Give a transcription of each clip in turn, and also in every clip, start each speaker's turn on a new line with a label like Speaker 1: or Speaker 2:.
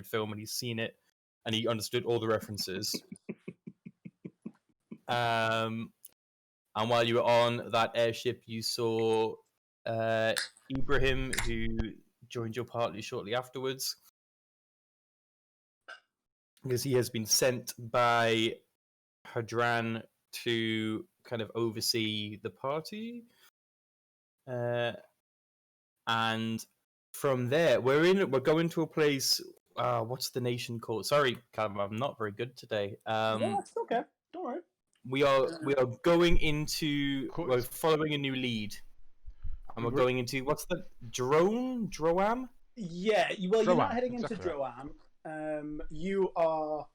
Speaker 1: favorite film, and he's seen it, and he understood all the references. And while you were on that airship, you saw Ibrahim, who joined your party shortly afterwards, because he has been sent by Hadran to kind of oversee the party. And from there, we're going to a place. What's the nation called? Sorry, Calum, I'm not very good today.
Speaker 2: No, it's okay. Don't worry.
Speaker 1: We are going into. We're following a new lead, and we're going into what's the Droam?
Speaker 2: Yeah, well, you're not heading
Speaker 3: exactly
Speaker 2: into Droam. You were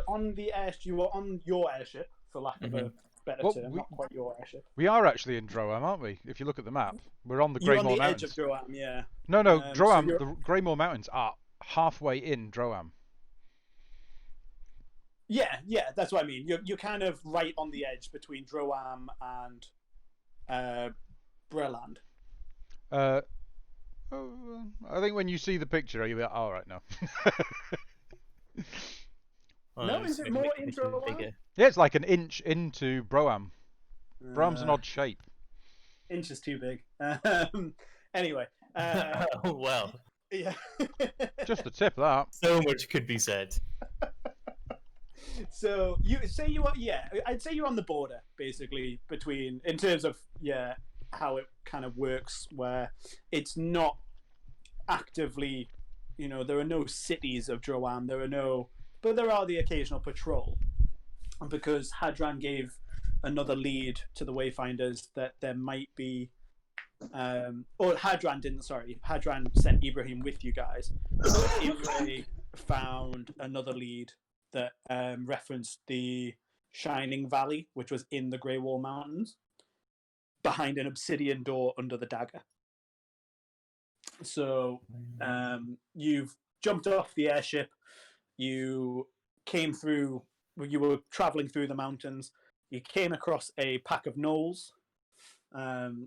Speaker 2: on the airship. You were on your airship, for lack of a better term. Not quite your airship.
Speaker 3: We are actually in Droam, aren't we? If you look at the map, we're on the Greymore Mountains.
Speaker 2: You're on the edge of Droam, yeah.
Speaker 3: No, Droam. So the Greymore Mountains are halfway in Droam.
Speaker 2: Yeah, that's what I mean. You're kind of right on the edge between Droam and Breland.
Speaker 3: I think when you see the picture, you'll be like, all right, no.
Speaker 2: No, is it more in Droam?
Speaker 3: Yeah, it's like an inch into Broam. Broam's an odd shape.
Speaker 2: Inch is too big. Anyway.
Speaker 1: Well.
Speaker 2: Yeah.
Speaker 3: Just the tip, that.
Speaker 1: So much could be said.
Speaker 2: So I'd say you're on the border, basically, between, in terms of, how it kind of works, where it's not actively, there are no cities of Droam, but there are the occasional patrol. And because Hadran gave another lead to the Wayfinders that there might be, Hadran sent Ibrahim with you guys. Ibrahim found another lead that referenced the Shining Valley, which was in the Grey Wall Mountains, behind an obsidian door under the dagger. So you've jumped off the airship, you were traveling through the mountains, you came across a pack of gnolls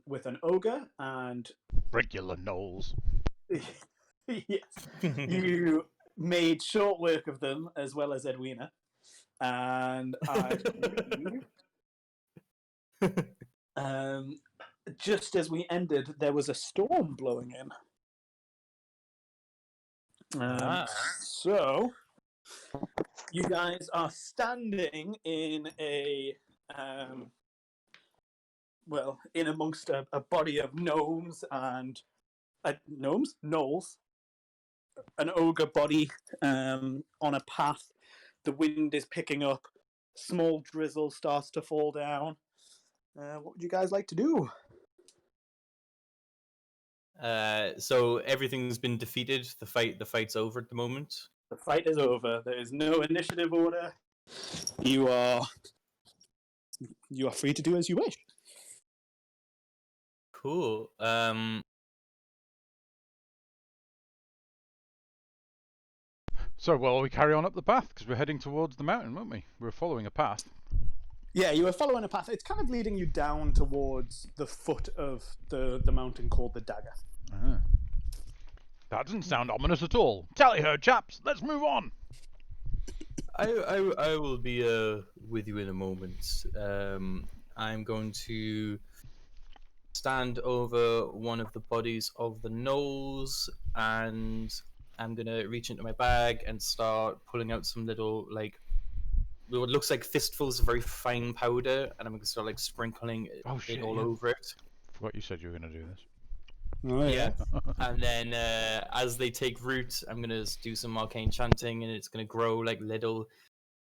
Speaker 2: with an ogre and...
Speaker 3: Regular gnolls.
Speaker 2: Yes. You made short work of them, as well as Edwina. And just as we ended, there was a storm blowing in. So, you guys are standing in in amongst a body of gnomes and... gnolls? An ogre body on a path. The wind is picking up. Small drizzle starts to fall down. What would you guys like to do?
Speaker 1: So everything's been defeated. The fight's over at the moment.
Speaker 2: The fight is over. There is no initiative order. You are free to do as you wish.
Speaker 1: Cool.
Speaker 3: So, well, we carry on up the path, because we're heading towards the mountain, weren't we? We're following a path.
Speaker 2: Yeah, you were following a path. It's kind of leading you down towards the foot of the mountain called the Dagger.
Speaker 3: That doesn't sound ominous at all. Tally ho, chaps, let's move on.
Speaker 1: I will be with you in a moment. I'm going to stand over one of the bodies of the gnolls, and I'm going to reach into my bag and start pulling out some little, what looks like fistfuls of very fine powder, and I'm going to start, sprinkling it all over it.
Speaker 3: Forgot you said you were going to do this.
Speaker 2: Oh, yeah.
Speaker 1: And then as they take root, I'm going to do some arcane chanting, and it's going to grow like little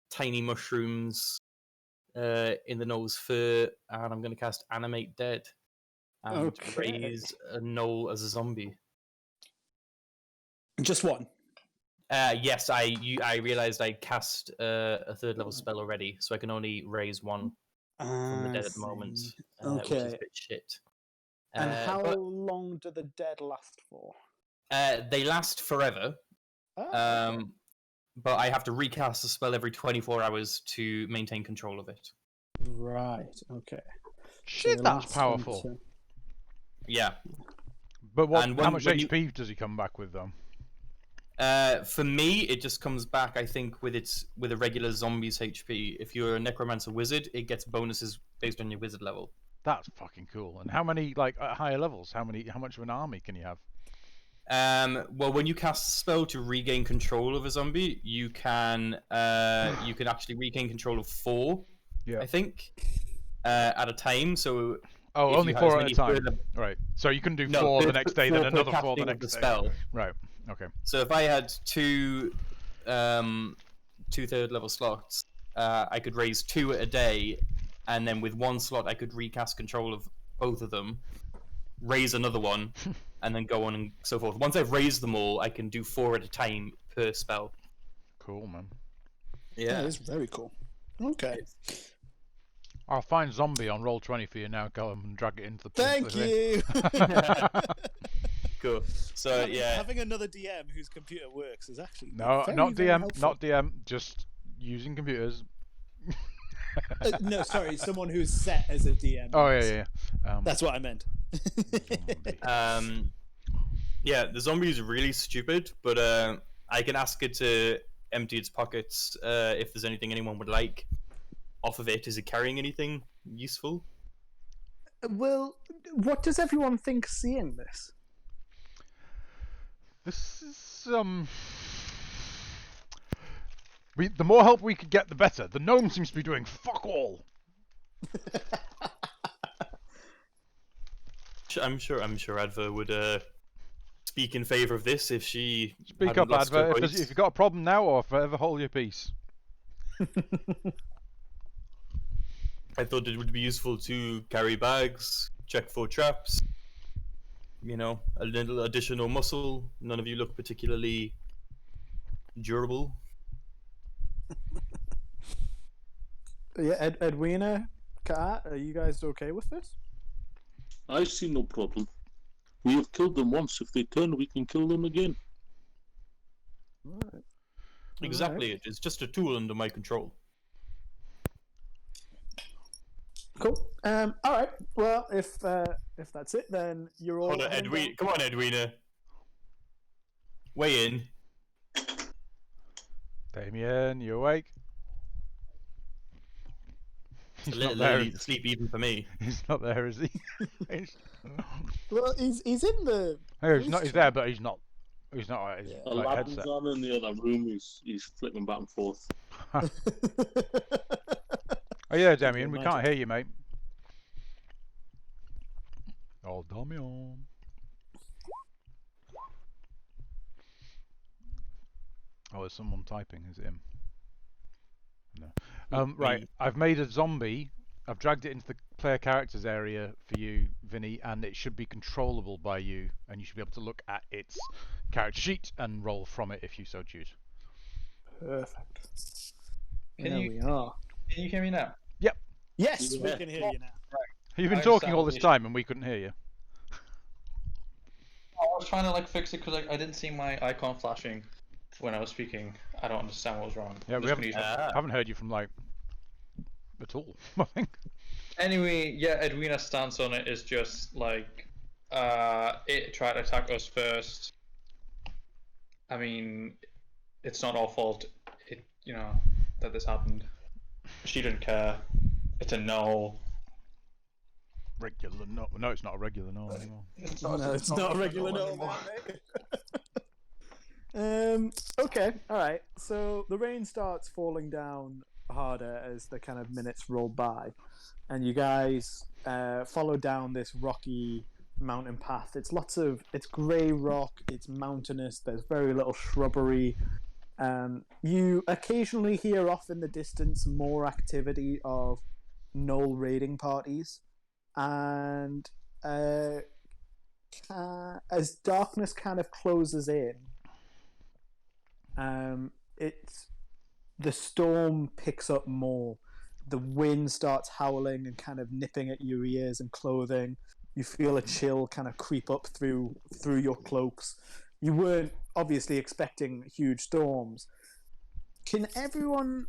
Speaker 1: tiny mushrooms in the gnoll's fur, and I'm going to cast Animate Dead and raise a gnoll as a zombie.
Speaker 2: Just one?
Speaker 1: Yes, I realized I cast a third level spell already, so I can only raise one from the dead at the moment, which is a bit shit.
Speaker 2: And how long do the dead last for?
Speaker 1: They last forever, but I have to recast the spell every 24 hours to maintain control of it.
Speaker 2: Right, okay.
Speaker 3: Shit, so that's powerful.
Speaker 1: Yeah.
Speaker 3: But how much HP does he come back with, though?
Speaker 1: For me, it just comes back, I think, with a regular zombie's HP. If you're a necromancer wizard, it gets bonuses based on your wizard level.
Speaker 3: That's fucking cool. And how many, like, at higher levels, how much of an army can you have?
Speaker 1: Well, when you cast a spell to regain control of a zombie, you can actually regain control of 4, I think, at a time. So
Speaker 3: only 4 at a time. Right. So you can do 4 the next day, then another 4 the next day.
Speaker 1: Spell.
Speaker 3: Right. Okay.
Speaker 1: So if I had 2 third level slots, I could raise 2 at a day, and then with 1 slot I could recast control of both of them, raise another one, and then go on and so forth. Once I've raised them all, I can do 4 at a time per spell.
Speaker 3: Cool, man.
Speaker 2: Yeah, it's very cool. Okay.
Speaker 3: I'll find zombie on Roll20 for you now, Calum, and drag it into the.
Speaker 2: Thank you.
Speaker 1: Cool. So
Speaker 2: having another DM whose computer works is actually
Speaker 3: not
Speaker 2: very,
Speaker 3: DM,
Speaker 2: very helpful.
Speaker 3: not DM, just using computers.
Speaker 2: No, sorry, someone who's set as a DM.
Speaker 3: Oh yeah.
Speaker 2: That's what I meant.
Speaker 1: Yeah, the zombie is really stupid, but I can ask it to empty its pockets if there's anything anyone would like off of it. Is it carrying anything useful?
Speaker 2: Well, what does everyone think seeing this?
Speaker 3: This is the more help we could get, the better. The gnome seems to be doing fuck all.
Speaker 1: I'm sure Adva would speak in favour of this if she
Speaker 3: speak up, Adva. If you've got a problem now, or forever hold your peace.
Speaker 1: I thought it would be useful to carry bags, check for traps. You know, a little additional muscle. None of you look particularly durable.
Speaker 2: Yeah, Edwina, Kat, are you guys okay with this?
Speaker 4: I see no problem. We have killed them once. If they turn, we can kill them again.
Speaker 2: Right.
Speaker 1: Exactly. Right. It's just a tool under my control.
Speaker 2: Cool. All right. Well, if that's it, then you're all.
Speaker 1: Hold on, Edwina. Come on, Edwina. Weigh in.
Speaker 3: Damien, you awake?
Speaker 1: He's a little early to sleep even for me.
Speaker 3: He's not there, is he?
Speaker 2: Well, he's in the.
Speaker 3: No, he's not. He's there, but he's not. He's not. He's
Speaker 4: Aladdin's on in the other room. He's flipping back and forth.
Speaker 3: Oh yeah, Damien, we can't hear you, mate. Oh, Damien. Oh, there's someone typing. Is it him? No. Right. I've made a zombie. I've dragged it into the player characters area for you, Vinny, and it should be controllable by you, and you should be able to look at its character sheet and roll from it if you so choose.
Speaker 2: Perfect.
Speaker 5: Can
Speaker 2: we are.
Speaker 5: Can you hear me now?
Speaker 3: Yep.
Speaker 2: Yes, we can hear you now.
Speaker 5: Right.
Speaker 3: You've been talking all this time and we couldn't hear you.
Speaker 5: I was trying to fix it because I didn't see my icon flashing when I was speaking. I don't understand what was wrong.
Speaker 3: Yeah, we haven't heard you from at all, I think.
Speaker 5: Anyway, yeah, Edwina's stance on it is just it tried to attack us first. I mean, it's not our fault. That this happened. She didn't care. It's a no.
Speaker 3: Regular no. No, it's not a regular no anymore.
Speaker 2: It's not a regular no anymore. Okay, all right. So the rain starts falling down harder as the kind of minutes roll by, and you guys follow down this rocky mountain path. It's grey rock. It's mountainous. There's very little shrubbery. You occasionally hear off in the distance more activity of gnoll raiding parties, and as darkness kind of closes in, the storm picks up more. The wind starts howling and kind of nipping at your ears and clothing. You feel a chill kind of creep up through your cloaks. You weren't obviously expecting huge storms. Can everyone...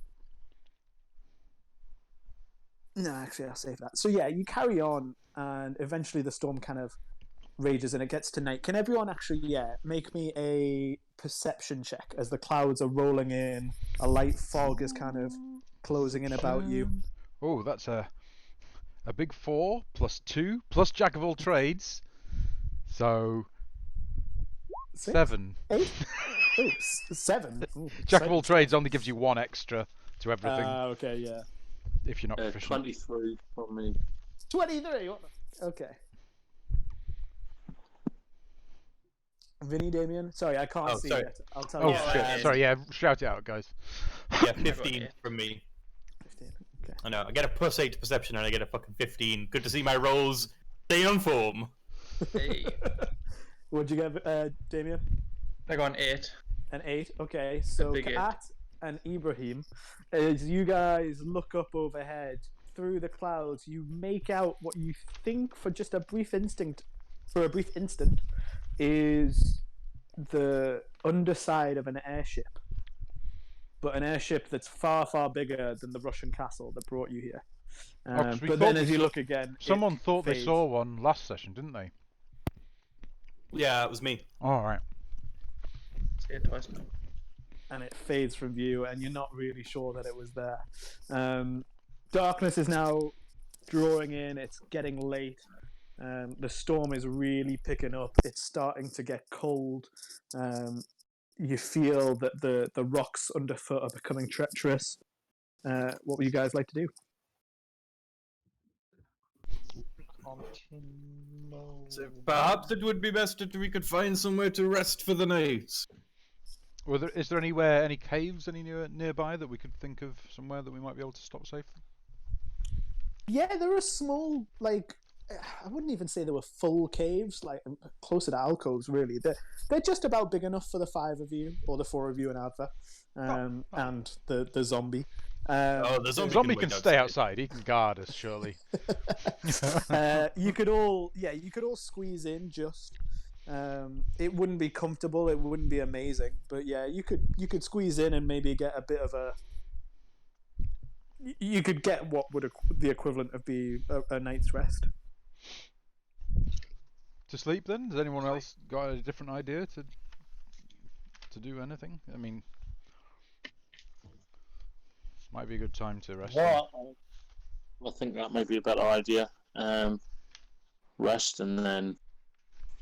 Speaker 2: No, actually, I'll save that. So yeah, you carry on, and eventually the storm kind of rages and it gets to night. Can everyone actually, make me a perception check as the clouds are rolling in. A light fog is kind of closing in about you.
Speaker 3: Oh, that's a big 4 plus 2 plus Jack of all trades. So
Speaker 2: 6,
Speaker 3: 7.
Speaker 2: 8. Oops, 7. Ooh,
Speaker 3: Jack of all
Speaker 2: exciting
Speaker 3: trades
Speaker 2: stuff.
Speaker 3: only gives you 1 extra to everything
Speaker 2: Okay, yeah.
Speaker 3: if you're not proficient.
Speaker 4: 23 from me.
Speaker 2: 23. Okay. Vinny, Damien. Sorry, I can't
Speaker 1: Oh,
Speaker 2: see
Speaker 1: sorry.
Speaker 2: it. I'll tell
Speaker 3: Oh
Speaker 2: you.
Speaker 3: shit! Sorry, yeah, shout it out, guys.
Speaker 1: Yeah, 15 from me.
Speaker 2: 15. Okay.
Speaker 1: I know. I get a +8 to perception and I get a fucking 15. Good to see my rolls stay on form.
Speaker 5: Hey.
Speaker 2: What'd you get, Damien?
Speaker 5: I got an 8.
Speaker 2: An 8. Okay, so
Speaker 5: big 8.
Speaker 2: Kat and Ibrahim, as you guys look up overhead through the clouds, you make out what you think for just a brief instant is the underside of an airship, but an airship that's far, far bigger than the Russian castle that brought you here.
Speaker 3: 'Cause we
Speaker 2: But
Speaker 3: thought
Speaker 2: then
Speaker 3: we
Speaker 2: as you
Speaker 3: saw-
Speaker 2: look again,
Speaker 3: Someone
Speaker 2: it
Speaker 3: thought they
Speaker 2: fades.
Speaker 3: saw one last session, didn't they?
Speaker 1: Yeah, it was me.
Speaker 3: All right.
Speaker 5: Say it twice now.
Speaker 2: And it fades from view, and you're not really sure that it was there. Darkness is now drawing in. It's getting late. The storm is really picking up. It's starting to get cold. You feel that the rocks underfoot are becoming treacherous. What would you guys like to do?
Speaker 1: So perhaps it would be best if we could find somewhere to rest for the night.
Speaker 3: Is there any caves nearby that we could think of somewhere that we might be able to stop safely?
Speaker 2: Yeah, there are small, like, I wouldn't even say they were full caves, like closer to alcoves, really. They're just about big enough for the 5 of you, or the 4 of you and Alpha, and the zombie.
Speaker 1: The
Speaker 3: Zombie can
Speaker 1: wait
Speaker 3: stay outside. He can guard us, surely.
Speaker 2: You could all squeeze in. Just it wouldn't be comfortable. It wouldn't be amazing, but yeah, you could squeeze in and maybe get a bit of a. You could get what would the equivalent of be a night's rest.
Speaker 3: To sleep then? Has anyone else got a different idea to do anything? I mean, might be a good time to rest.
Speaker 4: Yeah, I think that might be a better idea. Rest and then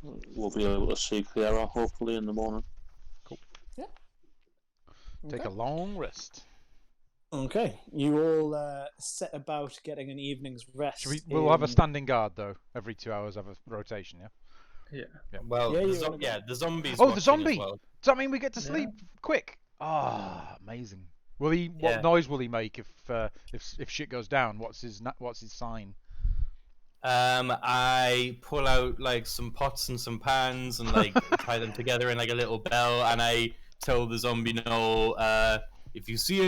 Speaker 4: we'll be able to see clearer, hopefully, in the morning.
Speaker 3: Take a long rest.
Speaker 2: Okay, you all set about getting an evening's rest.
Speaker 3: We'll have a standing guard though. Every 2 hours, have a rotation. Yeah.
Speaker 5: Yeah.
Speaker 1: Well,
Speaker 2: Yeah,
Speaker 1: the zombies.
Speaker 3: Oh, the
Speaker 1: watching as
Speaker 3: zombie!
Speaker 1: well.
Speaker 3: Does that mean we get to sleep quick? Ah, amazing. Will he?
Speaker 1: Yeah.
Speaker 3: What noise will he make if shit goes down? What's his sign?
Speaker 1: I pull out like some pots and some pans and like tie them together in like a little bell, and I tell the zombie, "No, if you see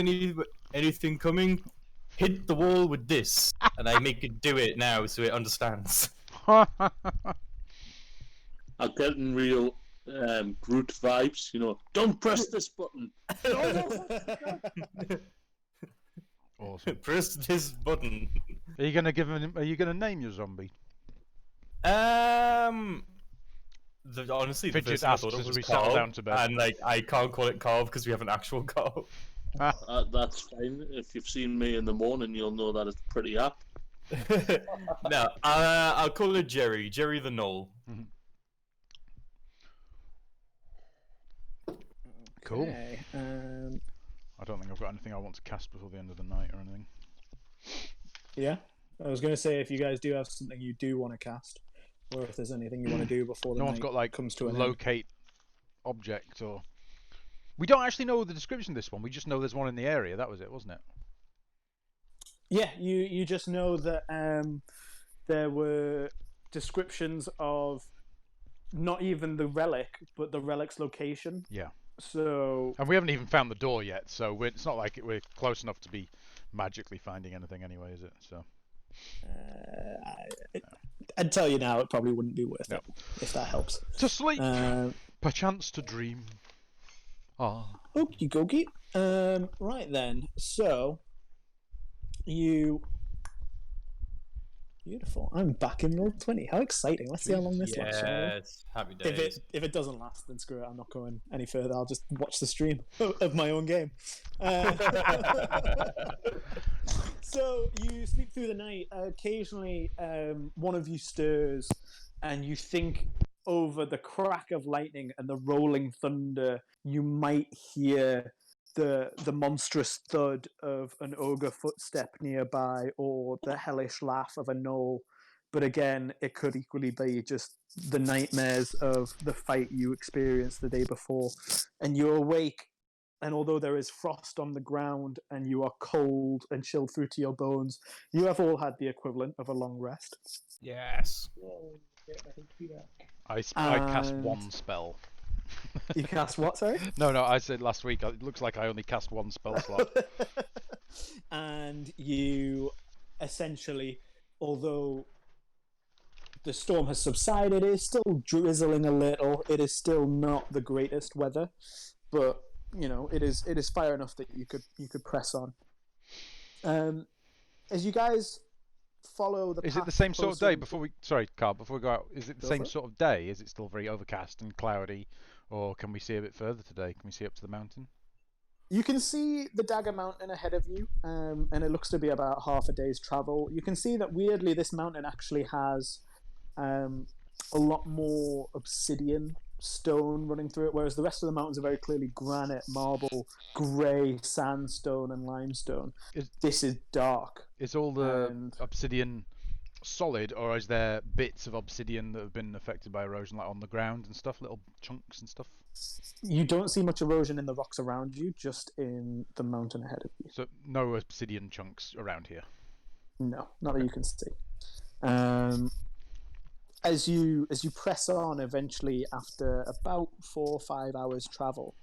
Speaker 1: anything coming, hit the wall with this," and I make it do it now so it understands.
Speaker 4: I'm getting real Groot vibes, Don't press this button.
Speaker 3: Awesome.
Speaker 1: Press this button.
Speaker 3: Are you gonna name your zombie?
Speaker 1: Honestly, the
Speaker 3: Fidget
Speaker 1: first thing I
Speaker 3: asks
Speaker 1: thought of
Speaker 3: as
Speaker 1: was
Speaker 3: we settle
Speaker 1: Carl,
Speaker 3: down to bed.
Speaker 1: and like I can't call it Carl because we have an actual Carl.
Speaker 4: That's fine. If you've seen me in the morning, you'll know that it's pretty apt.
Speaker 1: No, I'll call it Jerry. Jerry the Knoll.
Speaker 3: Cool.
Speaker 2: Okay,
Speaker 3: I don't think I've got anything I want to cast before the end of the night or anything.
Speaker 2: yeah, I was going to say if you guys do have something you do want to cast, or if there's anything you want to do before the
Speaker 3: No
Speaker 2: night
Speaker 3: one's got like
Speaker 2: comes to an end.
Speaker 3: locate object or. We don't actually know the description of this one. We just know there's one in the area. That was it, wasn't it?
Speaker 2: Yeah, you just know that there were descriptions of not even the relic, but the relic's location.
Speaker 3: Yeah.
Speaker 2: So
Speaker 3: And we haven't even found the door yet, so it's not like we're close enough to be magically finding anything anyway, is it? So.
Speaker 2: I'd tell you now, it probably wouldn't be worth it, if that helps.
Speaker 3: To sleep, perchance to dream. Ah.
Speaker 2: Okie dokie. Right then, so you Beautiful. I'm back in Roll20. How exciting. Let's see how long this lasts, shall we?
Speaker 1: Yes, happy days.
Speaker 2: If it doesn't last, then screw it. I'm not going any further. I'll just watch the stream of my own game. So you sleep through the night. Occasionally, one of you stirs, and you think over the crack of lightning and the rolling thunder, you might hear the monstrous thud of an ogre footstep nearby, or the hellish laugh of a gnoll. But again, it could equally be just the nightmares of the fight you experienced the day before. And you're awake, and although there is frost on the ground and you are cold and chilled through to your bones, you have all had the equivalent of a long rest.
Speaker 1: Yes.
Speaker 3: I cast one spell.
Speaker 2: You cast what, sorry?
Speaker 3: No, I said last week, it looks like I only cast one spell slot.
Speaker 2: And you essentially, although the storm has subsided, it is still drizzling a little. It is still not the greatest weather, but it is fire enough that you could press on. As you guys follow the
Speaker 3: Is
Speaker 2: path
Speaker 3: it the same sort of
Speaker 2: closer-
Speaker 3: day Carl, before we go out, is it the
Speaker 2: Go
Speaker 3: same
Speaker 2: for it.
Speaker 3: sort of day? Is it still very overcast and cloudy? Or can we see a bit further today? Can we see up to the mountain?
Speaker 2: You can see the Dagger Mountain ahead of you, and it looks to be about half a day's travel. You can see that weirdly this mountain actually has a lot more obsidian stone running through it, whereas the rest of the mountains are very clearly granite, marble, grey, sandstone, and limestone. This is dark.
Speaker 3: Is all the
Speaker 2: And-
Speaker 3: obsidian solid, or is there bits of obsidian that have been affected by erosion, like on the ground and stuff, little chunks and stuff?
Speaker 2: You don't see much erosion in the rocks around you, just in the mountain ahead of you.
Speaker 3: So no obsidian chunks around here.
Speaker 2: No, not that you can see. As you press on, eventually, after about 4 or 5 hours travel,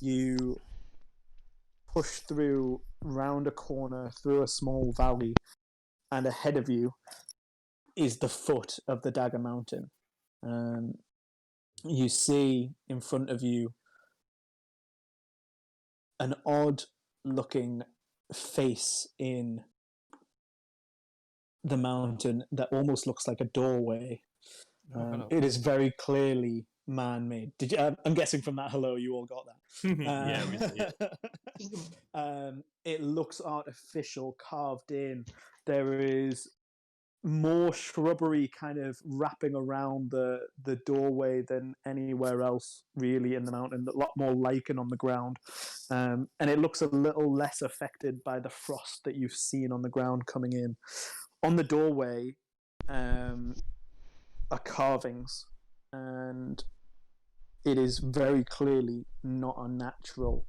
Speaker 2: you push through, round a corner, through a small valley, and ahead of you is the foot of the Dagger Mountain. You see in front of you an odd-looking face in the mountain that almost looks like a doorway.
Speaker 3: Hello.
Speaker 2: It is very clearly man-made. Did you? I'm guessing from that hello, you all got that.
Speaker 1: Yeah, we see it.
Speaker 2: It looks artificial, carved in. There is more shrubbery kind of wrapping around the doorway than anywhere else really in the mountain. A lot more lichen on the ground, and it looks a little less affected by the frost that you've seen on the ground coming in. On the doorway are carvings, and it is very clearly not a natural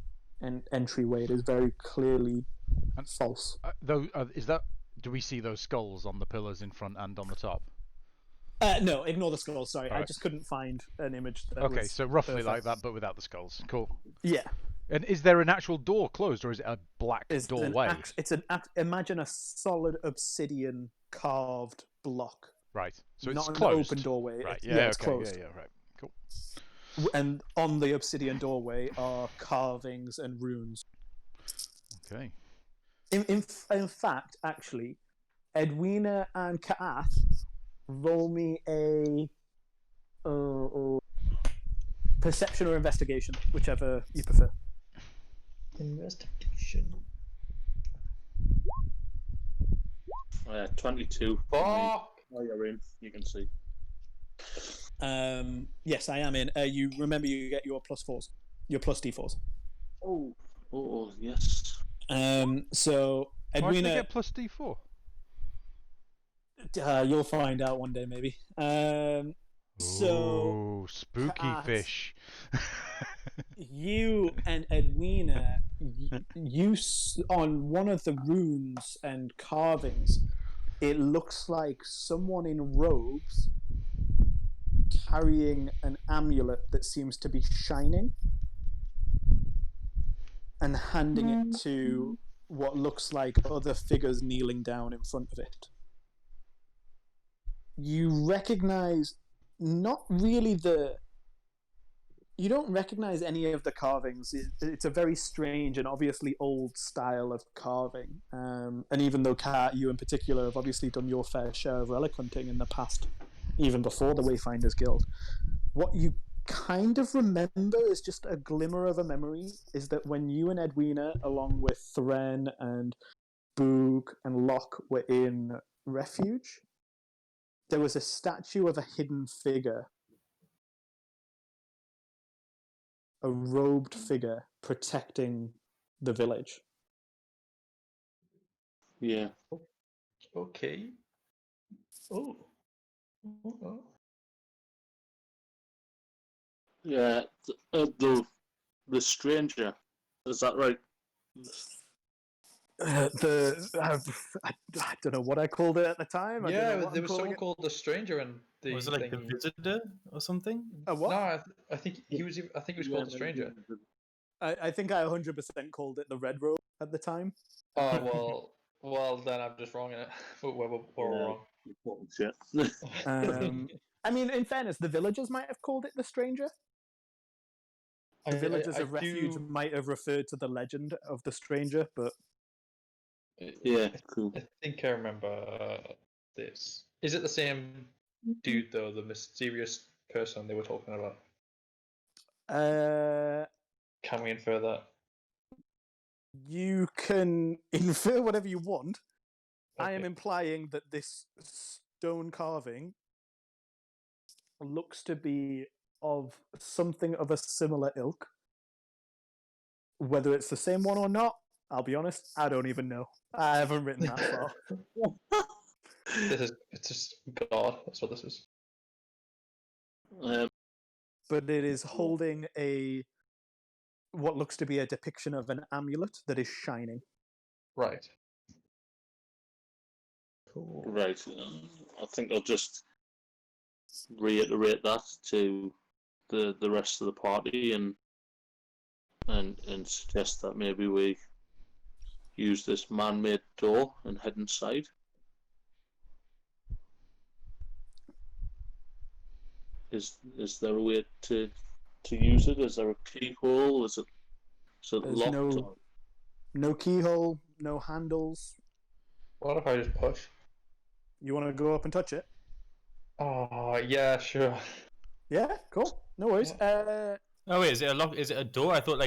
Speaker 2: entryway. It is very clearly false.
Speaker 3: Do we see those skulls on the pillars in front and on the top?
Speaker 2: No, ignore the skulls. Sorry,
Speaker 3: All right.
Speaker 2: I just couldn't find an image.
Speaker 3: Okay,
Speaker 2: was
Speaker 3: so roughly
Speaker 2: perfect.
Speaker 3: like that, but without the skulls. Cool.
Speaker 2: Yeah.
Speaker 3: And is there an actual door closed, or is it a black doorway?
Speaker 2: Imagine a solid obsidian carved block.
Speaker 3: Right. So it's
Speaker 2: not
Speaker 3: closed.
Speaker 2: an open doorway.
Speaker 3: Right.
Speaker 2: It's
Speaker 3: okay.
Speaker 2: closed.
Speaker 3: Yeah. Right. Cool.
Speaker 2: And on the obsidian doorway are carvings and runes.
Speaker 3: Okay.
Speaker 2: In fact, actually, Edwina and Kaath, roll me a perception or investigation, whichever you prefer.
Speaker 6: Investigation.
Speaker 4: 22.
Speaker 5: Fuck!
Speaker 4: Oh, you're in. You can see.
Speaker 2: Yes, I am in. You remember you get your +4s, your plus D4s.
Speaker 4: Oh, yes.
Speaker 2: So
Speaker 3: Why did
Speaker 2: Edwina,
Speaker 3: they get plus D4?
Speaker 2: you'll find out one day, maybe. So
Speaker 3: Ooh, spooky
Speaker 2: Kaath.
Speaker 3: fish.
Speaker 2: you and Edwina, on one of the runes and carvings, it looks like someone in robes carrying an amulet that seems to be shining and handing it to what looks like other figures kneeling down in front of it. You recognize not really the You don't recognize any of the carvings. It's a very strange and obviously old style of carving. And even though, Kat, you in particular have obviously done your fair share of relic hunting in the past, even before the Wayfinders Guild, what you kind of remember is just a glimmer of a memory, is that when you and Edwina, along with Thren and Boog and Locke, were in Refuge, there was a statue of a hidden figure, a robed figure protecting the village.
Speaker 4: Yeah.
Speaker 5: Okay. Oh. Oh.
Speaker 4: Yeah. The stranger. Is that right?
Speaker 2: I don't know what I called it at the time. I don't know
Speaker 5: Yeah,
Speaker 2: what
Speaker 5: there
Speaker 2: I'm
Speaker 5: was
Speaker 2: calling
Speaker 5: someone
Speaker 2: it.
Speaker 5: called the stranger in the
Speaker 1: Was it like the
Speaker 5: thingy.
Speaker 1: visitor or something?
Speaker 2: A what?
Speaker 5: No, I think he was. I think he was called the stranger.
Speaker 2: I think I 100% called it the red robe at the time.
Speaker 5: Oh well, then I'm just wrong in it. We're wrong.
Speaker 4: Yeah.
Speaker 2: I mean, in fairness, the villagers might have called it the stranger. The villagers of Refuge might have referred to the legend of the stranger, but
Speaker 4: Yeah, cool.
Speaker 5: I think I remember this. Is it the same dude though? The mysterious person they were talking about? Can we infer that?
Speaker 2: You can infer whatever you want. I am
Speaker 5: Okay.
Speaker 2: implying that this stone carving looks to be of something of a similar ilk. Whether it's the same one or not, I'll be honest, I don't even know. I haven't written that far.
Speaker 5: It's just God. That's what this is.
Speaker 2: But it is holding what looks to be a depiction of an amulet that is shining.
Speaker 5: Right. Cool.
Speaker 4: Right. I think I'll just reiterate that to the rest of the party and suggest that maybe we use this man-made door and head inside. Is there a way to use it? Is there a keyhole? Is it
Speaker 2: There's
Speaker 4: locked?
Speaker 2: no keyhole, no handles.
Speaker 5: What if I just push?
Speaker 2: You want to go up and touch it?
Speaker 5: Oh yeah, sure.
Speaker 2: Yeah, cool. No worries.
Speaker 1: Oh wait, is it a lock? Is it a door? I thought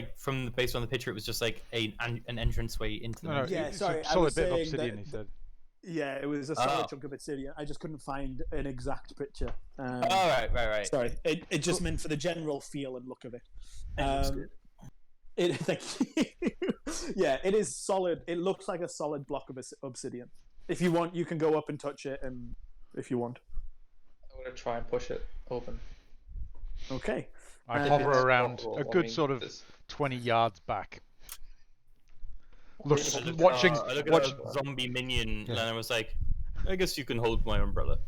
Speaker 1: based on the picture, it was just like an entranceway into the.
Speaker 3: No,
Speaker 2: Yeah,
Speaker 3: it's
Speaker 2: sorry,
Speaker 3: a
Speaker 2: I
Speaker 3: solid
Speaker 2: was
Speaker 3: bit of
Speaker 2: saying
Speaker 3: obsidian.
Speaker 2: that-
Speaker 3: He said.
Speaker 2: Yeah, it was a solid chunk of obsidian. I just couldn't find an exact picture.
Speaker 1: Right.
Speaker 2: Sorry, it just meant for the general feel and look of it. Thank you. Yeah, it is solid. It looks like a solid block of obsidian. If you want, you can go up and touch it, and if you want.
Speaker 5: I'm gonna try and push it open.
Speaker 2: Okay.
Speaker 3: I
Speaker 2: If
Speaker 3: hover
Speaker 2: it's
Speaker 3: around
Speaker 5: possible,
Speaker 3: a
Speaker 5: I
Speaker 3: good
Speaker 5: mean,
Speaker 3: sort of
Speaker 5: this-
Speaker 3: 20 yards back.
Speaker 1: I look at
Speaker 3: Watching.
Speaker 1: a zombie minion, and I was like, I guess you can hold my umbrella.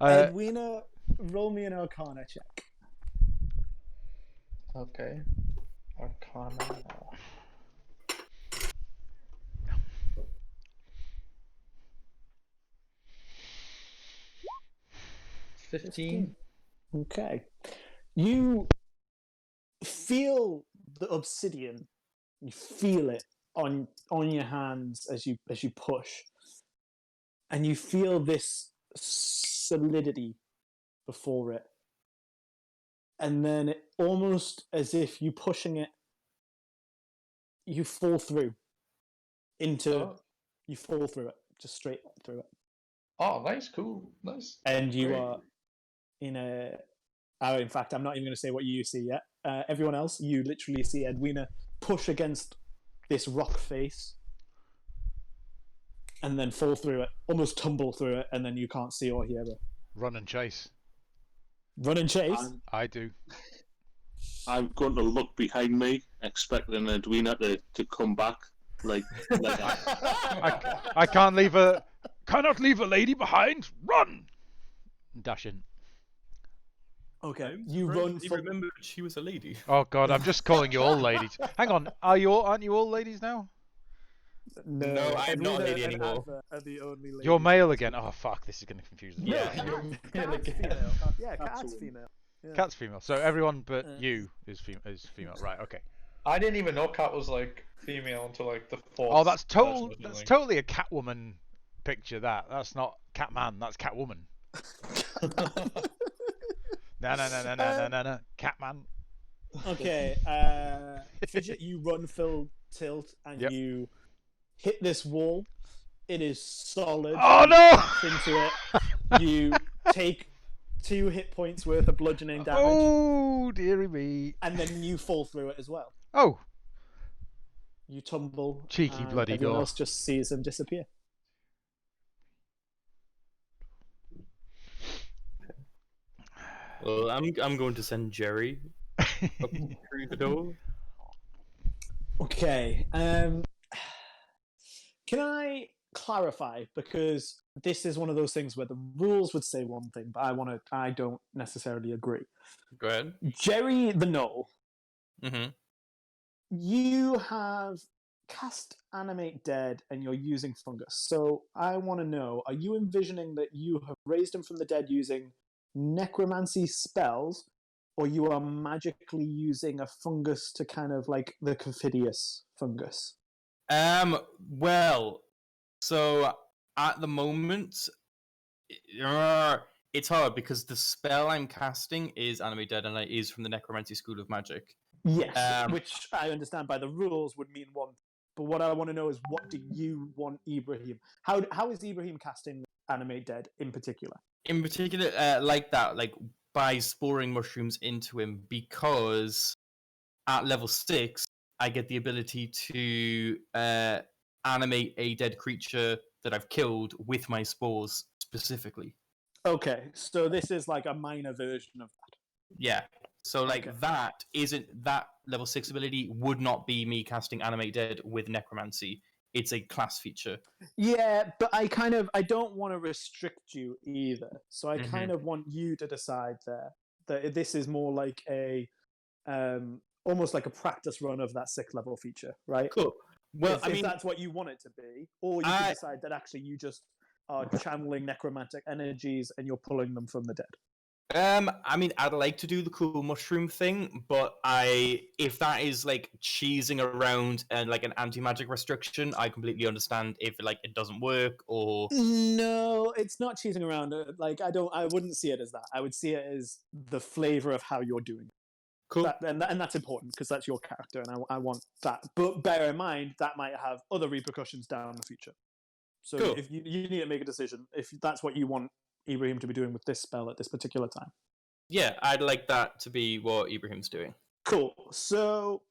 Speaker 2: Edwina, roll me an Arcana check.
Speaker 5: Okay. Arcana. 15.
Speaker 2: Okay. You feel the obsidian. You feel it on your hands as you push. And you feel this solidity before it. And then it, almost as if you pushing it, you fall through into you fall through it, just straight through it.
Speaker 5: Oh, nice, cool, nice.
Speaker 2: And you
Speaker 5: Great.
Speaker 2: are in a in fact, I'm not even going to say what you see yet. Everyone else, you literally see Edwina push against this rock face and then fall through it, almost tumble through it, and then you can't see or hear her.
Speaker 3: Run and chase.
Speaker 2: Run and chase?
Speaker 3: I do.
Speaker 4: I'm going to look behind me, expecting Edwina to come back. Like
Speaker 3: I can't leave a. Cannot leave a lady behind. Run. Dash in.
Speaker 2: Okay, you run.
Speaker 1: You remembered she was a lady.
Speaker 3: Oh God, I'm just calling you all ladies. Hang on, aren't you all ladies now?
Speaker 1: No, I am not a lady anymore.
Speaker 2: Are the only
Speaker 3: You're male again. Oh fuck, this is going to confuse them.
Speaker 1: Yeah.
Speaker 2: Cat's female. Yeah, cat's female. Yeah.
Speaker 3: Cat's female. So everyone but you is female. Right. Okay.
Speaker 5: I didn't even know Cat was like female until like the fourth.
Speaker 3: Oh, that's
Speaker 5: version or
Speaker 3: that's
Speaker 5: something.
Speaker 3: totally a Catwoman picture. That's not Catman. That's Catwoman. No. Catman.
Speaker 2: Okay, Fidget, you run full tilt and
Speaker 3: Yep.
Speaker 2: you hit this wall. It is solid.
Speaker 3: Oh
Speaker 2: You
Speaker 3: no!
Speaker 2: crash into it. You take 2 hit points worth of bludgeoning damage,
Speaker 3: Oh dearie me!
Speaker 2: and then you fall through it as well.
Speaker 3: Oh,
Speaker 2: You tumble.
Speaker 3: Cheeky
Speaker 2: and
Speaker 3: bloody
Speaker 2: everyone
Speaker 3: door.
Speaker 2: else just sees him disappear.
Speaker 1: Well, I'm going to send Jerry up through the door.
Speaker 2: Okay. Can I clarify, because this is one of those things where the rules would say one thing, but I don't necessarily agree.
Speaker 1: Go ahead.
Speaker 2: Jerry the Knoll,
Speaker 1: Mm-hmm.
Speaker 2: you have cast Animate Dead and you're using fungus. So I want to know, are you envisioning that you have raised him from the dead using necromancy spells, or you are magically using a fungus to kind of like the Confidius fungus?
Speaker 1: Well, so at the moment, it's hard because the spell I'm casting is Animate Dead and it is from the Necromancy School of Magic.
Speaker 2: Yes, which I understand by the rules would mean one. But what I want to know is, what do you want Ibrahim? How is Ibrahim casting Animate Dead in particular?
Speaker 1: In particular, like that, like by sporing mushrooms into him, because at level 6, I get the ability to animate a dead creature that I've killed with my spores specifically.
Speaker 2: Okay, so this is like a minor version of that.
Speaker 1: Yeah. So like
Speaker 2: Okay.
Speaker 1: that level 6 ability would not be me casting Animate Dead with Necromancy. It's a class feature.
Speaker 2: Yeah, but I don't want to restrict you either. So I kind of want you to decide there that this is more like a almost like a practice run of that 6th level feature, right?
Speaker 1: Cool. Well,
Speaker 2: if that's what you want it to be, or you can decide that actually you just are channeling necromantic energies and you're pulling them from the dead.
Speaker 1: I mean, I'd like to do the cool mushroom thing, but if that is like cheesing around and like an anti-magic restriction, I completely understand if like it doesn't work or.
Speaker 2: No, it's not cheesing around. Like I wouldn't see it as that. I would see it as the flavor of how you're doing it.
Speaker 1: Cool.
Speaker 2: And that's important because that's your character, and I want that. But bear in mind that might have other repercussions down the future. So
Speaker 1: cool.
Speaker 2: if you need to make a decision, if that's what you want Ibrahim to be doing with this spell at this particular time.
Speaker 1: Yeah, I'd like that to be what Ibrahim's doing.
Speaker 2: Cool. So,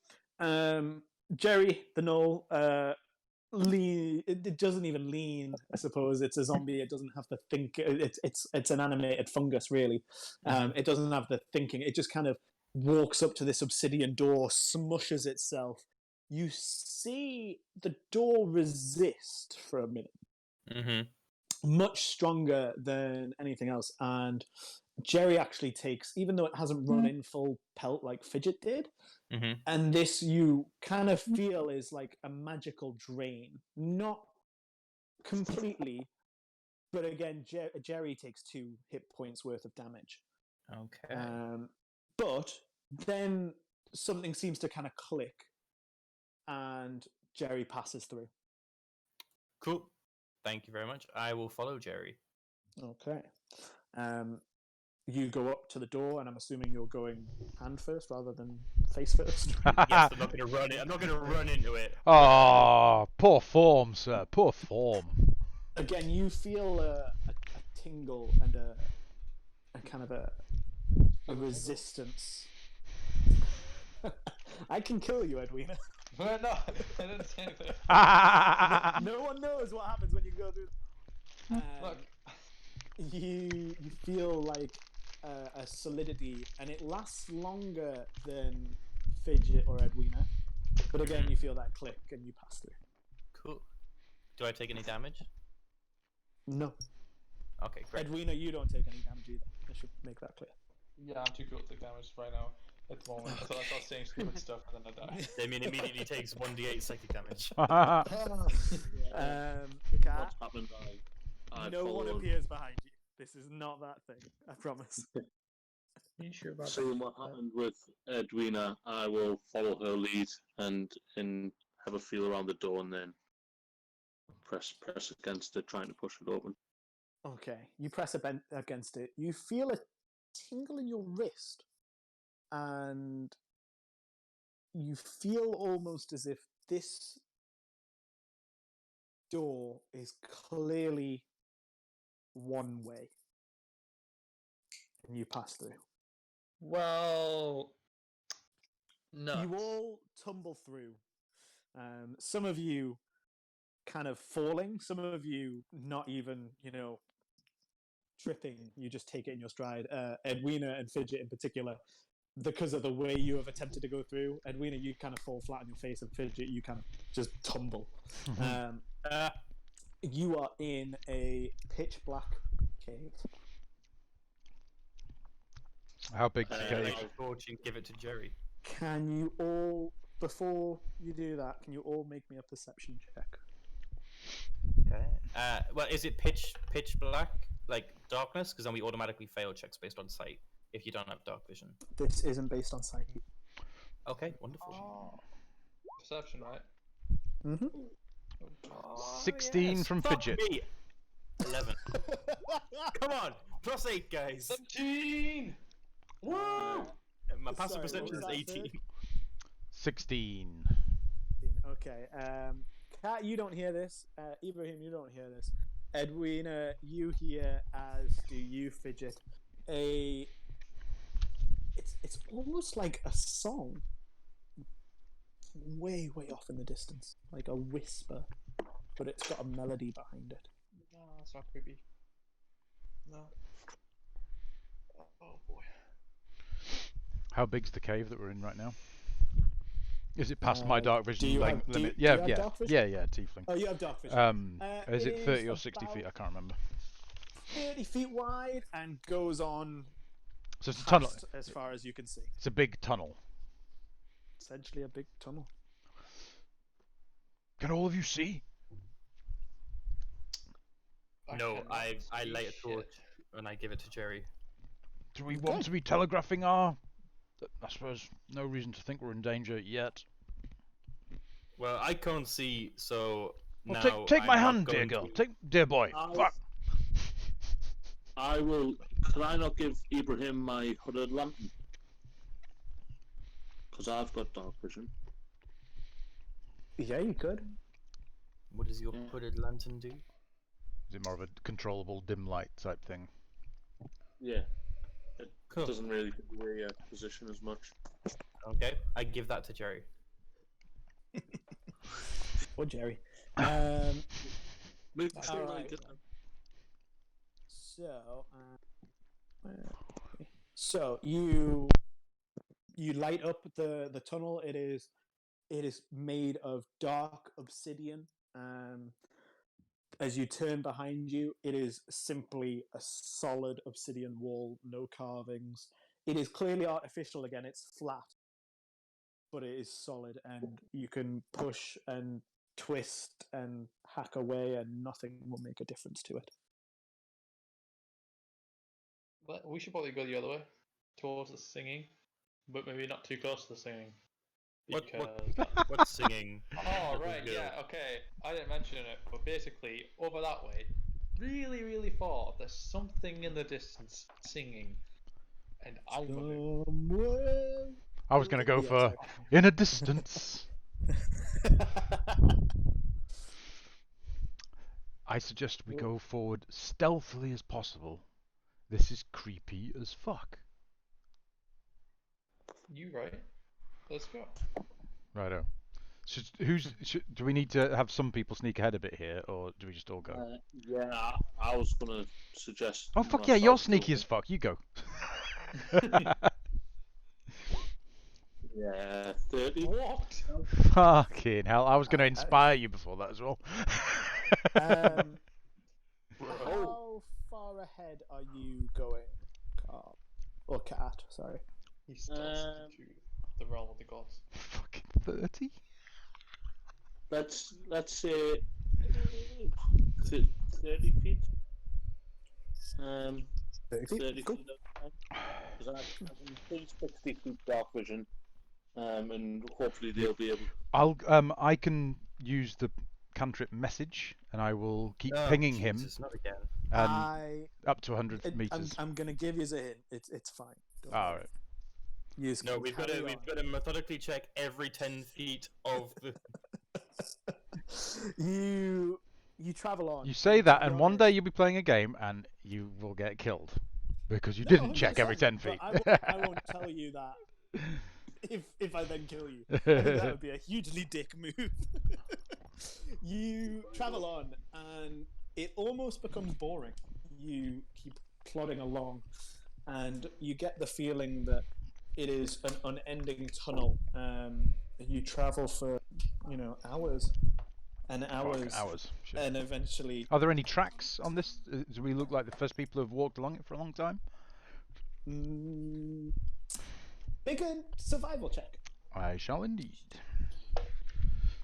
Speaker 2: Jerry the Knoll, it doesn't even lean. I suppose it's a zombie. It doesn't have the think. It's an animated fungus, really. It doesn't have the thinking. It just kind of walks up to this obsidian door, smushes itself. You see the door resist for a minute.
Speaker 1: Mm-hmm.
Speaker 2: Much stronger than anything else, and Jerry actually takes, even though it hasn't run in full pelt like Fidget did, and this you kind of feel is like a magical drain. Not completely, but again, Jerry takes 2 hit points worth of damage.
Speaker 1: Okay.
Speaker 2: But then something seems to kind of click, and Jerry passes through.
Speaker 1: Cool. Thank you very much. I will follow Jerry.
Speaker 2: Okay. You go up to the door, and I'm assuming you're going hand first rather than face first.
Speaker 1: Yes, I'm not going to run it. I'm not going to run into it.
Speaker 3: Oh, poor form, sir. Poor form.
Speaker 2: Again, you feel a tingle and a kind of a resistance. I can kill you, Edwina.
Speaker 5: No, I didn't say anything.
Speaker 2: No one knows what happens when you go through.
Speaker 5: Look.
Speaker 2: You feel like a solidity, and it lasts longer than Fidget or Edwina. But again, you feel that click, and you pass through.
Speaker 1: Cool. Do I take any damage?
Speaker 2: No.
Speaker 1: Okay, great.
Speaker 2: Edwina, you don't take any damage either. I should make that clear.
Speaker 5: Yeah, I'm too cool to take damage right now. At the moment, I thought I was saying stupid stuff and then I die.
Speaker 1: Damien immediately takes 1d8 psychic damage.
Speaker 2: Cat,
Speaker 4: What's happened?
Speaker 2: no one appears behind you. This is not that thing. I promise.
Speaker 5: Are you sure about
Speaker 4: Seeing what happened with Edwina, I will follow her lead and have a feel around the door and then press against it, trying to push it open.
Speaker 2: Okay, you press against it. You feel a tingle in your wrist, and you feel almost as if this door is clearly one way, and you pass through.
Speaker 5: Well, no.
Speaker 2: You all tumble through. Some of you kind of falling, some of you not even, tripping. You just take it in your stride. Edwina and Fidget in particular, because of the way you have attempted to go through. Edwina, you kind of fall flat on your face, and Fidget, you kind of just tumble. You are in a pitch black cave.
Speaker 3: How big is the cave?
Speaker 1: Like a torch and give it to Jerry.
Speaker 2: Can you all, before you do that, can you all make me a perception check?
Speaker 1: Okay. Well, is it pitch black, like darkness? Because then we automatically fail checks based on sight if you don't have dark vision.
Speaker 2: This isn't based on sight.
Speaker 1: Okay, wonderful.
Speaker 5: Perception, right?
Speaker 2: Mm-hmm.
Speaker 3: 16 from
Speaker 1: Fuck
Speaker 3: Fidget.
Speaker 1: me. 11. Come on, +8, guys.
Speaker 5: 17!
Speaker 1: Woo! My passive
Speaker 2: Sorry,
Speaker 1: perception is
Speaker 2: what was that,
Speaker 1: 18.
Speaker 2: Sid?
Speaker 3: 16.
Speaker 2: Okay. Kat, you don't hear this. Ibrahim, you don't hear this. Edwina, you hear, as do you, Fidget. It's almost like a song, way off in the distance, like a whisper, but it's got a melody behind it.
Speaker 5: No, that's not creepy. No. Oh boy.
Speaker 3: How big's the cave that we're in right now? Is it past my dark vision
Speaker 2: do you
Speaker 3: limit?
Speaker 2: have- do you
Speaker 3: yeah,
Speaker 2: have
Speaker 3: yeah,
Speaker 2: dark vision?
Speaker 3: yeah, tiefling.
Speaker 2: Oh, you have dark vision.
Speaker 3: Is it 30 or
Speaker 2: is
Speaker 3: 60 feet? I
Speaker 2: about
Speaker 3: can't remember.
Speaker 2: 30 feet wide and goes on
Speaker 3: So it's a tunnel.
Speaker 2: past as far as you can see.
Speaker 3: It's a big tunnel.
Speaker 2: Essentially a big tunnel.
Speaker 3: Can all of you see?
Speaker 1: No,
Speaker 5: cannot
Speaker 1: I
Speaker 5: see
Speaker 1: light a
Speaker 5: shit.
Speaker 1: torch and I give it to Jerry.
Speaker 3: Do we want to be telegraphing our... I suppose no reason to think we're in danger yet.
Speaker 1: Well, I can't see, so
Speaker 3: Well,
Speaker 1: now
Speaker 3: take my
Speaker 1: I'm not
Speaker 3: hand, dear
Speaker 1: going
Speaker 3: girl.
Speaker 1: to-
Speaker 3: Take, dear boy. Fuck.
Speaker 4: I will. Can I not give Ibrahim my hooded lantern? Because I've got dark vision.
Speaker 2: Yeah, you could.
Speaker 1: What does your hooded lantern do?
Speaker 3: Is it more of a controllable dim light type thing?
Speaker 4: Yeah. It
Speaker 1: Cool.
Speaker 4: doesn't really give away your position as much.
Speaker 1: Okay, I give that to Jerry.
Speaker 2: Or Jerry.
Speaker 4: Move
Speaker 2: All
Speaker 4: really
Speaker 2: right.
Speaker 4: good.
Speaker 2: So you light up the tunnel. It is made of dark obsidian. As you turn behind you, it is simply a solid obsidian wall, no carvings. It is clearly artificial again. It's flat, but it is solid, and you can push and twist and hack away, and nothing will make a difference to it.
Speaker 5: But we should probably go the other way, towards the singing, but maybe not too close to the singing.
Speaker 1: What-
Speaker 5: Because...
Speaker 1: What's singing?
Speaker 5: Oh,
Speaker 1: Little
Speaker 5: right,
Speaker 1: girl?
Speaker 5: yeah, okay. I didn't mention it, but basically, over that way, really far, there's something in the distance singing. And I'm gonna...
Speaker 2: Somewhere.
Speaker 3: I was going to go
Speaker 2: Yeah,
Speaker 3: for
Speaker 2: sorry.
Speaker 3: in a distance. I suggest we go forward stealthily as possible. This is creepy as fuck.
Speaker 5: You right? Let's go.
Speaker 3: Righto. Do we need to have some people sneak ahead a bit here, or do we just all go?
Speaker 4: Yeah, I was gonna suggest.
Speaker 3: Oh fuck yeah, you're
Speaker 4: myself
Speaker 3: sneaky
Speaker 4: doing
Speaker 3: as fuck. You go.
Speaker 4: Yeah, 30.
Speaker 5: What?
Speaker 3: Fucking hell! I was going to inspire you before that as well.
Speaker 2: How far ahead are you going, Carl? Or Cat, sorry.
Speaker 5: He's still sticking to the realm of the gods.
Speaker 3: Fucking 30.
Speaker 4: Let's say 30 feet.
Speaker 2: 30 feet?
Speaker 4: 30
Speaker 2: Cool.
Speaker 4: feet Because I can see 60 feet dark vision, and hopefully
Speaker 3: Yeah.
Speaker 4: they'll be able.
Speaker 3: I can use the cantrip message, and I will keep
Speaker 1: Oh,
Speaker 3: pinging him,
Speaker 1: Jesus, not again.
Speaker 3: and up to 100 meters.
Speaker 2: I'm gonna give you a hint. It's fine. Don't
Speaker 3: All
Speaker 2: worry.
Speaker 3: right.
Speaker 2: You
Speaker 1: No,
Speaker 2: can
Speaker 1: we've got
Speaker 2: carry
Speaker 1: to methodically check every 10 feet of the.
Speaker 2: on. You travel on.
Speaker 3: You say
Speaker 2: to
Speaker 3: that,
Speaker 2: be
Speaker 3: and one
Speaker 2: honest-
Speaker 3: day you'll be playing a game, and you will get killed because you
Speaker 2: No,
Speaker 3: didn't check every
Speaker 2: 100%,
Speaker 3: 10
Speaker 2: but
Speaker 3: feet.
Speaker 2: I won't tell you that if I then kill you. I think that would be a hugely dick move. You travel on, and it almost becomes boring. You keep plodding along, and you get the feeling that it is an unending tunnel. You travel for, hours and
Speaker 3: Fuck,
Speaker 2: hours,
Speaker 3: hours. Shit.
Speaker 2: and eventually,
Speaker 3: Are there any tracks on this? Do we look like the first people who have walked along it for a long time?
Speaker 2: make a survival check.
Speaker 3: I shall indeed.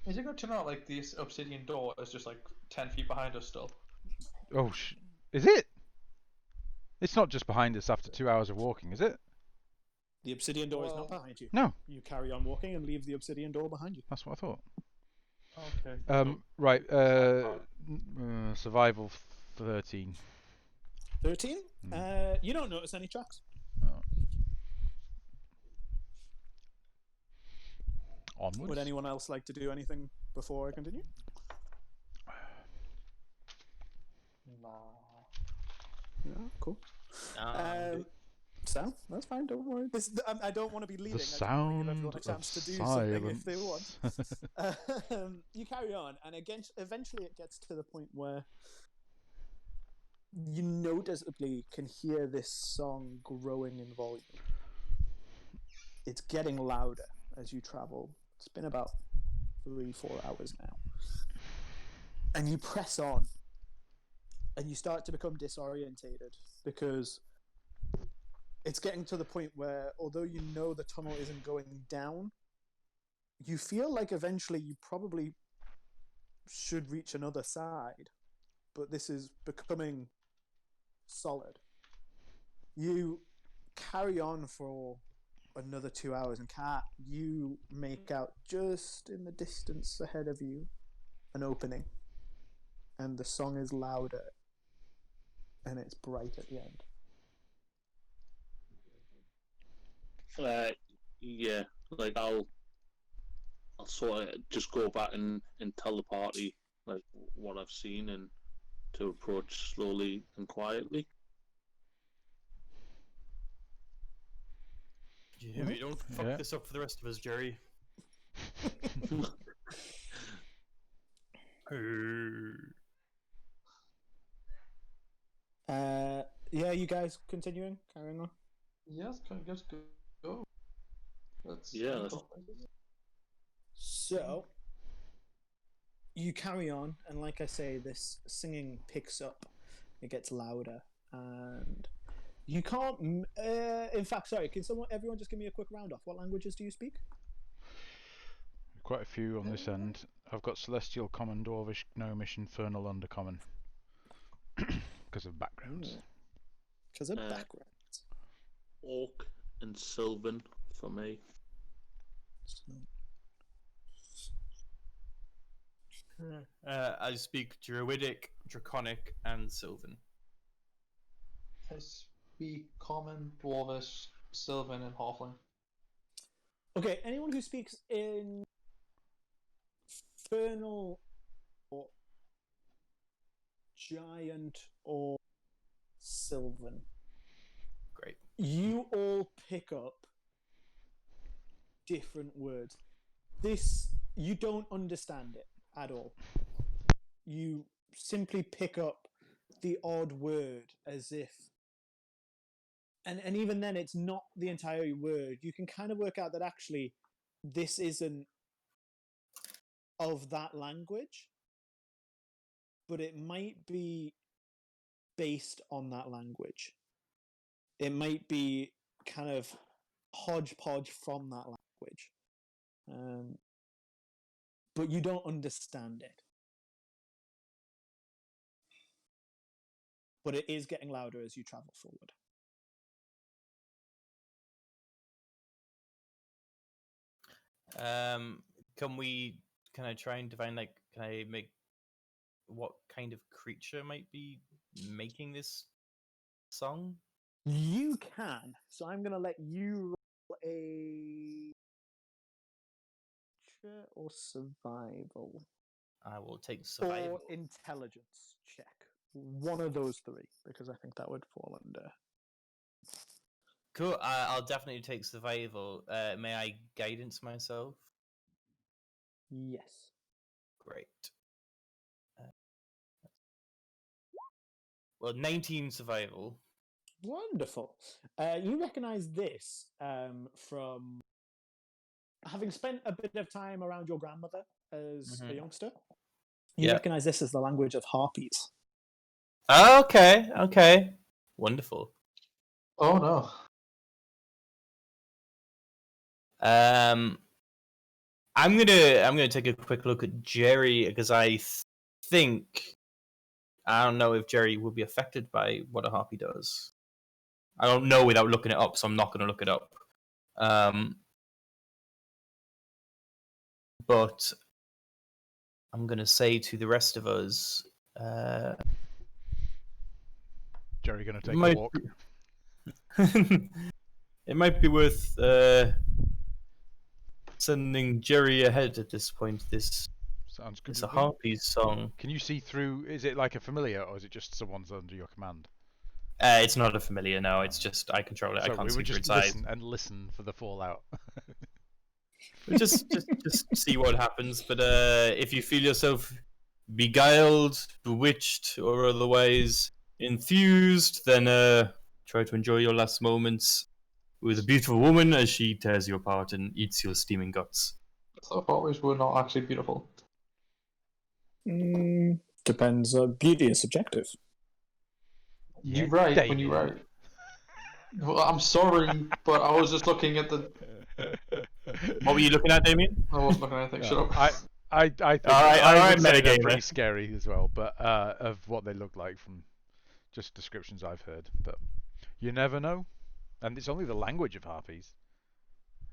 Speaker 5: Is it going to turn out like this obsidian door is just like 10 feet behind us still?
Speaker 3: Oh, is it? It's not just behind us after 2 hours of walking, is it?
Speaker 2: The obsidian door is not
Speaker 5: Well-
Speaker 2: behind you.
Speaker 3: No,
Speaker 2: You carry on walking and leave the obsidian door behind you.
Speaker 3: that's what I thought.
Speaker 5: Okay.
Speaker 3: Right. Survival 13.
Speaker 2: 13. You don't notice any tracks.
Speaker 3: Onwards.
Speaker 2: Would anyone else like to do anything before I continue?
Speaker 5: Nah.
Speaker 2: Yeah, cool. Sam, that's fine. Don't worry. I don't want to be leading.
Speaker 3: The
Speaker 2: I just want to give
Speaker 3: sound
Speaker 2: everyone a
Speaker 3: of
Speaker 2: chance to do something if they want.
Speaker 3: silence.
Speaker 2: You carry on, and again, eventually it gets to the point where you noticeably can hear this song growing in volume. It's getting louder as you travel. It's been about 3-4 hours now. And you press on, and you start to become disorientated because it's getting to the point where, although you know the tunnel isn't going down, you feel like eventually you probably should reach another side, but this is becoming solid. You carry on for another 2 hours, and Kat, you make out just in the distance ahead of you an opening, and the song is louder and it's bright at the end.
Speaker 4: Yeah, like I'll sort of just go back and tell the party like what I've seen and to approach slowly and quietly.
Speaker 1: Yeah, we don't fuck this up for the rest of us, Jerry.
Speaker 2: Yeah, you guys continuing, carrying on.
Speaker 5: Yes, can I just go?
Speaker 4: Yeah.
Speaker 2: So you carry on, and like I say, this singing picks up. It gets louder, and you can't. In fact, sorry. Can everyone just give me a quick round off? What languages do you speak?
Speaker 3: Quite a few on this end. I've got Celestial Common, Dwarvish, Gnomish, Infernal, Undercommon. Because of backgrounds.
Speaker 2: Because of background.
Speaker 4: Orc and Sylvan for me.
Speaker 1: I speak Druidic, Draconic, and Sylvan.
Speaker 5: I speak Common, Dwarvish, Sylvan, and Halfling.
Speaker 2: Okay, anyone who speaks Infernal or Giant or Sylvan.
Speaker 1: Great.
Speaker 2: You all pick up different words. This, you don't understand it at all. You simply pick up the odd word as if, and even then it's not the entire word. You can kind of work out that actually this isn't of that language, but it might be based on that language. It might be kind of hodgepodge from that language. But you don't understand it. But it is getting louder as you travel forward.
Speaker 1: Can I try and define, like, can I make what kind of creature might be making this song?
Speaker 2: You can. So I'm going to let you roll a nature or survival
Speaker 1: I will take survival.
Speaker 2: or intelligence check. One of those three, because I think that would fall under.
Speaker 1: Cool. I'll definitely take survival. May I guidance myself?
Speaker 2: Yes.
Speaker 1: Great. Well, 19 survival.
Speaker 2: Wonderful. You recognize this from having spent a bit of time around your grandmother as a youngster. You recognize this as the language of harpies.
Speaker 1: Okay. Okay. Wonderful.
Speaker 5: Oh no.
Speaker 1: I'm gonna take a quick look at Jerry because I think I don't know if Jerry will be affected by what a harpy does. I don't know without looking it up, so I'm not gonna look it up. But I'm gonna say to the rest of us,
Speaker 3: Jerry gonna take a walk.
Speaker 1: it might be worth sending Jerry ahead at this point. This
Speaker 3: Sounds good.
Speaker 1: it's a harpy's song.
Speaker 3: Can you see through? Is it like a familiar, or is it just someone's under your command?
Speaker 1: It's not a familiar, no. It's just I control it.
Speaker 3: So
Speaker 1: I can't
Speaker 3: we
Speaker 1: see
Speaker 3: would
Speaker 1: through
Speaker 3: just
Speaker 1: its eyes.
Speaker 3: listen for the fallout.
Speaker 1: just see what happens. But if you feel yourself beguiled, bewitched, or otherwise enthused, then try to enjoy your last moments with a beautiful woman as she tears you apart and eats your steaming guts.
Speaker 5: I thought harpies were not actually beautiful.
Speaker 2: Depends. Beauty is subjective.
Speaker 5: You right when you write. Well, I'm sorry, but I was just looking at the.
Speaker 1: What were you looking at, Damien?
Speaker 5: I wasn't looking at anything. Shut up.
Speaker 3: I think
Speaker 1: I
Speaker 3: would say they're
Speaker 1: metagamer.
Speaker 3: pretty scary as well, but of what they look like from just descriptions I've heard. But you never know, and it's only the language of harpies.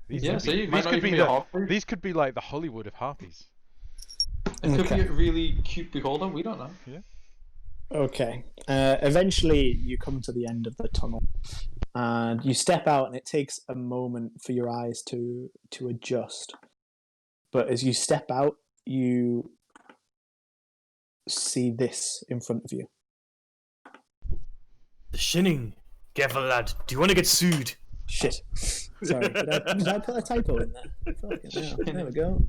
Speaker 3: These could be like the Hollywood of harpies.
Speaker 5: It could be a really cute beholder. We don't know.
Speaker 3: Yeah.
Speaker 2: Okay. Eventually, you come to the end of the tunnel, and you step out, and it takes a moment for your eyes to adjust. But as you step out, you see this in front of you.
Speaker 1: The shinning. Careful, lad. Do you want to get sued?
Speaker 2: Shit. Sorry, did I put a typo in there? Fucking hell. There we go.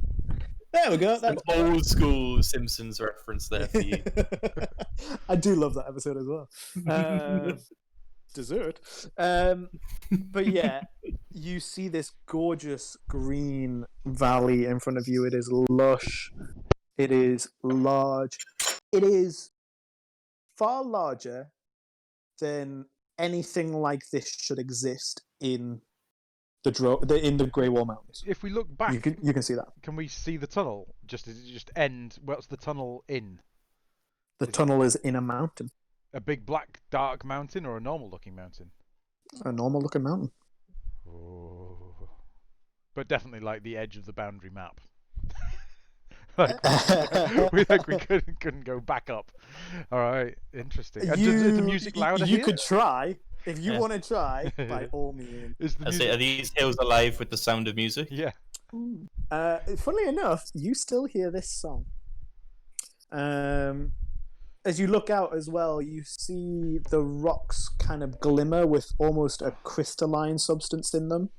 Speaker 2: There we go. That's
Speaker 1: an old school Simpsons reference there for you.
Speaker 2: I do love that episode as well. Dessert. But yeah, you see this gorgeous green valley in front of you. It is lush. It is large. It is far larger than anything like this should exist in the Grey Wall Mountains.
Speaker 3: If we look back,
Speaker 2: you can see that.
Speaker 3: Can we see the tunnel? Does it just end? What's the tunnel in?
Speaker 2: The tunnel is in a mountain.
Speaker 3: A big black dark mountain or a normal looking mountain?
Speaker 2: A normal looking mountain.
Speaker 3: Oh. But definitely like the edge of the boundary map. we couldn't go back up. All right, interesting. Is the music louder
Speaker 2: You
Speaker 3: here?
Speaker 2: could try. If you want to try, by all means.
Speaker 1: Are these hills alive with the sound of music?
Speaker 3: Yeah.
Speaker 2: Funnily enough, you still hear this song. As you look out as well, you see the rocks kind of glimmer with almost a crystalline substance in them.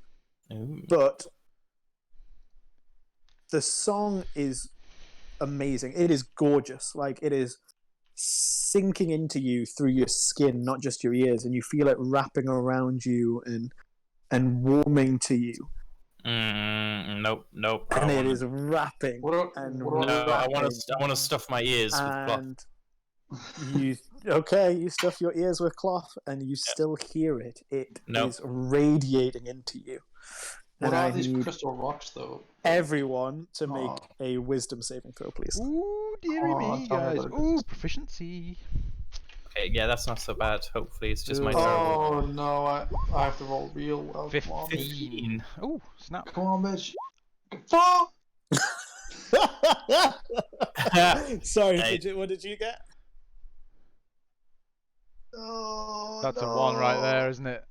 Speaker 1: Ooh.
Speaker 2: But the song is amazing. It is gorgeous. Like, it is sinking into you through your skin, not just your ears, and you feel it wrapping around you and warming to you.
Speaker 1: Nope.
Speaker 2: And it is wrapping.
Speaker 1: I want to stuff my ears with cloth.
Speaker 2: You stuff your ears with cloth, and you still hear it. It is radiating into you.
Speaker 5: What are these crystal rocks, though?
Speaker 2: Everyone to make a wisdom saving throw, please.
Speaker 3: Ooh, dearie me, guys. Ooh, proficiency.
Speaker 1: Okay, yeah, that's not so bad. Hopefully, it's just my
Speaker 5: terrible. Oh no, I have to roll real well.
Speaker 3: 15. Oh, snap.
Speaker 5: Come on, bitch.
Speaker 2: Sorry,
Speaker 1: Hey.
Speaker 2: Fidget, what did you get?
Speaker 3: That's a 1 right there, isn't it?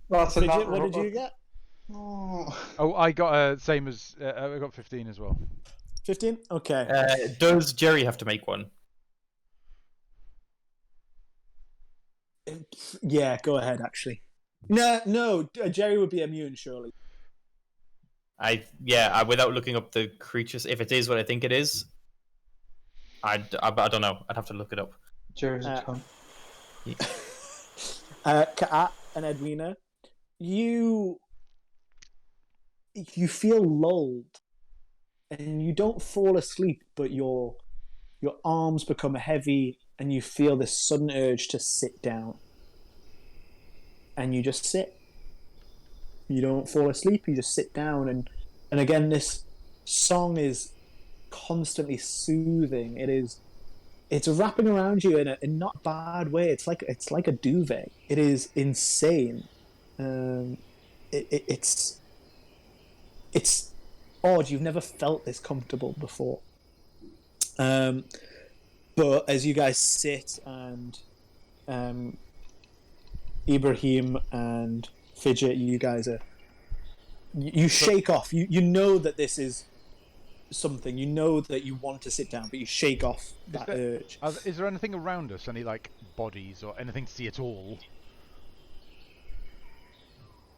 Speaker 6: That's a
Speaker 2: Fidget, what did you get?
Speaker 3: Oh, I got same as I got 15 as well.
Speaker 2: 15? Okay.
Speaker 1: Does Jerry have to make one?
Speaker 2: Yeah, go ahead, actually. No, Jerry would be immune, surely.
Speaker 1: Without looking up the creatures, if it is what I think it is, I don't know. I'd have to look it up.
Speaker 6: Jerry's a cunt.
Speaker 2: Ka'at and Edwina, you feel lulled, and you don't fall asleep, but your arms become heavy, and you feel this sudden urge to sit down. And you just sit. You don't fall asleep, you just sit down, and again, this song is constantly soothing. It's wrapping around you in a not bad way. It's like a duvet. It is insane. It's odd. You've never felt this comfortable before. But as you guys sit and Ibrahim and Fidget, you guys you shake off. You know that this is something. You know that you want to sit down, but you shake off that urge.
Speaker 3: Is there anything around us? Any like bodies or anything to see at all?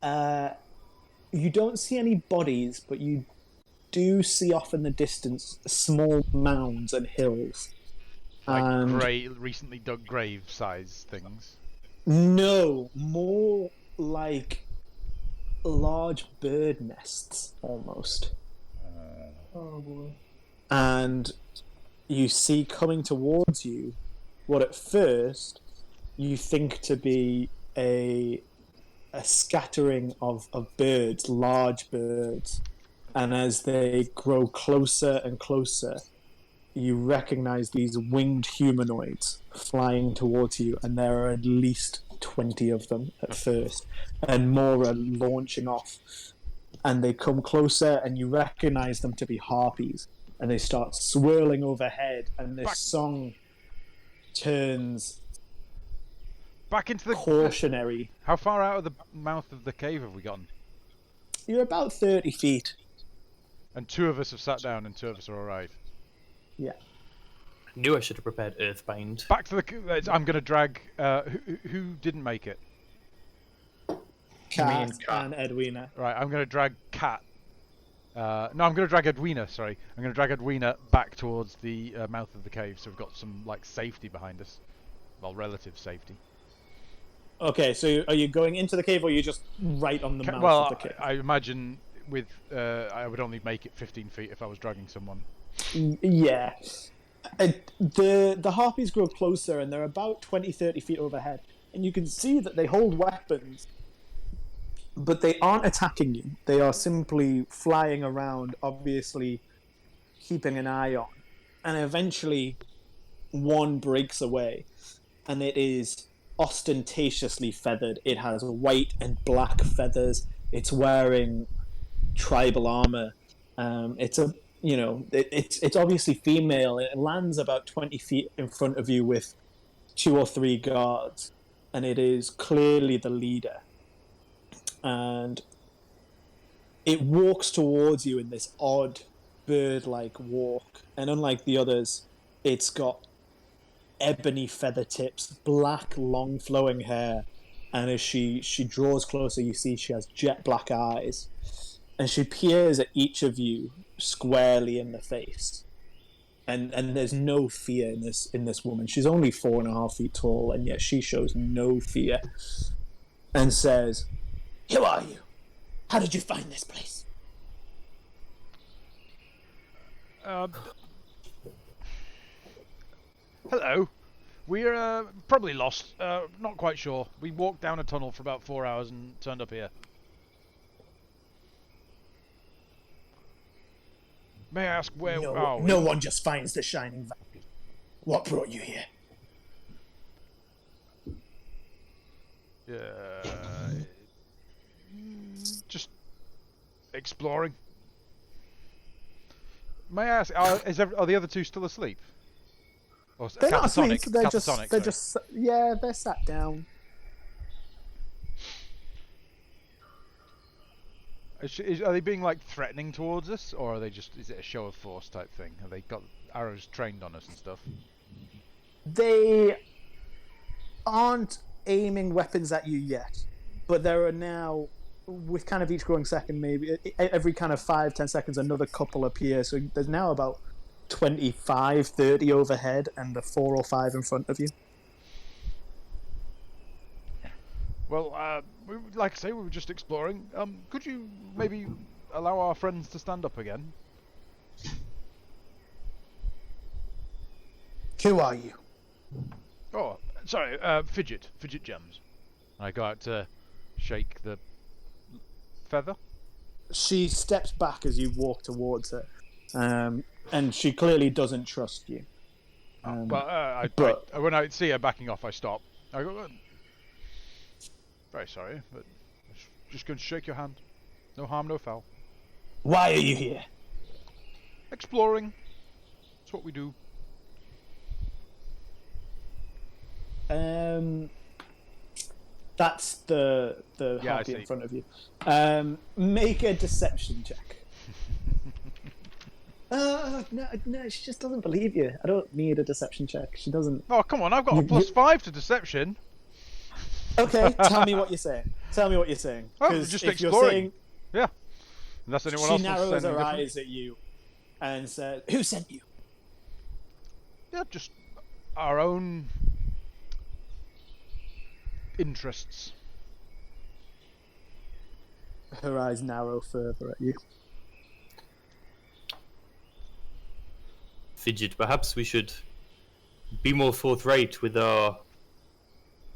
Speaker 2: You don't see any bodies, but you do see off in the distance small mounds and hills.
Speaker 3: Like recently dug grave size things?
Speaker 2: No, more like large bird nests almost.
Speaker 6: Oh boy.
Speaker 2: And you see coming towards you what at first you think to be a scattering of birds, large birds. And as they grow closer and closer, you recognize these winged humanoids flying towards you, and there are at least 20 of them at first, and more are launching off. And they come closer, and you recognize them to be harpies, and they start swirling overhead, and this song turns
Speaker 3: back into the
Speaker 2: cautionary.
Speaker 3: How far out of the mouth of the cave have we gotten?
Speaker 2: You're about 30 feet.
Speaker 3: And 2 of us have sat down, and 2 of us are alright.
Speaker 2: Yeah.
Speaker 1: I knew I should have prepared Earthbind.
Speaker 3: Back to the. I'm going to drag. Who didn't make it?
Speaker 2: Kat and Edwina.
Speaker 3: Right, I'm going to drag Kat. No, I'm going to drag Edwina. Sorry, I'm going to drag Edwina back towards the mouth of the cave, so we've got some like safety behind us. Well, relative safety.
Speaker 2: Okay, so are you going into the cave, or are you just right on the mouth of the cave?
Speaker 3: I imagine with I would only make it 15 feet if I was dragging someone.
Speaker 2: Yeah. The harpies grow closer, and they're about 20-30 feet overhead, and you can see that they hold weapons, but they aren't attacking you. They are simply flying around, obviously keeping an eye on. And eventually one breaks away, and it is ostentatiously feathered. It has white and black feathers. It's wearing tribal armor. It's obviously female. It lands about 20 feet in front of you with 2 or 3 guards, and it is clearly the leader. And it walks towards you in this odd bird-like walk, and unlike the others, it's got ebony feather tips, black long flowing hair, and as she draws closer, you see she has jet black eyes, and she peers at each of you squarely in the face, and there's no fear in this woman. She's only 4.5 feet tall, and yet she shows no fear, and says, "Who are you? How did you find this place?"
Speaker 3: Hello. We're probably lost. Not quite sure. We walked down a tunnel for about 4 hours and turned up here. May I ask where are we?
Speaker 2: No one just finds the Shining Valley. What brought you here?
Speaker 3: Just exploring. May I ask, are the other two still asleep? Or
Speaker 2: They're not asleep.
Speaker 3: catatonic?
Speaker 2: They're
Speaker 3: Catatonic, sorry.
Speaker 2: just yeah. They're sat down.
Speaker 3: Are they being like threatening towards us, or are they just? Is it a show of force type thing? Have they got arrows trained on us and stuff?
Speaker 2: They aren't aiming weapons at you yet, but there are now, with kind of each growing second, maybe every kind of 5-10 seconds, another couple appear. So there's now about 25, 30 overhead, and 4 or 5 in front of you.
Speaker 3: Well, like I say, we were just exploring. Could you maybe allow our friends to stand up again?
Speaker 2: Who are you?
Speaker 3: Oh, sorry, Fidget Gems. I go out to shake the feather.
Speaker 2: She steps back as you walk towards her, and she clearly does't trust you.
Speaker 3: But when I see her backing off, I stop. I go, very sorry, but just going to shake your hand. No harm, no foul.
Speaker 2: Why are you here?
Speaker 3: Exploring. That's what we do.
Speaker 2: That's the
Speaker 3: Yeah,
Speaker 2: harpy
Speaker 3: I
Speaker 2: in
Speaker 3: see.
Speaker 2: front of you. Make a deception check. No, she just doesn't believe you. I don't need a deception check. She doesn't.
Speaker 3: Oh, come on, I've got a +5 to deception.
Speaker 2: Okay, tell me what you're saying. Tell me what you're saying.
Speaker 3: Oh,
Speaker 2: 'Cause
Speaker 3: just
Speaker 2: if you're
Speaker 3: exploring.
Speaker 2: saying,
Speaker 3: Yeah. Unless anyone
Speaker 2: she
Speaker 3: else wants to
Speaker 2: narrows
Speaker 3: say
Speaker 2: her
Speaker 3: anything different.
Speaker 2: eyes at you and says, "Who sent you?"
Speaker 3: Yeah, just our own interests.
Speaker 2: Her eyes narrow further at you.
Speaker 1: Fidget, perhaps we should be more forthright with our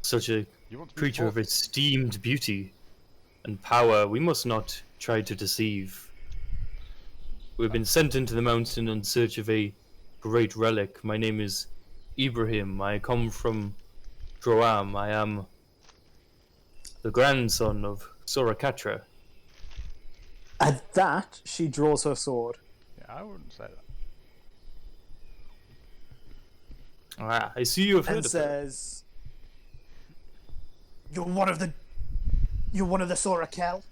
Speaker 1: such a
Speaker 3: You want to be
Speaker 1: creature of esteemed beauty and power. We must not try to deceive. We've been sent into the mountain in search of a great relic. My name is Ibrahim. I come from Droam. I am the grandson of Sorakatra.
Speaker 2: At that, she draws her sword.
Speaker 3: Yeah, I wouldn't say that.
Speaker 1: Ah, I see you have heard
Speaker 2: And
Speaker 1: of her.
Speaker 2: says, You're one of the Sorakel?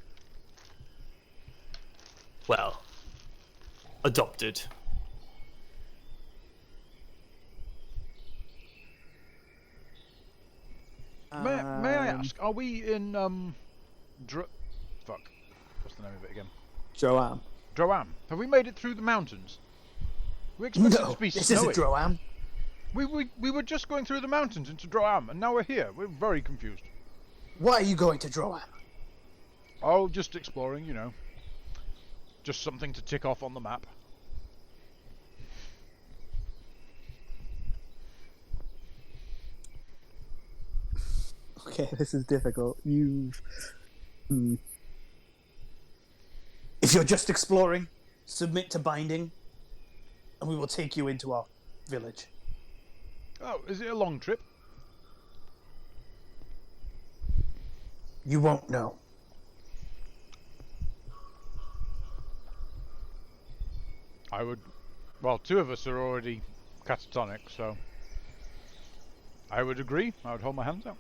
Speaker 1: Well, adopted.
Speaker 3: May I ask, are we in fuck, what's the name of it again?
Speaker 2: Joam.
Speaker 3: Droam. Have we made it through the mountains? We expected it
Speaker 2: No,
Speaker 3: to be
Speaker 2: this
Speaker 3: snowy.
Speaker 2: isn't Droam.
Speaker 3: We were just going through the mountains into Droam, and now we're here. We're very confused.
Speaker 2: Why are you going to Droam?
Speaker 3: Oh, just exploring, you know. Just something to tick off on the map.
Speaker 2: Okay, this is difficult. If you're just exploring, submit to binding, and we will take you into our village.
Speaker 3: Oh, is it a long trip?
Speaker 2: You won't know.
Speaker 3: I would... Well, 2 of us are already catatonic, so... I would agree. I would hold my hands out.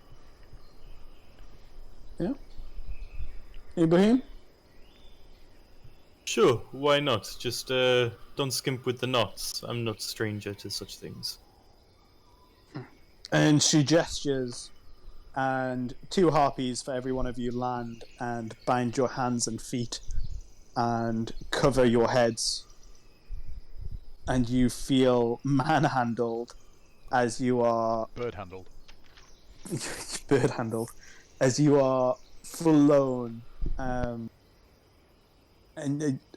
Speaker 2: Yeah. Ibrahim?
Speaker 1: Sure, why not? Just don't skimp with the knots. I'm not stranger to such things.
Speaker 2: And she gestures, and 2 harpies for every one of you land and bind your hands and feet and cover your heads. And you feel manhandled as you are
Speaker 3: Bird-handled.
Speaker 2: bird-handled, as you are flown and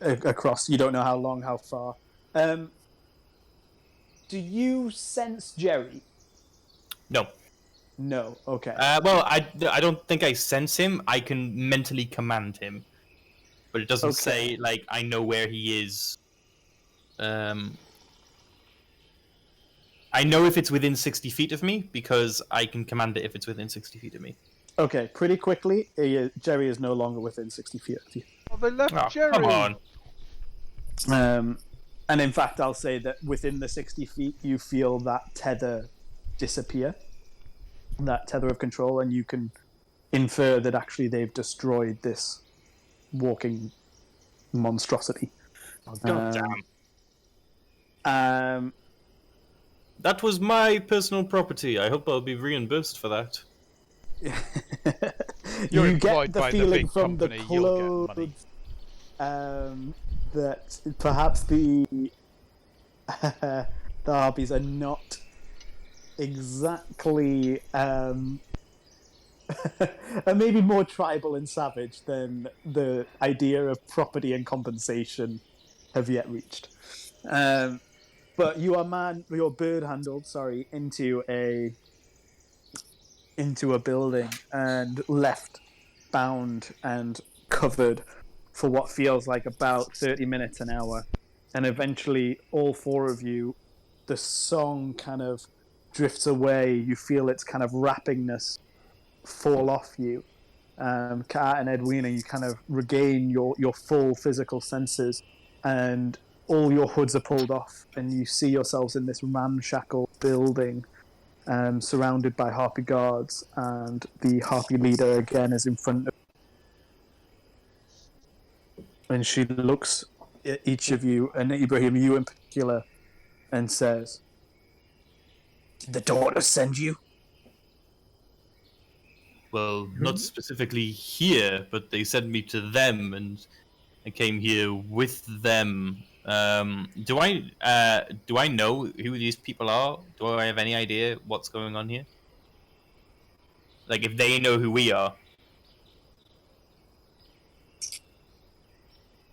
Speaker 2: across. You don't know how long, how far. Do you sense Jerry?
Speaker 1: No.
Speaker 2: No. Okay.
Speaker 1: Well, I don't think I sense him. I can mentally command him. But it doesn't say, like, I know where he is. I know if it's within 60 feet of me, because I can command it if it's within 60 feet of me.
Speaker 2: Okay, pretty quickly, Jerry is no longer within 60 feet of you.
Speaker 3: Oh, they left
Speaker 1: Oh,
Speaker 3: Jerry!
Speaker 1: come on.
Speaker 2: And in fact, I'll say that within the 60 feet, you feel that tether disappear, that tether of control, and you can infer that actually they've destroyed this walking monstrosity.
Speaker 1: Oh, God damn. That was my personal property. I hope I'll be reimbursed for that.
Speaker 3: You're
Speaker 2: you
Speaker 3: employed
Speaker 2: get the
Speaker 3: by the
Speaker 2: feeling
Speaker 3: big
Speaker 2: from
Speaker 3: company,
Speaker 2: the
Speaker 3: you'll get money.
Speaker 2: clothes that perhaps the harpies are not exactly are maybe more tribal and savage than the idea of property and compensation have yet reached. But you're bird handled, into a building and left bound and covered for what feels like about 30 minutes, an hour. And eventually, all four of you, the song kind of drifts away. You feel its kind of wrappingness fall off you. Kat and Edwina, you kind of regain your full physical senses, and all your hoods are pulled off, and you see yourselves in this ramshackle building, surrounded by harpy guards, and the harpy leader again is in front of you. And she looks at each of you, and Ibrahim, you in particular, and says, "Did the daughter send you?"
Speaker 1: Well, not specifically here, but they sent me to them, and I came here with them. Do I know who these people are? Do I have any idea what's going on here? Like, if they know who we are.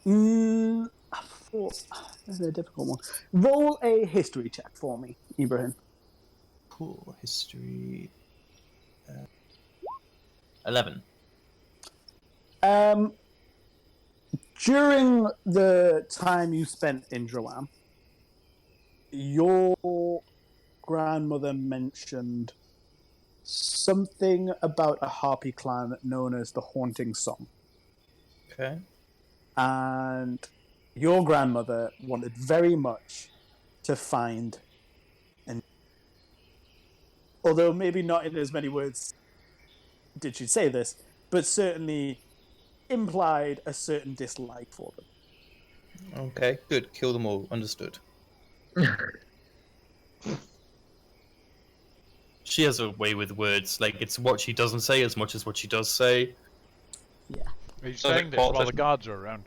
Speaker 2: This is a difficult one. Roll a history check for me, Ibrahim.
Speaker 1: Cool. History. 11.
Speaker 2: During the time you spent in Droam, your grandmother mentioned something about a harpy clan known as the Haunting Song.
Speaker 1: Okay.
Speaker 2: And your grandmother wanted very much to find, and although maybe not in as many words did she say this, but certainly implied a certain dislike for them.
Speaker 1: Okay, good. Kill them all. Understood. She has a way with words. Like, it's what she doesn't say as much as what she does say.
Speaker 2: Yeah.
Speaker 3: Are you
Speaker 5: So
Speaker 3: saying
Speaker 5: the
Speaker 3: this while
Speaker 5: court
Speaker 3: the guards are around?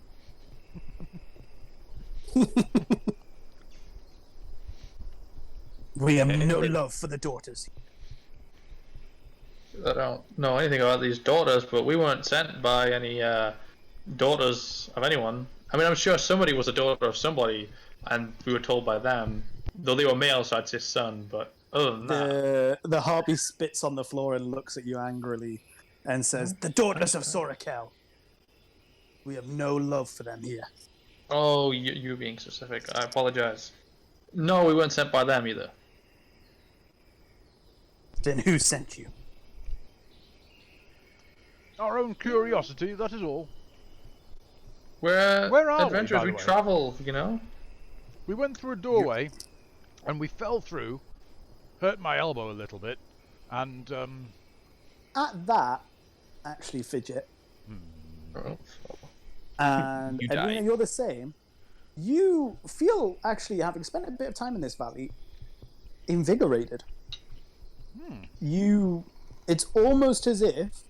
Speaker 2: We have no love for the daughters.
Speaker 5: I don't know anything about these daughters, but we weren't sent by any daughters of anyone. I mean, I'm sure somebody was a daughter of somebody, and we were told by them. Though they were male, so I'd say son, but other than that...
Speaker 2: The harpy spits on the floor and looks at you angrily and says, "The daughters of Sorakel. We have no love for them here."
Speaker 5: Oh, you being specific. I apologize. No, we weren't sent by them either.
Speaker 2: Then who sent you?
Speaker 3: Our own curiosity, that is all.
Speaker 5: We're
Speaker 3: Where are we,
Speaker 5: adventurers.
Speaker 3: by the
Speaker 5: We
Speaker 3: way?
Speaker 5: travel, you know?
Speaker 3: We went through a doorway, and we fell through, hurt my elbow a little bit, and
Speaker 2: At that, actually, Fidget,
Speaker 5: Oh.
Speaker 2: and
Speaker 1: You
Speaker 2: Edwina,
Speaker 1: died.
Speaker 2: you're the same. You feel, actually, having spent a bit of time in this valley, invigorated. It's almost as if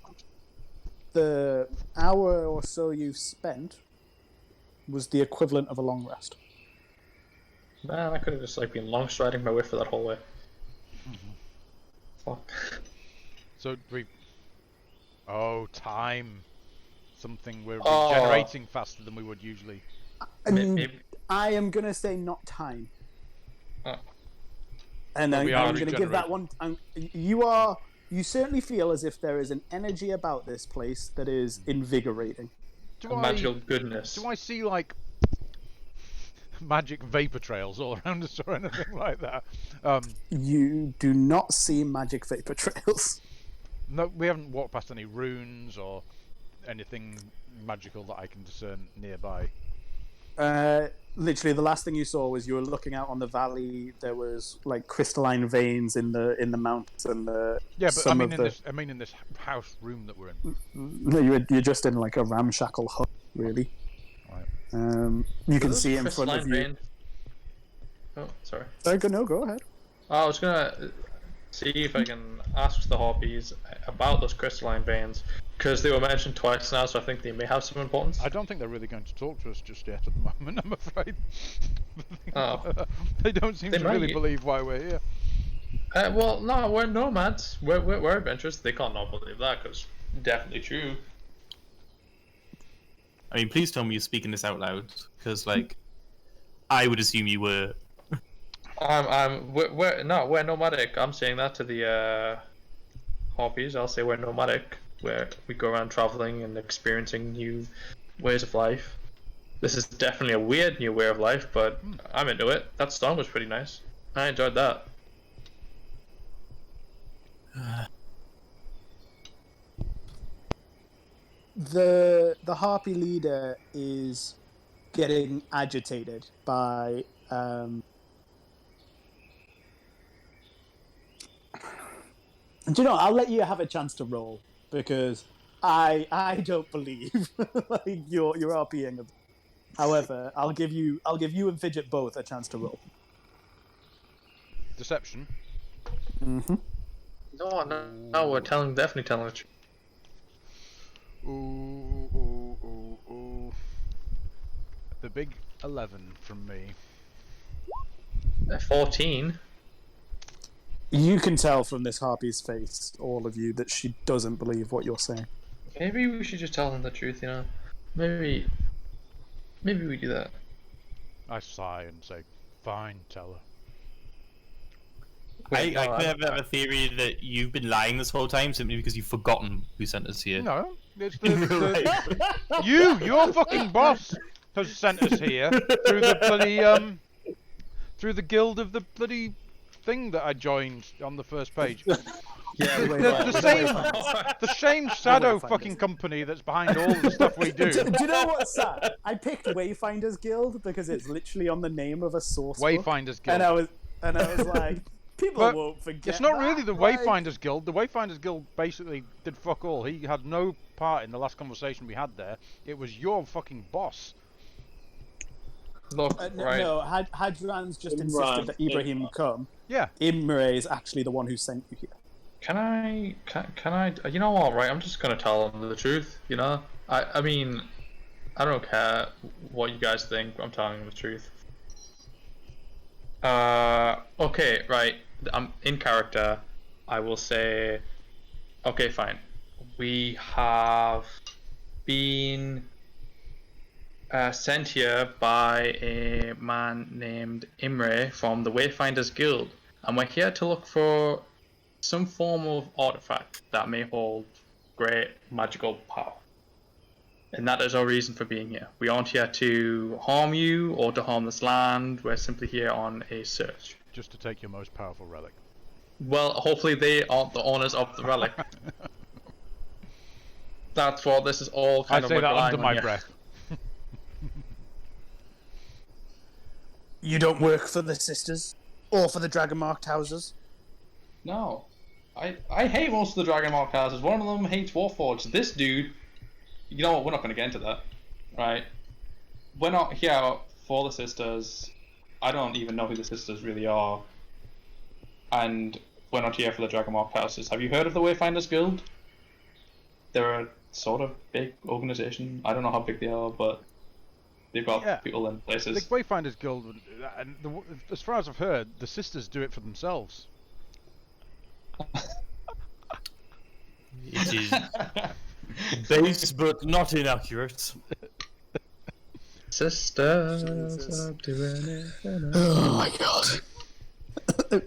Speaker 2: the hour or so you've spent was the equivalent of a long rest.
Speaker 5: Man, I could have just been long striding my way for that whole way. Fuck.
Speaker 3: so we... Oh, time. Something we're
Speaker 5: Oh.
Speaker 3: regenerating faster than we would usually.
Speaker 5: Maybe.
Speaker 2: I am going to say not time.
Speaker 5: Oh.
Speaker 2: And
Speaker 3: But we
Speaker 2: I'm
Speaker 3: are
Speaker 2: going to give that one... You certainly feel as if there is an energy about this place that is invigorating.
Speaker 3: Do
Speaker 5: Magical goodness.
Speaker 3: Do I see, like, magic vapor trails all around us or anything like that?
Speaker 2: You do not see magic vapor trails.
Speaker 3: No, we haven't walked past any runes or anything magical that I can discern nearby.
Speaker 2: Literally, the last thing you saw was you were looking out on the valley. There was like crystalline veins in the mountains and the
Speaker 3: Yeah, but
Speaker 2: some of the.
Speaker 3: I mean in this house room that we're in.
Speaker 2: No, you're just in like a ramshackle hut, really.
Speaker 3: Right.
Speaker 2: You can see in front of you.
Speaker 5: Veins? Oh, sorry.
Speaker 2: Go ahead.
Speaker 5: I was gonna see if I can ask the Harpies about those crystalline veins, because they were mentioned twice now, so I think they may have some importance.
Speaker 3: I don't think they're really going to talk to us just yet at the moment, I'm afraid.
Speaker 5: Oh.
Speaker 3: They don't seem
Speaker 5: They
Speaker 3: to really
Speaker 5: might.
Speaker 3: believe why we're here.
Speaker 5: Well, no, we're nomads. We're adventurous. They can't not believe that, because definitely true.
Speaker 1: I mean, please tell me you're speaking this out loud, because like, I would assume you were.
Speaker 5: We're nomadic. I'm saying that to the Harpies. I'll say we're nomadic, where we go around traveling and experiencing new ways of life. This is definitely a weird new way of life, but I'm into it. That song was pretty nice. I enjoyed that.
Speaker 2: The harpy leader is getting agitated by do you know, I'll let you have a chance to roll, because I don't believe like you're RPing them. However, I'll give you and Fidget both a chance to roll.
Speaker 3: Deception.
Speaker 2: Mm-hmm.
Speaker 5: No, we're definitely telling the truth.
Speaker 3: Ooh. The big 11 from me.
Speaker 5: 14.
Speaker 2: You can tell from this harpy's face, all of you, that she doesn't believe what you're saying.
Speaker 5: Maybe we should just tell them the truth, you know? Maybe we do that.
Speaker 3: I sigh and say, fine, tell her.
Speaker 1: I kind of have a theory that you've been lying this whole time simply because you've forgotten who sent us here.
Speaker 3: No, it's your fucking boss has sent us here through the bloody through the guild of the bloody thing that I joined on the first page.
Speaker 2: Yeah,
Speaker 3: the same shadow fucking company that's behind all the stuff we do.
Speaker 2: Do you know what's sad? I picked Wayfinders Guild because it's literally on the name of a source book.
Speaker 3: Wayfinders Guild.
Speaker 2: And I was like, people
Speaker 3: But
Speaker 2: won't forget.
Speaker 3: It's not
Speaker 2: that.
Speaker 3: really the
Speaker 2: Like,
Speaker 3: Wayfinders Guild. The Wayfinders Guild basically did fuck all. He had no part in the last conversation we had there. It was your fucking boss.
Speaker 5: Look, right.
Speaker 2: No, Hadran's just insisted that Ibrahim come.
Speaker 3: Yeah.
Speaker 2: Imre is actually the one who sent you here.
Speaker 5: Can I? You know what? Right, I'm just gonna tell them the truth. You know, I mean, I don't care what you guys think. I'm telling them the truth. Okay, right. I'm in character. I will say, okay, fine. We have been sent here by a man named Imre from the Wayfinders Guild, and we're here to look for some form of artifact that may hold great magical power. And that is our reason for being here. We aren't here to harm you or to harm this land. We're simply here on a search.
Speaker 3: Just to take your most powerful relic.
Speaker 5: Well, hopefully they aren't the owners of the relic. That's what this is all kind
Speaker 3: I
Speaker 5: of
Speaker 3: say that
Speaker 5: relying
Speaker 3: under
Speaker 5: on
Speaker 3: my
Speaker 5: you.
Speaker 3: breath.
Speaker 2: You don't work for the sisters? Or for the dragon-marked houses?
Speaker 5: No. I hate most of the Dragon Mark houses. One of them hates Warforged. This dude, you know what, we're not going to get into that. Right? We're not here for the sisters. I don't even know who the sisters really are. And we're not here for the Dragon Mark houses. Have you heard of the Wayfinders Guild? They're a sort of big organization. I don't know how big they are, but they've got people in places.
Speaker 3: The Wayfinders Guild, and as far as I've heard, the sisters do it for themselves.
Speaker 1: It is base but not inaccurate.
Speaker 5: Sisters
Speaker 2: Jesus.
Speaker 5: are doing it.
Speaker 2: Oh my god.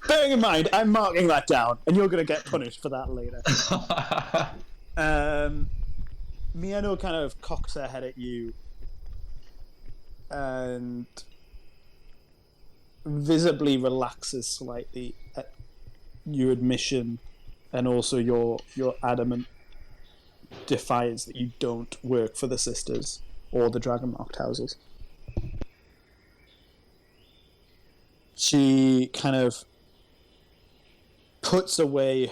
Speaker 2: Bearing in mind, I'm marking that down, and you're going to get punished for that later. Miano kind of cocks her head at you and visibly relaxes slightly at your admission and also your adamant defiance that you don't work for the sisters or the dragon marked houses. she kind of puts away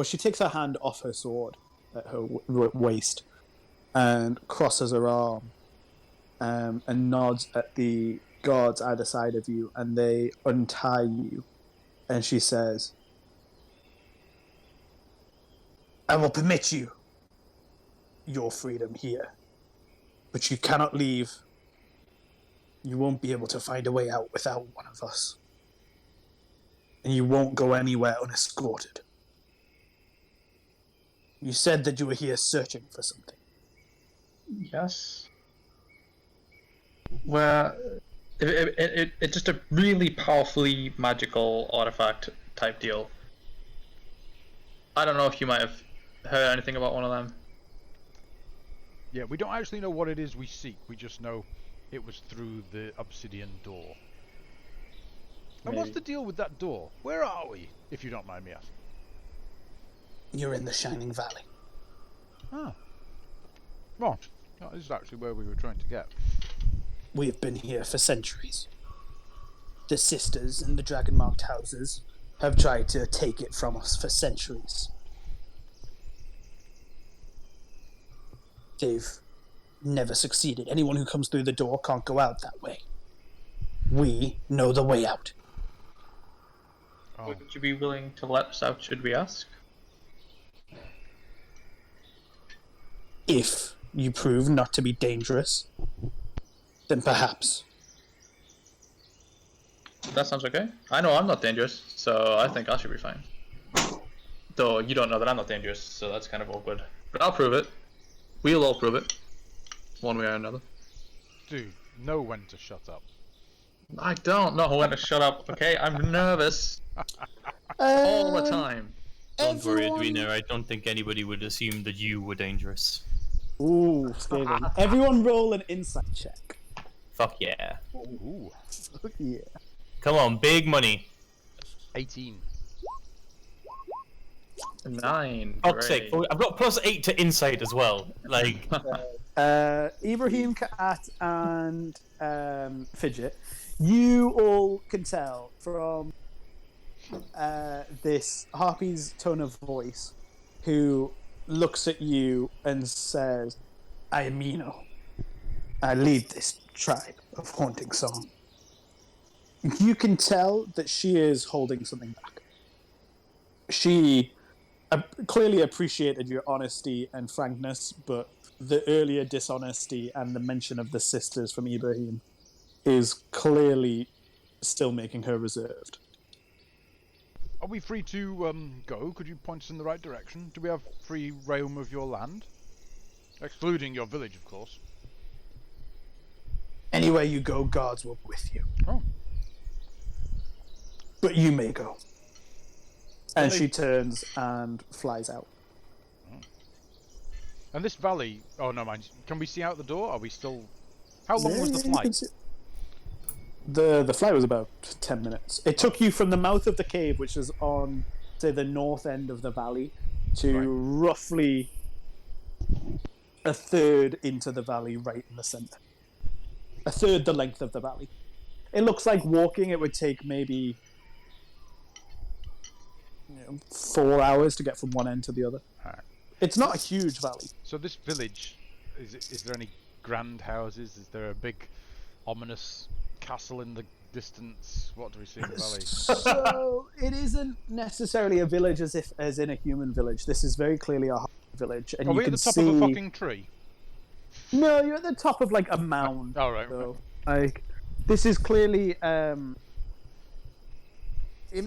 Speaker 2: she takes her hand off her sword at her waist and crosses her arm and nods at the guards either side of you, and they untie you. And she says, I will permit you your freedom here, but you cannot leave. You won't be able to find a way out without one of us. And you won't go anywhere unescorted. You said that you were here searching for something.
Speaker 5: Yes. Well, it's just a really powerfully magical artifact type deal. I don't know if you might have heard anything about one of them.
Speaker 3: Yeah, we don't actually know what it is we seek. We just know it was through the obsidian door. And what's the deal with that door? Where are we, if you don't mind me asking?
Speaker 2: You're in the Shining Valley.
Speaker 3: Ah. Well, that is actually where we were trying to get.
Speaker 2: We've been here for centuries. The sisters and the dragon-marked houses have tried to take it from us for centuries. They've never succeeded. Anyone who comes through the door can't go out that way. We know the way out.
Speaker 3: Oh.
Speaker 5: Would you be willing to let us out, should we ask?
Speaker 2: If you prove not to be dangerous, then perhaps.
Speaker 5: That sounds okay. I know I'm not dangerous, so I think I should be fine. Though you don't know that I'm not dangerous, so that's kind of awkward. But I'll prove it. We'll all prove it. One way or another.
Speaker 3: Dude, know when to shut up.
Speaker 5: I don't know when to shut up, okay? I'm nervous. All the time.
Speaker 1: Don't worry, Edwina. I don't think anybody would assume that you were dangerous.
Speaker 2: Ooh, Steven. Everyone roll an insight check.
Speaker 1: Fuck yeah.
Speaker 3: Ooh.
Speaker 2: Yeah.
Speaker 1: Come on, big money.
Speaker 3: 18.
Speaker 5: 9.
Speaker 1: Fuck's sake.
Speaker 5: Great.
Speaker 1: I've got +8 to insight as well. Like,
Speaker 2: Ibrahim, Kaat, and Fidget, you all can tell from this harpy's tone of voice, who looks at you and says, I am Mino. I lead this tribe of haunting song. You can tell that she is holding something back. She clearly appreciated your honesty and frankness, but the earlier dishonesty and the mention of the sisters from Ibrahim is clearly still making her reserved.
Speaker 3: Are we free to go? Could you point us in the right direction? Do we have free realm of your land? Excluding your village, of course.
Speaker 2: Anywhere you go, guards will be with you.
Speaker 3: Oh.
Speaker 2: But you may go. And she turns and flies out.
Speaker 3: And this valley... Oh, no, mind. Can we see out the door? Are we still... How long was the
Speaker 2: you can
Speaker 3: flight?
Speaker 2: see- The flight was about 10 minutes. It took you from the mouth of the cave, which is on, say, the north end of the valley, to roughly a third into the valley, right in the center. A third the length of the valley. It looks like walking, it would take maybe 4 hours to get from one end to the other.
Speaker 3: Alright.
Speaker 2: It's not a huge valley.
Speaker 3: So this village, is there any grand houses? Is there a big, ominous castle in the distance? What do we see in the valley?
Speaker 2: So it isn't necessarily a village as in a human village. This is very clearly a village, and
Speaker 3: Are
Speaker 2: you
Speaker 3: we at
Speaker 2: can
Speaker 3: the top
Speaker 2: see.
Speaker 3: of a fucking tree?
Speaker 2: No, you're at the top of like a mound.
Speaker 3: Oh, right.
Speaker 2: So, like, this is clearly.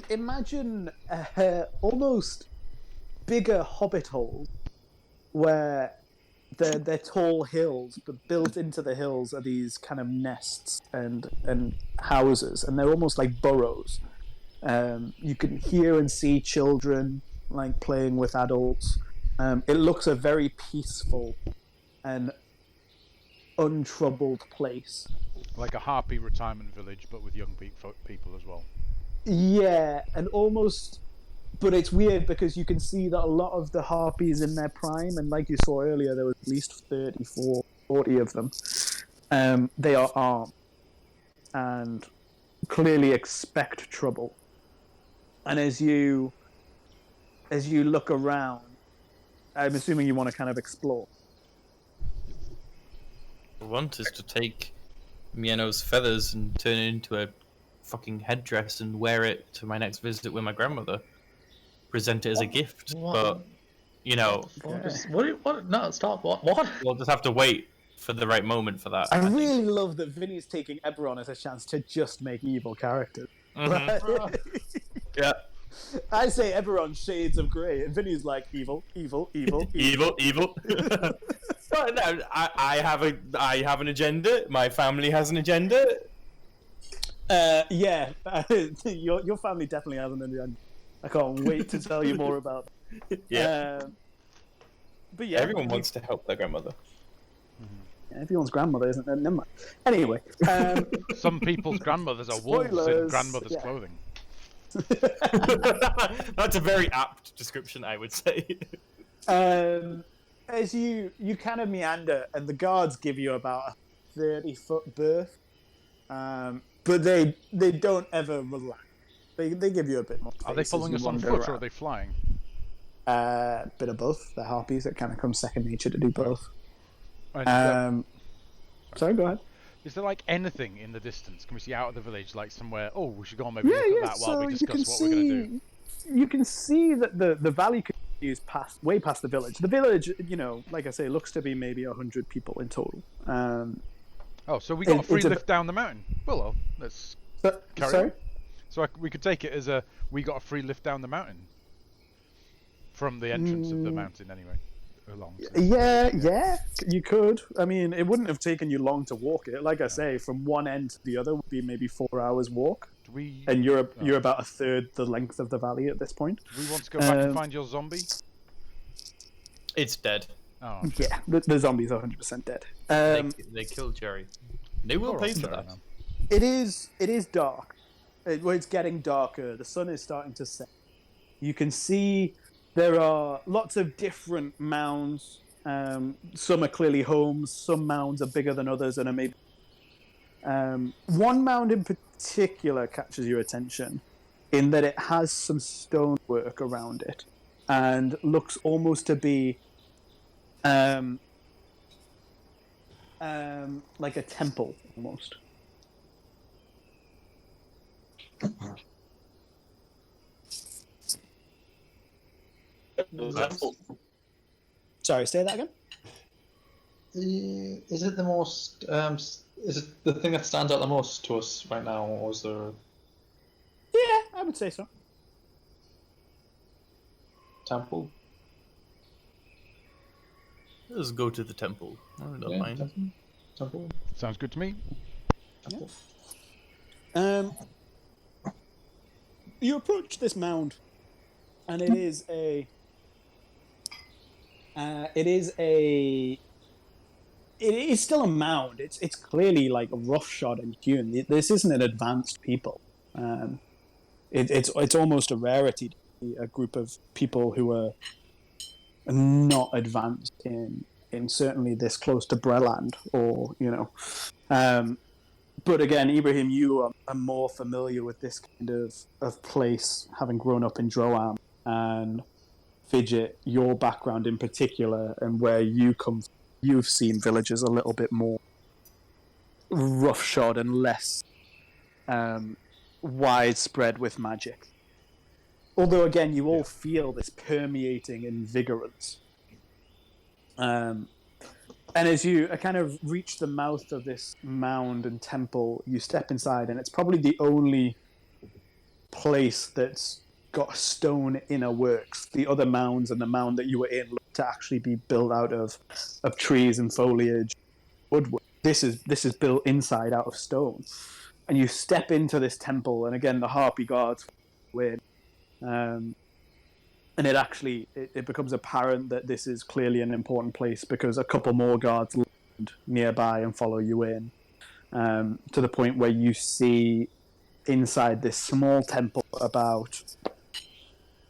Speaker 2: Imagine almost bigger hobbit holes, where they're tall hills, but built into the hills are these kind of nests and houses, and they're almost like burrows. You can hear and see children like playing with adults. It looks a very peaceful and untroubled place.
Speaker 3: Like a harpy retirement village, but with young people as well.
Speaker 2: Yeah, and almost, but it's weird because you can see that a lot of the harpies in their prime, and like you saw earlier, there was at least 34, 40 of them. They are armed, and clearly expect trouble. And as you look around, I'm assuming you want to kind of explore.
Speaker 1: I want is to take Mieno's feathers and turn it into a fucking headdress and wear it to my next visit with my grandmother. Present it as a gift,
Speaker 5: What?
Speaker 1: but you know,
Speaker 5: What? No, stop. What?
Speaker 1: we'll just have to wait for the right moment for that.
Speaker 2: I
Speaker 1: think.
Speaker 2: really love that Vinny's taking Eberron as a chance to just make evil characters.
Speaker 1: Mhm. Yeah,
Speaker 2: I say Eberron shades of grey, and Vinny's like evil, evil, evil, evil.
Speaker 1: evil. But no, I have an agenda. My family has an agenda.
Speaker 2: Yeah, your family definitely has an agenda. I can't wait to tell you more about that.
Speaker 1: Yeah,
Speaker 2: But yeah,
Speaker 1: everyone wants to help their grandmother.
Speaker 2: everyone's grandmother isn't. Never mind. Anyway,
Speaker 3: Some people's grandmothers are wolves in
Speaker 2: Spoilers,
Speaker 3: grandmother's
Speaker 2: yeah.
Speaker 3: clothing.
Speaker 1: That's a very apt description, I would say.
Speaker 2: as you kind of meander, and the guards give you about a 30-foot berth, but they don't ever relax. They give you a bit more.
Speaker 3: Are they following us on foot or are they flying?
Speaker 2: Bit of both. The harpies, it kind of comes second nature to do both.
Speaker 3: And,
Speaker 2: Sorry, go ahead.
Speaker 3: is there like anything in the distance? Can we see out of the village, like somewhere? Oh, we should go and maybe
Speaker 2: Yeah,
Speaker 3: look
Speaker 2: yeah.
Speaker 3: at that while
Speaker 2: So
Speaker 3: we
Speaker 2: you can
Speaker 3: discuss what we're going to do.
Speaker 2: see, you can see that the valley continues way past the village. The village, like I say, looks to be maybe 100 people in total.
Speaker 3: Oh, so we got a free
Speaker 2: it's a-
Speaker 3: lift down the mountain. Well, let's carry
Speaker 2: sorry.
Speaker 3: on. So we could take it as we got a free lift down the mountain from the entrance of the mountain anyway. Along. So.
Speaker 2: Yeah, you could. I mean, it wouldn't have taken you long to walk it. Like I say, from one end to the other would be maybe 4 hours walk.
Speaker 3: Do we?
Speaker 2: And you're about a third the length of the valley at this point.
Speaker 3: Do we want to go back and find your zombie?
Speaker 1: It's dead.
Speaker 3: Oh,
Speaker 2: Yeah, the zombie's 100% dead.
Speaker 1: They killed Jerry. They will pay for that.
Speaker 2: It is dark. It's getting darker. The sun is starting to set. You can see there are lots of different mounds. Some are clearly homes. Some mounds are bigger than others, and are maybe. One mound in particular catches your attention, in that it has some stonework around it, and looks almost to be like a temple almost. Sorry, say that again.
Speaker 6: Is it the most? Is it the thing that stands out the most to us right now, or is there a
Speaker 2: Yeah, I would say so.
Speaker 6: temple?
Speaker 1: Let's go to the temple. I don't mind.
Speaker 6: Temple.
Speaker 3: sounds good to me.
Speaker 6: Temple.
Speaker 2: You approach this mound, and it is still a mound. It's clearly like roughshod and hewn. This isn't an advanced people. It's almost a rarity to see a group of people who are not advanced in certainly this close to Breland, or But again, Ibrahim, you are more familiar with this kind of place, having grown up in Droam, and Fidget, your background in particular, and where you come from, you've seen villages a little bit more roughshod and less widespread with magic. Although, again, you all feel this permeating invigorance. And as you kind of reach the mouth of this mound and temple, you step inside, and it's probably the only place that's got stone inner works. The other mounds and the mound that you were in look to actually be built out of trees and foliage, woodwork. This is built inside out of stone. And you step into this temple, and again, the harpy guards win. And it becomes apparent that this is clearly an important place, because a couple more guards land nearby and follow you in, to the point where you see inside this small temple, about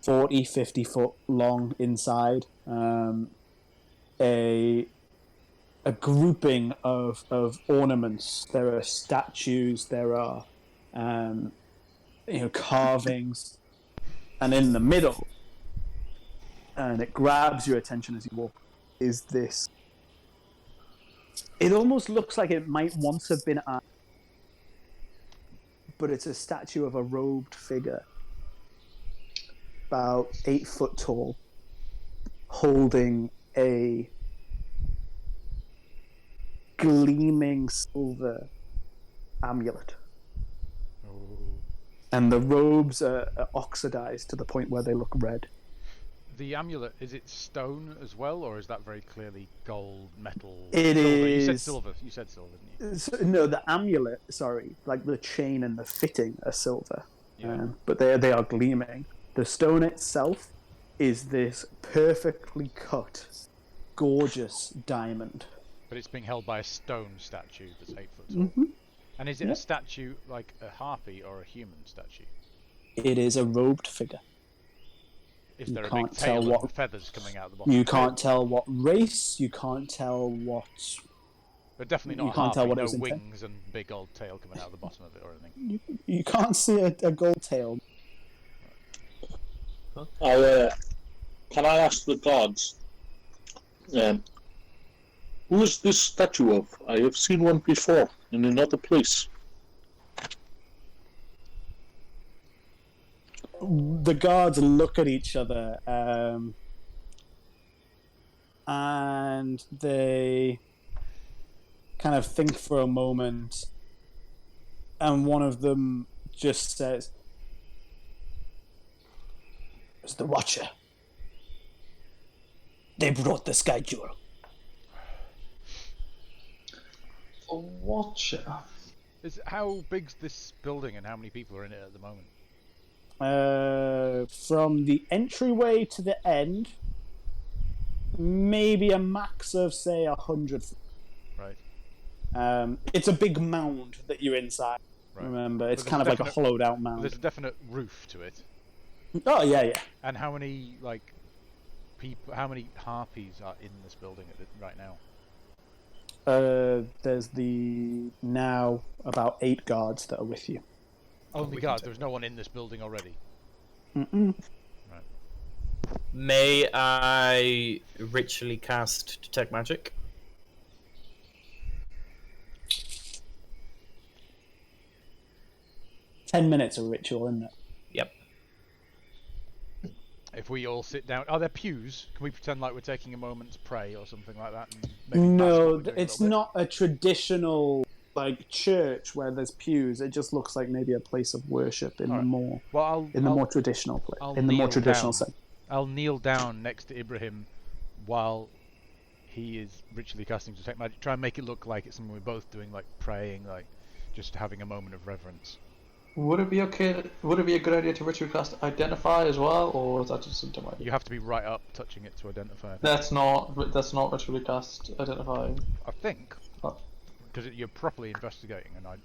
Speaker 2: 40, 50 foot long inside, a grouping of ornaments. There are statues, there are carvings, and in the middle, and it grabs your attention as you walk, is this. It almost looks like it might once have been art, but it's a statue of a robed figure, about 8 foot tall, holding a gleaming silver amulet. And the robes are oxidized to the point where they look red.
Speaker 3: The amulet, is it stone as well, or is that very clearly gold, metal?
Speaker 2: It
Speaker 3: silver?
Speaker 2: is.
Speaker 3: You said silver. You said silver, didn't you?
Speaker 2: No, the amulet, sorry, like the chain and the fitting are silver.
Speaker 3: Yeah.
Speaker 2: But they are gleaming. The stone itself is this perfectly cut, gorgeous diamond.
Speaker 3: But it's being held by a stone statue that's 8 foot tall.
Speaker 2: Mm-hmm.
Speaker 3: And is it a statue like a harpy or a human statue?
Speaker 2: It is a robed figure.
Speaker 3: Is
Speaker 2: You
Speaker 3: there a
Speaker 2: can't
Speaker 3: big
Speaker 2: tell
Speaker 3: tail
Speaker 2: what-
Speaker 3: and feathers coming out the bottom?
Speaker 2: You can't tell what race, you can't tell what...
Speaker 3: But definitely
Speaker 2: you
Speaker 3: not a
Speaker 2: can't tell
Speaker 3: harpy,
Speaker 2: what it
Speaker 3: no
Speaker 2: was intent-
Speaker 3: wings and big old tail coming out of the bottom of it or anything.
Speaker 2: You can't see a gold tail.
Speaker 4: Can I ask the gods, who is this statue of? I have seen one before in another place.
Speaker 2: The guards look at each other, and they kind of think for a moment, and one of them just says, "It's the Watcher. They brought the Sky Jewel."
Speaker 6: A watcher.
Speaker 3: How big's this building and how many people are in it at the moment?
Speaker 2: From the entryway to the end, maybe a max of, say, 100.
Speaker 3: Right.
Speaker 2: It's a big mound that you're inside.
Speaker 3: Right.
Speaker 2: Remember, it's
Speaker 3: But
Speaker 2: kind of
Speaker 3: there's
Speaker 2: like a hollowed out mound.
Speaker 3: There's a definite roof to it.
Speaker 2: Oh yeah.
Speaker 3: And how many people? How many harpies are in this building right now?
Speaker 2: There's now about 8 guards that are with you.
Speaker 3: Only guards. There's no one in this building already.
Speaker 2: Mm-mm.
Speaker 3: Right.
Speaker 1: May I ritually cast Detect Magic?
Speaker 2: Ten minutes of ritual, isn't it?
Speaker 1: Yep.
Speaker 3: If we all sit down, are there pews? Can we pretend like we're taking a moment to pray or something like that? And maybe mask what
Speaker 2: No,
Speaker 3: we're doing a
Speaker 2: it's
Speaker 3: little bit?
Speaker 2: not a traditional church where there's pews. It just looks like maybe a place of worship in
Speaker 3: Alright.
Speaker 2: the more
Speaker 3: Well,
Speaker 2: more traditional place.
Speaker 3: I'll
Speaker 2: In the more
Speaker 3: kneel
Speaker 2: traditional
Speaker 3: down.
Speaker 2: sense.
Speaker 3: I'll kneel down next to Ibrahim while he is ritually casting Detect Magic. Try and make it look like it's something we're both doing, like praying, like just having a moment of reverence.
Speaker 6: Would it be okay? Would it be a good idea to ritual cast Identify as well, or is that just something like
Speaker 3: You have to be right up touching it to identify.
Speaker 6: That's not ritually cast Identify.
Speaker 3: I think.
Speaker 6: Oh.
Speaker 3: Because you're properly investigating and on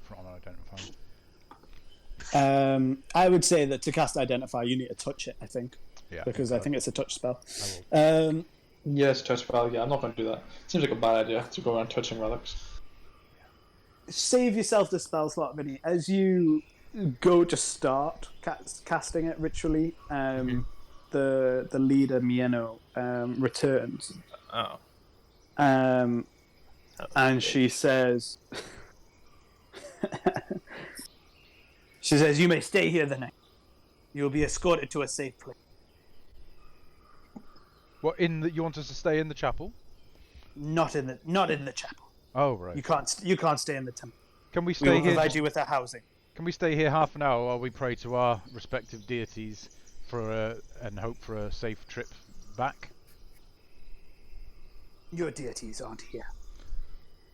Speaker 3: identifying.
Speaker 2: I would say that to cast Identify, you need to touch it, I think.
Speaker 3: Yeah.
Speaker 2: Because I think it's a touch spell.
Speaker 3: I will.
Speaker 6: Yes, touch spell. Yeah, I'm not going to do that. Seems like a bad idea to go around touching relics.
Speaker 2: Save yourself the spell slot, Vinny. As you go to start casting it ritually, the leader, Mieno, returns.
Speaker 1: Oh.
Speaker 2: And she says... "You may stay here the night. You will be escorted to a safe place."
Speaker 3: What you want us to stay in the chapel?
Speaker 2: Not in the chapel.
Speaker 3: Oh right.
Speaker 2: You can't stay in the temple.
Speaker 3: Can we
Speaker 2: We
Speaker 3: stay
Speaker 2: will
Speaker 3: here?
Speaker 2: provide you with a housing.
Speaker 3: Can we stay here half an hour while we pray to our respective deities and hope for a safe trip back?
Speaker 2: Your deities aren't here.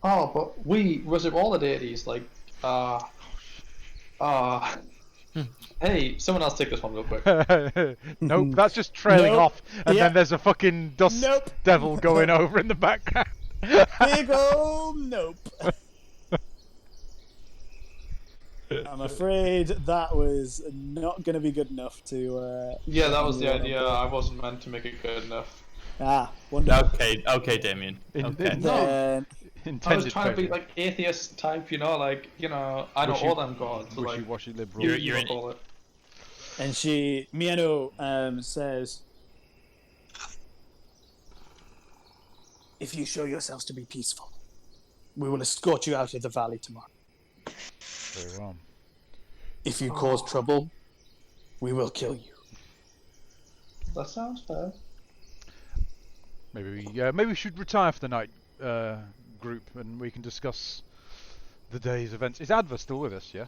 Speaker 6: Oh, but was it all the deities? Like, hey, someone else take this one real quick.
Speaker 3: Nope, that's just trailing
Speaker 2: Nope.
Speaker 3: off, and
Speaker 2: Yeah.
Speaker 3: then there's a fucking dust
Speaker 2: Nope.
Speaker 3: devil going over in the background.
Speaker 2: Big ol' nope. I'm afraid that was not going to be good enough to...
Speaker 6: Yeah, that was the idea. I wasn't meant to make it good enough.
Speaker 2: wonderful.
Speaker 1: Okay, Damien. Okay.
Speaker 2: Then
Speaker 3: Intended
Speaker 6: trying to be
Speaker 3: pleasure.
Speaker 6: like atheist type, I know
Speaker 3: Wishy-
Speaker 6: all them gods. Like,
Speaker 3: Wishy-washy liberal.
Speaker 1: You're in-
Speaker 6: call it.
Speaker 2: And Miano says, if you show yourselves to be peaceful, we will escort you out of the valley tomorrow.
Speaker 3: Very well.
Speaker 2: If you cause trouble, we will kill you.
Speaker 6: That sounds fair.
Speaker 3: Maybe we should retire for the night, group, and we can discuss the day's events. Is Adva still with us? Yeah.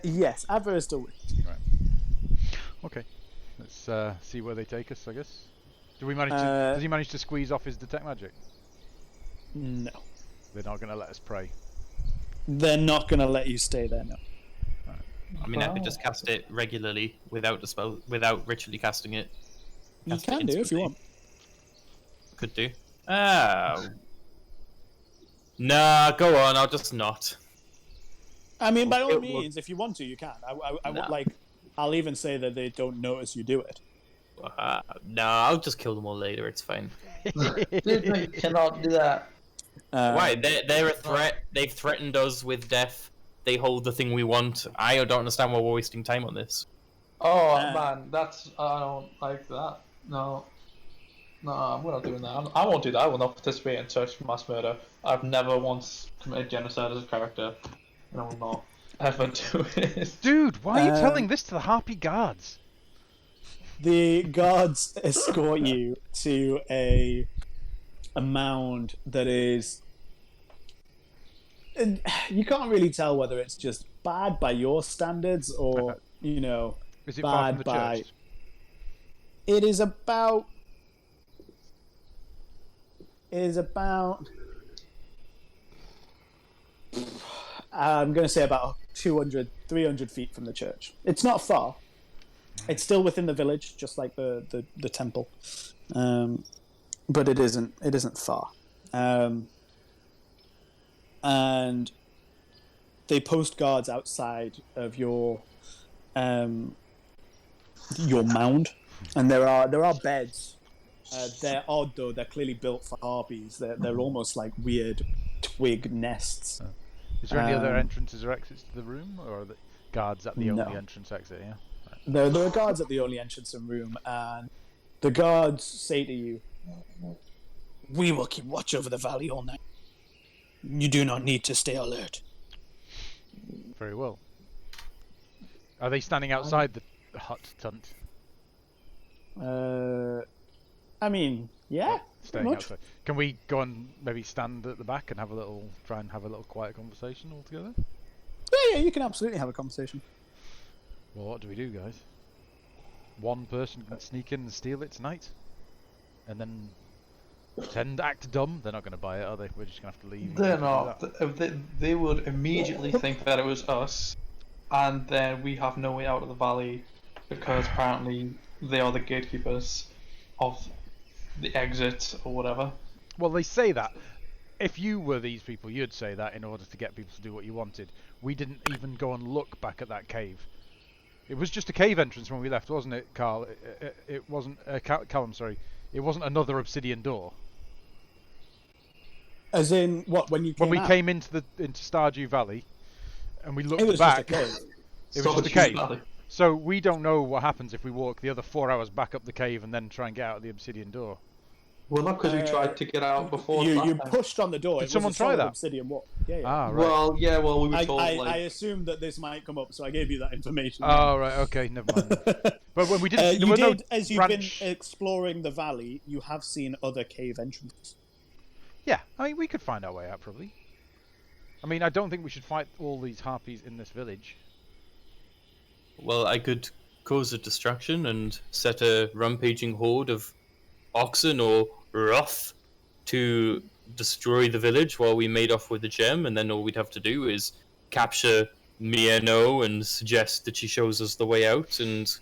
Speaker 2: Yes, Adver is still with us.
Speaker 3: Okay. Let's see where they take us. I guess. Does he manage to squeeze off his detect magic?
Speaker 2: No.
Speaker 3: They're not going to let us pray.
Speaker 2: They're not going to let you stay there, no.
Speaker 1: I mean, I could just cast it regularly without ritually casting it.
Speaker 2: You
Speaker 1: Cast it
Speaker 2: can do if you
Speaker 1: instantly.
Speaker 2: want.
Speaker 1: Could do. Nah, go on. I'll just not.
Speaker 2: I mean, by all
Speaker 1: It will-
Speaker 2: means, if you want to, you can. I would
Speaker 1: No.
Speaker 2: like. I'll even say that they don't notice you do it.
Speaker 1: Nah, I'll just kill them all later. It's fine.
Speaker 6: Dude, no, you cannot do that.
Speaker 1: Why? They're a threat. They've threatened us with death. They hold the thing we want. I don't understand why we're wasting time on this.
Speaker 6: Oh man, I don't like that. No, I'm not doing that. I won't do that. I will not participate in such mass murder. I've never once committed genocide as a character, and I will not ever do it.
Speaker 3: Dude, why are you telling this to the Harpy guards?
Speaker 2: The guards escort you to a mound that is. And you can't really tell whether it's just bad by your standards or
Speaker 3: Is it far from the
Speaker 2: bad by.
Speaker 3: church?
Speaker 2: It is about. I'm going to say about 200, 300 feet from the church. It's not far. It's still within the village, just like the temple, but it isn't far. And they post guards outside of your mound, and there are beds. They're odd though. They're clearly built for harpies. They're almost like weird twig nests.
Speaker 3: Is there any other entrances or exits to the room, or are the guards at the
Speaker 2: No.
Speaker 3: only entrance exit? Yeah.
Speaker 2: There are guards at the only entrance and room, and the guards say to you, "We will keep watch over the valley all night. You do not need to stay alert."
Speaker 3: Very well. Are they standing outside the hut tent?
Speaker 2: I mean, yeah,
Speaker 3: Staying
Speaker 2: much.
Speaker 3: outside. Can we go and maybe stand at the back and try and have a little quiet conversation all together?
Speaker 2: Yeah, you can absolutely have a conversation.
Speaker 3: Well, what do we do, guys? One person can sneak in and steal it tonight, and then pretend to act dumb. They're not going to buy it, are they? We're just going to have to leave.
Speaker 6: They're
Speaker 3: and
Speaker 6: not.
Speaker 3: do that.
Speaker 6: They would immediately think that it was us, and then we have no way out of the valley because apparently they are the gatekeepers of the exit or whatever.
Speaker 3: Well, they say that. If you were these people, you'd say that in order to get people to do what you wanted. We didn't even go and look back at that cave. It was just a cave entrance when we left, wasn't it, Carl? It wasn't Calum, sorry. It wasn't another obsidian door.
Speaker 2: As in what? When you came
Speaker 3: When we
Speaker 2: out?
Speaker 3: came into Stardew Valley, and we looked
Speaker 2: It was
Speaker 3: back,
Speaker 2: just a cave.
Speaker 3: it was just a cave. So we don't know what happens if we walk the other 4 hours back up the cave and then try and get out of the obsidian door.
Speaker 6: Well, not because we tried to get out before.
Speaker 2: You
Speaker 6: that time.
Speaker 2: pushed on the door.
Speaker 3: Did
Speaker 2: It was
Speaker 3: someone
Speaker 2: a
Speaker 3: try
Speaker 2: solid
Speaker 3: that?
Speaker 2: Obsidian wall. Yeah.
Speaker 3: Ah, right.
Speaker 6: Well, we were
Speaker 2: I,
Speaker 6: told
Speaker 2: I assumed that this might come up, so I gave you that information.
Speaker 3: Oh, right. Okay, never mind. But when we didn't, there were no
Speaker 2: as you've
Speaker 3: branch.
Speaker 2: been exploring the valley, you have seen other cave entrances.
Speaker 3: Yeah, I mean, we could find our way out probably. I mean, I don't think we should fight all these harpies in this village.
Speaker 1: Well, I could cause a distraction and set a rampaging horde of oxen or rough to destroy the village while we made off with the gem, and then all we'd have to do is capture Miano and suggest that she shows us the way out, and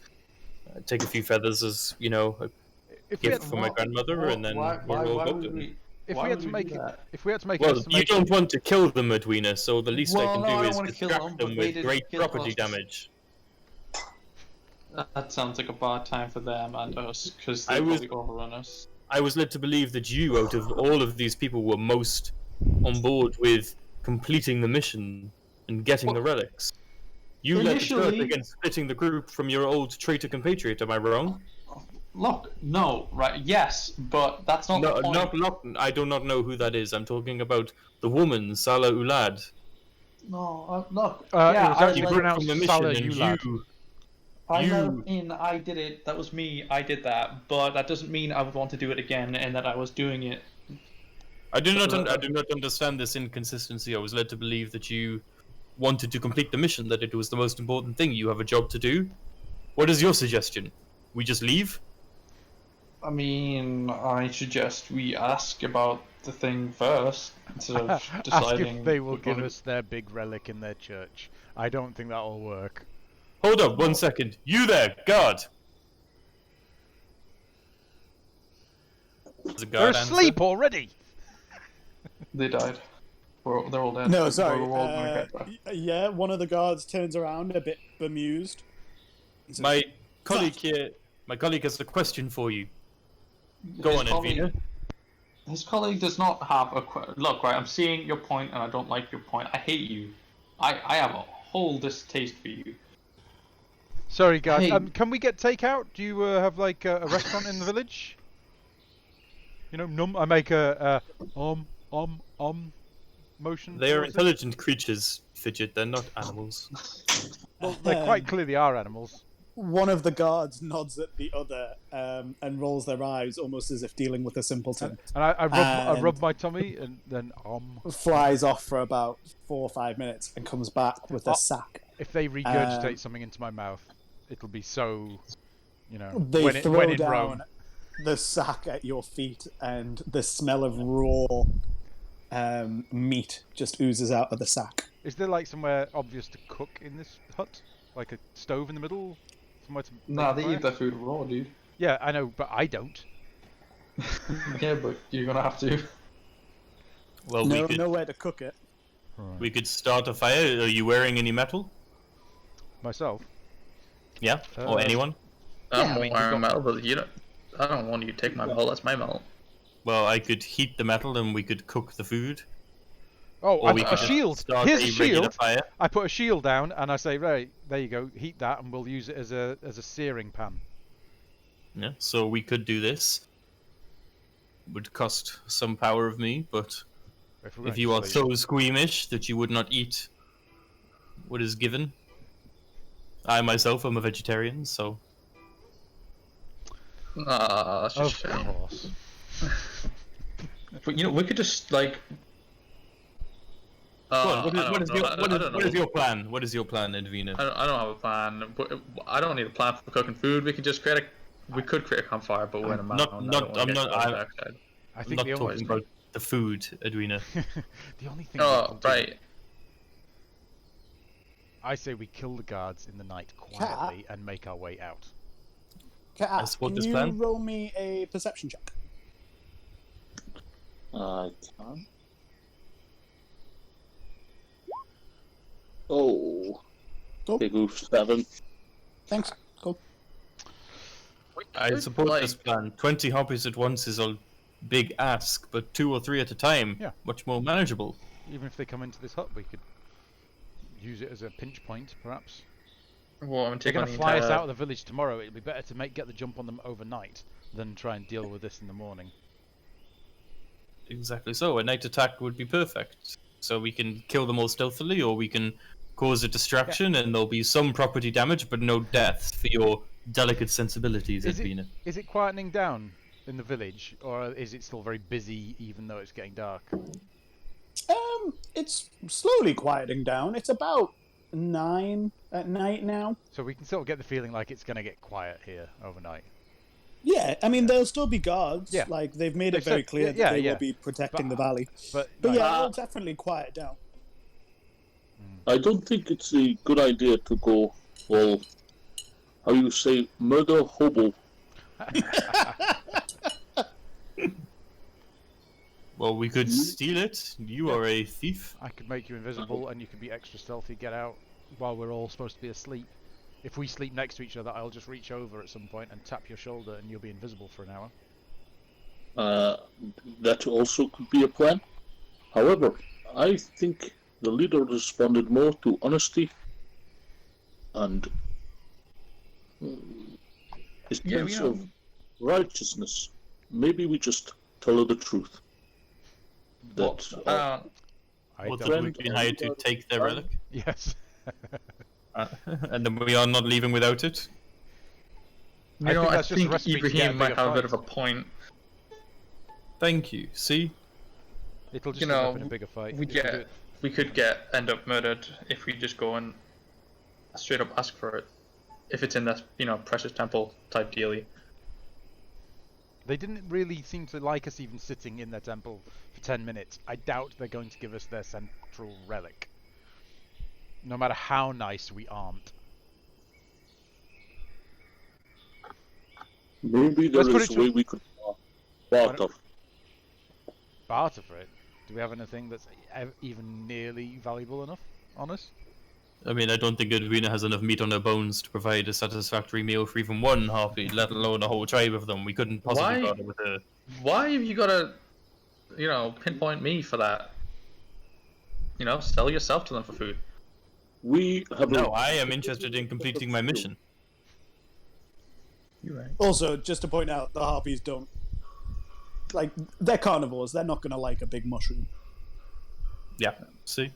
Speaker 1: take a few feathers as, a
Speaker 3: If we had
Speaker 1: gift for my grandmother, and then we're all golden.
Speaker 3: if we had to make an
Speaker 1: Well, you
Speaker 3: estimation,
Speaker 1: don't want to kill them, Edwina, so the least I
Speaker 6: Well,
Speaker 1: can
Speaker 6: no, I
Speaker 1: do
Speaker 6: don't
Speaker 1: is
Speaker 6: wanna kill
Speaker 1: distract
Speaker 6: them, but
Speaker 1: them
Speaker 6: they
Speaker 1: with
Speaker 6: didn't
Speaker 1: great
Speaker 6: kill
Speaker 1: property
Speaker 6: us.
Speaker 1: damage.
Speaker 6: That sounds like a bad time for them and us because they
Speaker 1: I was-
Speaker 6: probably overrun us.
Speaker 1: I was led to believe that you, out of all of these people, were most on board with completing the mission and getting the relics. You led the charge
Speaker 6: Initially-
Speaker 1: against splitting the group from your old traitor compatriot. Am I wrong?
Speaker 6: Look, no, right? Yes, but that's not the point.
Speaker 1: I do not know who that is. I'm talking about the woman, Salah Ulad.
Speaker 6: No, look.
Speaker 3: It was
Speaker 6: I
Speaker 3: actually
Speaker 6: like,
Speaker 3: pronounced
Speaker 1: From the mission,
Speaker 3: Salah
Speaker 1: and
Speaker 3: Ulad.
Speaker 6: I
Speaker 1: you-
Speaker 6: let in. I did it. That was me. I did that. But that doesn't mean I would want to do it again, and that I was doing it.
Speaker 1: I do not understand this inconsistency. I was led to believe that you wanted to complete the mission, that it was the most important thing. You have a job to do. What is your suggestion? We just leave?
Speaker 6: I mean, I suggest we ask about the thing first instead of
Speaker 3: Ask
Speaker 6: deciding.
Speaker 3: if they will
Speaker 6: we're
Speaker 3: give
Speaker 6: gonna-
Speaker 3: us their big relic in their church. I don't think that'll work.
Speaker 1: Hold up, 1 second. You there, guard! Does a
Speaker 3: They're
Speaker 1: guard answer?
Speaker 3: asleep already!
Speaker 6: They died. They're all dead.
Speaker 2: No, sorry.
Speaker 6: We're all gonna get back.
Speaker 2: Yeah, one of the guards turns around a bit bemused. He says,
Speaker 1: My colleague here, my colleague has a question for you. Go
Speaker 6: His
Speaker 1: on,
Speaker 6: colleague-
Speaker 1: Edwina.
Speaker 6: His colleague does not have a look. Right, I'm seeing your point, and I don't like your point. I hate you. I have a whole distaste for you.
Speaker 3: Sorry, guys.
Speaker 6: Hey.
Speaker 3: Can we get takeout? Do you have like a restaurant in the village? You know, I make a motion.
Speaker 1: They are
Speaker 3: towards it.
Speaker 1: intelligent creatures, Fidget. They're not animals.
Speaker 3: Well, they quite clearly are animals.
Speaker 2: One of the guards nods at the other and rolls their eyes, almost as if dealing with a simpleton.
Speaker 3: And I rub
Speaker 2: And-
Speaker 3: my tummy and then
Speaker 2: Flies off for about 4 or 5 minutes and comes back with a sack.
Speaker 3: If they regurgitate something into my mouth, it'll be so,
Speaker 2: They
Speaker 3: when
Speaker 2: throw
Speaker 3: in
Speaker 2: down
Speaker 3: Rome.
Speaker 2: the sack at your feet, and the smell of raw meat just oozes out of the sack.
Speaker 3: Is there like somewhere obvious to cook in this hut? Like a stove in the middle? Somewhere to
Speaker 6: Nah,
Speaker 3: make
Speaker 6: they
Speaker 3: fire?
Speaker 6: eat their food raw, dude.
Speaker 3: Yeah, I know, but I don't.
Speaker 6: Yeah, but you're gonna have to.
Speaker 1: Well,
Speaker 2: No, nowhere to cook it.
Speaker 1: we could start a fire. Are you wearing any metal?
Speaker 3: Myself.
Speaker 1: Yeah, or anyone?
Speaker 6: I'm
Speaker 3: Yeah, I mean,
Speaker 6: wearing
Speaker 3: you've
Speaker 6: metal, but you don't. I don't want you to take my metal. That's my metal.
Speaker 1: Well, I could heat the metal and we could cook the food.
Speaker 3: Oh,
Speaker 1: Or we
Speaker 3: a
Speaker 1: could just
Speaker 3: shield.
Speaker 1: start
Speaker 3: Here's
Speaker 1: a
Speaker 3: a
Speaker 1: regular
Speaker 3: shield.
Speaker 1: fire.
Speaker 3: I put a shield down and I say, right, there you go, heat that, and we'll use it as a searing pan.
Speaker 1: Yeah, so we could do this. Would cost some power of me, but
Speaker 3: If, we're
Speaker 1: if
Speaker 3: going
Speaker 1: you
Speaker 3: to
Speaker 1: are
Speaker 3: sleep.
Speaker 1: so squeamish that you would not eat what is given, I myself am a vegetarian, so
Speaker 6: That's
Speaker 3: Of
Speaker 6: just shame.
Speaker 3: course.
Speaker 6: But we could just like.
Speaker 1: Go on, what
Speaker 6: I
Speaker 1: is your plan? What is your plan, Edwina?
Speaker 6: I don't have a plan. But I don't need a plan for cooking food. We could just create a. We could create a campfire, but we're in a mountain.
Speaker 3: I
Speaker 1: I'm
Speaker 3: think
Speaker 1: not
Speaker 3: the only,
Speaker 1: talking about the food, Edwina.
Speaker 3: the only thing we can do-
Speaker 6: right.
Speaker 3: I say we kill the guards in the night quietly and make our way out.
Speaker 2: Kat,
Speaker 1: support
Speaker 2: can
Speaker 1: this
Speaker 2: you
Speaker 1: plan.
Speaker 2: roll me a perception check?
Speaker 4: I can. Oh.
Speaker 2: Cool.
Speaker 4: Big oof 7.
Speaker 2: Thanks. Cool.
Speaker 1: I support this plan. 20 hobbies at once is a big ask, but 2 or 3 at a time,
Speaker 3: Yeah.
Speaker 1: much more manageable.
Speaker 3: Even if they come into this hut, we could use it as a pinch point, perhaps.
Speaker 6: Well, I'm
Speaker 3: They're
Speaker 6: taking
Speaker 3: going
Speaker 6: the
Speaker 3: to fly us
Speaker 6: entire.
Speaker 3: out of the village tomorrow. It'd be better to get the jump on them overnight than try and deal with this in the morning.
Speaker 1: Exactly so. A night attack would be perfect. So we can kill them all stealthily, or we can cause a distraction, and there'll be some property damage, but no death for your delicate sensibilities, Edwina.
Speaker 3: Is it quietening down in the village, or is it still very busy even though it's getting dark?
Speaker 2: It's slowly quieting down. It's about 9 at night now.
Speaker 3: So we can still get the feeling like it's going to get quiet here overnight.
Speaker 2: Yeah, I mean, there'll still be guards.
Speaker 3: Yeah.
Speaker 2: Like, they've made it
Speaker 3: They've
Speaker 2: very
Speaker 3: said-
Speaker 2: clear
Speaker 3: yeah,
Speaker 2: that they
Speaker 3: yeah.
Speaker 2: will be protecting
Speaker 3: But-
Speaker 2: the valley.
Speaker 3: But
Speaker 2: But
Speaker 3: like,
Speaker 2: yeah, it'll definitely quiet down.
Speaker 4: I don't think it's a good idea to go, well, how you say, murder hobo.
Speaker 1: Well, we could steal it. You are a thief.
Speaker 3: I could make you invisible and you could be extra stealthy, get out while we're all supposed to be asleep. If we sleep next to each other, I'll just reach over at some point and tap your shoulder and you'll be invisible for an hour.
Speaker 4: That also could be a plan. However, I think the leader responded more to honesty and his
Speaker 5: Yeah,
Speaker 4: sense of righteousness. Maybe we just tell her the truth. That
Speaker 3: I
Speaker 1: What,
Speaker 3: don't
Speaker 1: that
Speaker 4: friend
Speaker 1: we've been
Speaker 4: or
Speaker 1: hired to
Speaker 4: leader-
Speaker 1: take their relic?
Speaker 3: Yes.
Speaker 1: And then we are not leaving without it?
Speaker 3: I think
Speaker 5: I
Speaker 3: that's just a
Speaker 5: think
Speaker 3: recipe to get a
Speaker 5: Ibrahim might
Speaker 3: bigger
Speaker 5: have a bit of
Speaker 3: fight.
Speaker 5: a point.
Speaker 1: Thank you. See?
Speaker 3: It'll just
Speaker 5: You
Speaker 3: end up
Speaker 5: know,
Speaker 3: in a bigger fight.
Speaker 5: we
Speaker 3: if do
Speaker 5: get
Speaker 3: it.
Speaker 5: we could end up murdered if we just go and straight up ask for it. If it's in this, precious temple type dealy.
Speaker 3: They didn't really seem to like us even sitting in their temple for 10 minutes. I doubt they're going to give us their central relic. No matter how nice we aren't.
Speaker 4: Maybe there
Speaker 3: Let's put
Speaker 4: is
Speaker 3: it
Speaker 4: a
Speaker 3: to-
Speaker 4: way we could barter.
Speaker 3: Barter for it. Do we have anything that's even nearly valuable enough on us?
Speaker 1: I mean, I don't think Edwina has enough meat on her bones to provide a satisfactory meal for even one harpy, let alone a whole tribe of them. We couldn't possibly
Speaker 5: Why?
Speaker 1: barter with her.
Speaker 5: Why have you got to, pinpoint me for that? Sell yourself to them for food.
Speaker 4: We have
Speaker 1: No, I am interested in completing my mission.
Speaker 5: You're right.
Speaker 2: Also, just to point out, the harpies don't like they're carnivores. They're not going to like a big mushroom.
Speaker 1: Yeah, see?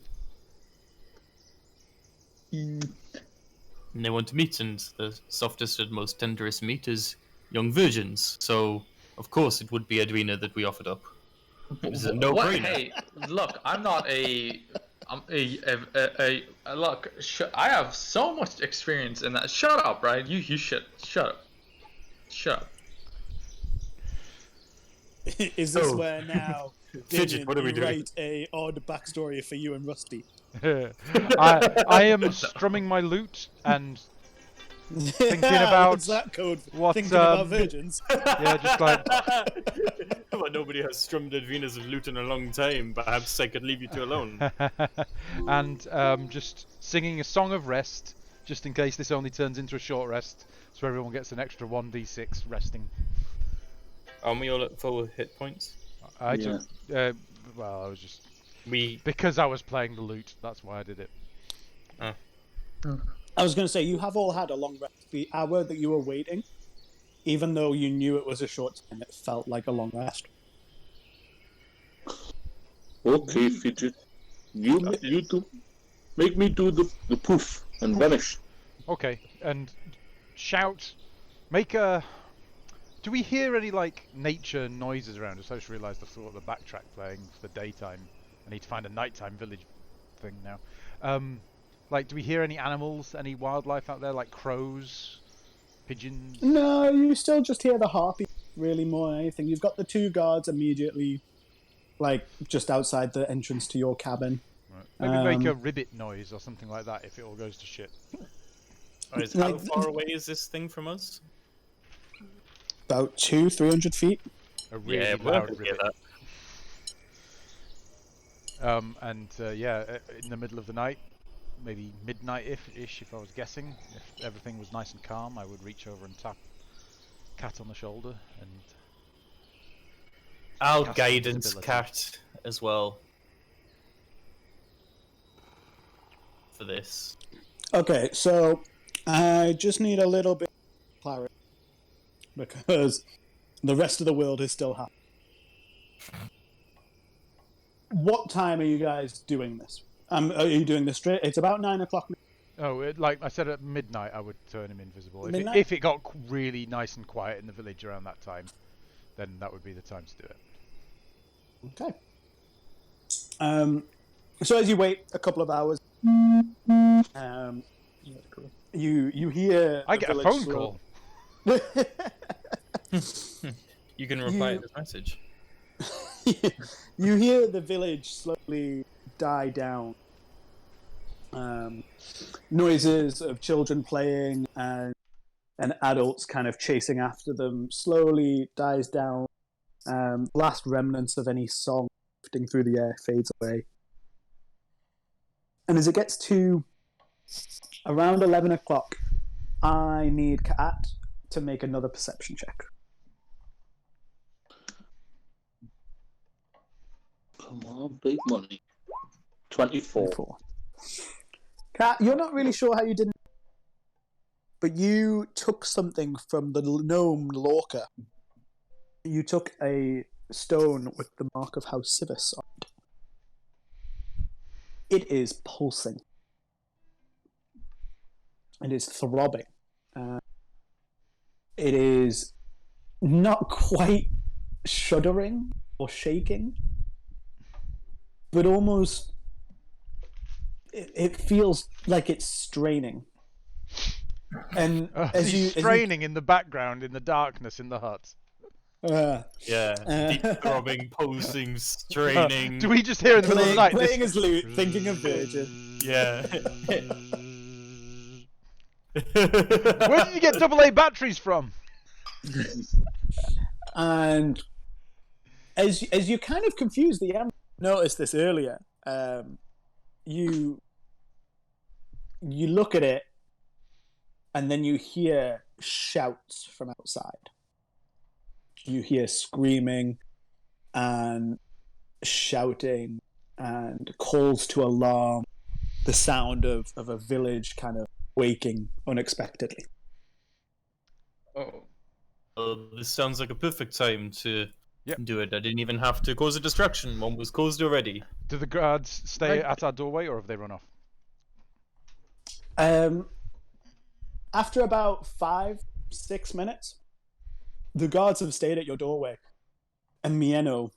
Speaker 1: And they want meat, and the softest and most tenderest meat is young virgins. So, of course, it would be Edwina that we offered up. It was a no-brainer.
Speaker 5: Hey, look, I'm not look. I have so much experience in that. Shut up, right? You shut up. Shut up.
Speaker 2: Is this
Speaker 1: Oh.
Speaker 2: where now
Speaker 1: Fidget,
Speaker 2: Damien,
Speaker 1: what are we
Speaker 2: you
Speaker 1: doing?
Speaker 2: write a odd backstory for you and Rusty?
Speaker 3: I am strumming my lute and thinking about
Speaker 2: What's that code?
Speaker 3: what,
Speaker 2: Thinking about virgins.
Speaker 3: yeah, just like
Speaker 1: Well, nobody has strummed Edwina's lute in a long time. Perhaps I could leave you two alone.
Speaker 3: and just singing a song of rest, just in case this only turns into a short rest, so everyone gets an extra 1d6 resting.
Speaker 1: Aren't we all at full hit points?
Speaker 3: I
Speaker 4: Yeah.
Speaker 3: took, well, I was just
Speaker 1: We...
Speaker 3: because I was playing the lute. That's why I did it.
Speaker 2: I was going to say, you have all had a long rest. The hour that you were waiting, even though you knew it was a short time, it felt like a long rest.
Speaker 4: Okay, Fidget. You do make me do the poof and vanish.
Speaker 3: Okay, and shout, make a. Do we hear any like nature noises around us? I just realised I saw the backtrack playing for the daytime. I need to find a nighttime village thing now. Like, do we hear any animals, any wildlife out there, like crows, pigeons?
Speaker 2: No, you still just hear the harpy, really, more than anything. You've got the two guards immediately, like, just outside the entrance to your cabin.
Speaker 3: Right. Maybe make a ribbit noise or something like that if it all goes to shit.
Speaker 1: How far away is this thing from us?
Speaker 2: About 200-300 feet.
Speaker 3: A really
Speaker 1: Yeah, we'll
Speaker 3: loud
Speaker 1: hear
Speaker 3: ribbit.
Speaker 1: that.
Speaker 3: In the middle of the night, maybe midnight-ish if I was guessing, if everything was nice and calm, I would reach over and tap Cat on the shoulder and...
Speaker 1: I'll
Speaker 3: Cast
Speaker 1: guidance
Speaker 3: invisibility.
Speaker 1: Cat as well. For this.
Speaker 2: Okay, so I just need a little bit of clarity because the rest of the world is still happening. What time are you guys doing this? Are you doing this straight? It's about 9 o'clock.
Speaker 3: Oh, like I said, at midnight I would turn him invisible.
Speaker 2: Midnight?
Speaker 3: If it got really nice and quiet in the village around that time, then that would be the time to do it.
Speaker 2: Okay. So as you wait a couple of hours, you hear
Speaker 3: I
Speaker 2: the
Speaker 3: get a
Speaker 2: village
Speaker 3: phone
Speaker 2: slow-
Speaker 3: call.
Speaker 1: You can reply
Speaker 2: You-
Speaker 1: to this message.
Speaker 2: You hear the village slowly die down. Noises of children playing and adults kind of chasing after them slowly dies down. Last remnants of any song drifting through the air fades away. And as it gets to around 11 o'clock, I need Kat to make another perception check.
Speaker 4: Come on, big money. 24.
Speaker 2: 24. Kat, you're not really sure how you didn't, but you took something from the gnome Lorca. You took a stone with the mark of House Civis on it. It is pulsing. It is throbbing. It is not quite shuddering or shaking, but almost it feels like it's straining. And
Speaker 3: he's straining in the background, in the darkness, in the hut.
Speaker 1: Deep throbbing, pulsing, straining.
Speaker 3: Do we just hear in the middle of the night?
Speaker 2: Playing his lute, thinking of Virgin.
Speaker 1: Yeah.
Speaker 3: Where did you get AA batteries from?
Speaker 2: And as you're kind of confused that you haven't noticed this earlier, you look at it, and then you hear shouts from outside. You hear screaming and shouting and calls to alarm, the sound of a village kind of waking unexpectedly.
Speaker 5: Oh.
Speaker 1: This sounds like a perfect time to
Speaker 3: Yep.
Speaker 1: do it. I didn't even have to cause a distraction. One was caused already.
Speaker 3: Do the guards stay at our doorway, or have they run off?
Speaker 2: After about 5-6 minutes, the guards have stayed at your doorway, and Mieno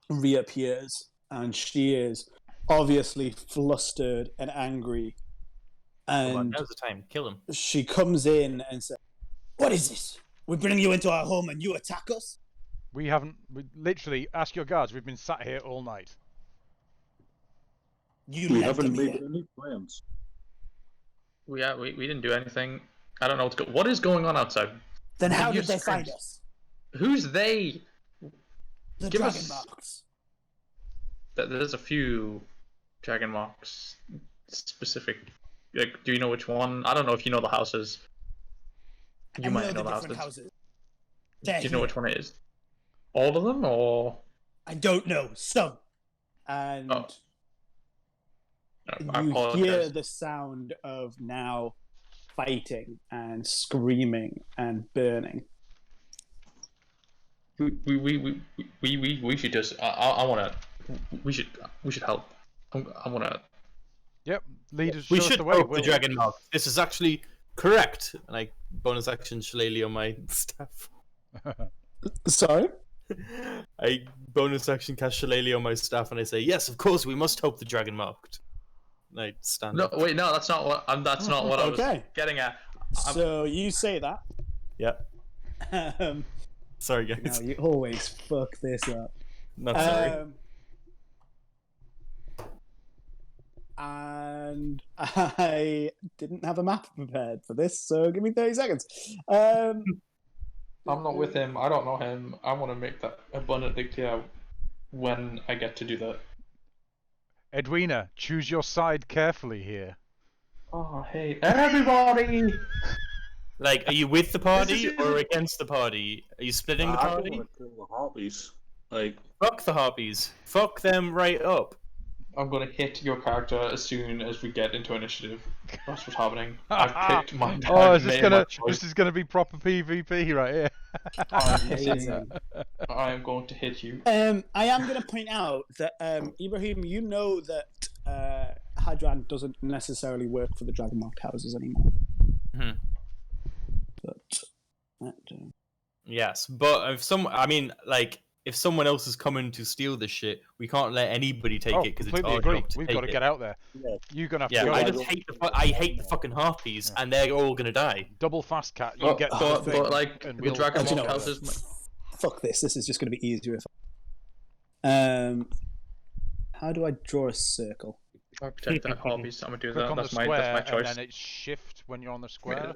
Speaker 2: reappears, and she is obviously flustered and angry.
Speaker 1: Come on,
Speaker 2: And
Speaker 1: now's the time. Kill him.
Speaker 2: she comes in and says, "What is this? We bring you into our home and you attack us?"
Speaker 3: We haven't. We literally ask your guards. We've been sat here all night.
Speaker 2: You
Speaker 4: We
Speaker 2: led
Speaker 4: haven't
Speaker 2: them
Speaker 4: made
Speaker 2: here.
Speaker 4: any plans.
Speaker 5: We didn't do anything. I don't know what is going on outside.
Speaker 2: Then how
Speaker 5: You
Speaker 2: did they find
Speaker 5: screamed.
Speaker 2: us?
Speaker 5: Who's they?
Speaker 2: The
Speaker 5: Give
Speaker 2: dragon
Speaker 5: us-
Speaker 2: marks.
Speaker 5: There's a few dragon marks specific. Like, do you know which one? I don't know if you know the houses. You
Speaker 2: I
Speaker 5: might
Speaker 2: know
Speaker 5: know
Speaker 2: the
Speaker 5: the
Speaker 2: different
Speaker 5: houses.
Speaker 2: houses. They're
Speaker 5: Do you know
Speaker 2: here.
Speaker 5: which one it is? All of them, or
Speaker 2: I don't know. Some. And
Speaker 5: Oh. No, I
Speaker 2: you
Speaker 5: apologize.
Speaker 2: hear the sound of now fighting and screaming and burning.
Speaker 5: We should just. I wanna. We should help. I wanna.
Speaker 3: Yep. Lead us.
Speaker 1: We
Speaker 3: show us
Speaker 1: should
Speaker 3: the way.
Speaker 1: help the
Speaker 3: Will.
Speaker 1: dragon mark. This is actually correct. And I bonus action shillelagh on my staff.
Speaker 2: Sorry?
Speaker 1: I bonus action cast shillelagh on my staff, and I say, "Yes, of course, we must help the dragon marked." And I stand
Speaker 5: No,
Speaker 1: up.
Speaker 5: wait, no, that's not what. That's not what I was
Speaker 2: Okay.
Speaker 5: getting at.
Speaker 2: So you say that.
Speaker 1: Yeah.
Speaker 2: Um,
Speaker 1: Sorry,
Speaker 2: no,
Speaker 1: guys.
Speaker 2: you always fuck this up.
Speaker 1: Not sorry.
Speaker 2: And I didn't have a map prepared for this, so give me 30 seconds.
Speaker 6: I'm not with him. I don't know him. I want to make that abundantly clear when I get to do that.
Speaker 3: Edwina, choose your side carefully here.
Speaker 6: Oh, hey, everybody!
Speaker 1: Like, are you with the party or against the party? Are you splitting the
Speaker 4: I don't
Speaker 1: party?
Speaker 4: want to kill the harpies. Like,
Speaker 1: Fuck the harpies. Fuck them right up.
Speaker 6: I'm going to hit your character as soon as we get into initiative. That's what's happening. I've picked my.
Speaker 3: Oh,
Speaker 6: I've
Speaker 3: is this
Speaker 6: made
Speaker 3: gonna?
Speaker 6: my choice.
Speaker 3: This is gonna be proper PvP right here.
Speaker 2: Amazing.
Speaker 6: I am going to hit you.
Speaker 2: I am going to point out that, Ibrahim, you know that Hadran doesn't necessarily work for the Dragon Marked houses anymore.
Speaker 1: Mhm.
Speaker 2: But,
Speaker 1: Yes, but if someone else is coming to steal this shit, we can't let anybody take
Speaker 3: Oh,
Speaker 1: it because it's
Speaker 3: completely
Speaker 1: our
Speaker 3: agree.
Speaker 1: job to
Speaker 3: We've
Speaker 1: take
Speaker 3: got to
Speaker 1: it.
Speaker 3: get out there.
Speaker 4: yeah.
Speaker 3: You're gonna have to
Speaker 1: Yeah,
Speaker 3: go.
Speaker 1: I
Speaker 3: out.
Speaker 1: just hate the fucking harpies, and they're all gonna die.
Speaker 3: Double fast cat. You get the thing,
Speaker 5: but like
Speaker 3: and
Speaker 5: the
Speaker 3: we'll-
Speaker 5: dragon
Speaker 2: do you know
Speaker 5: mark
Speaker 2: what?
Speaker 5: houses.
Speaker 2: Fuck this. This is just going to be easier if how do I draw a circle?
Speaker 5: I'll protect that harpies. I'm gonna do
Speaker 3: click
Speaker 5: that.
Speaker 3: on the
Speaker 5: That's
Speaker 3: square,
Speaker 5: my
Speaker 3: and
Speaker 5: choice.
Speaker 3: then it's shift when you're on the square.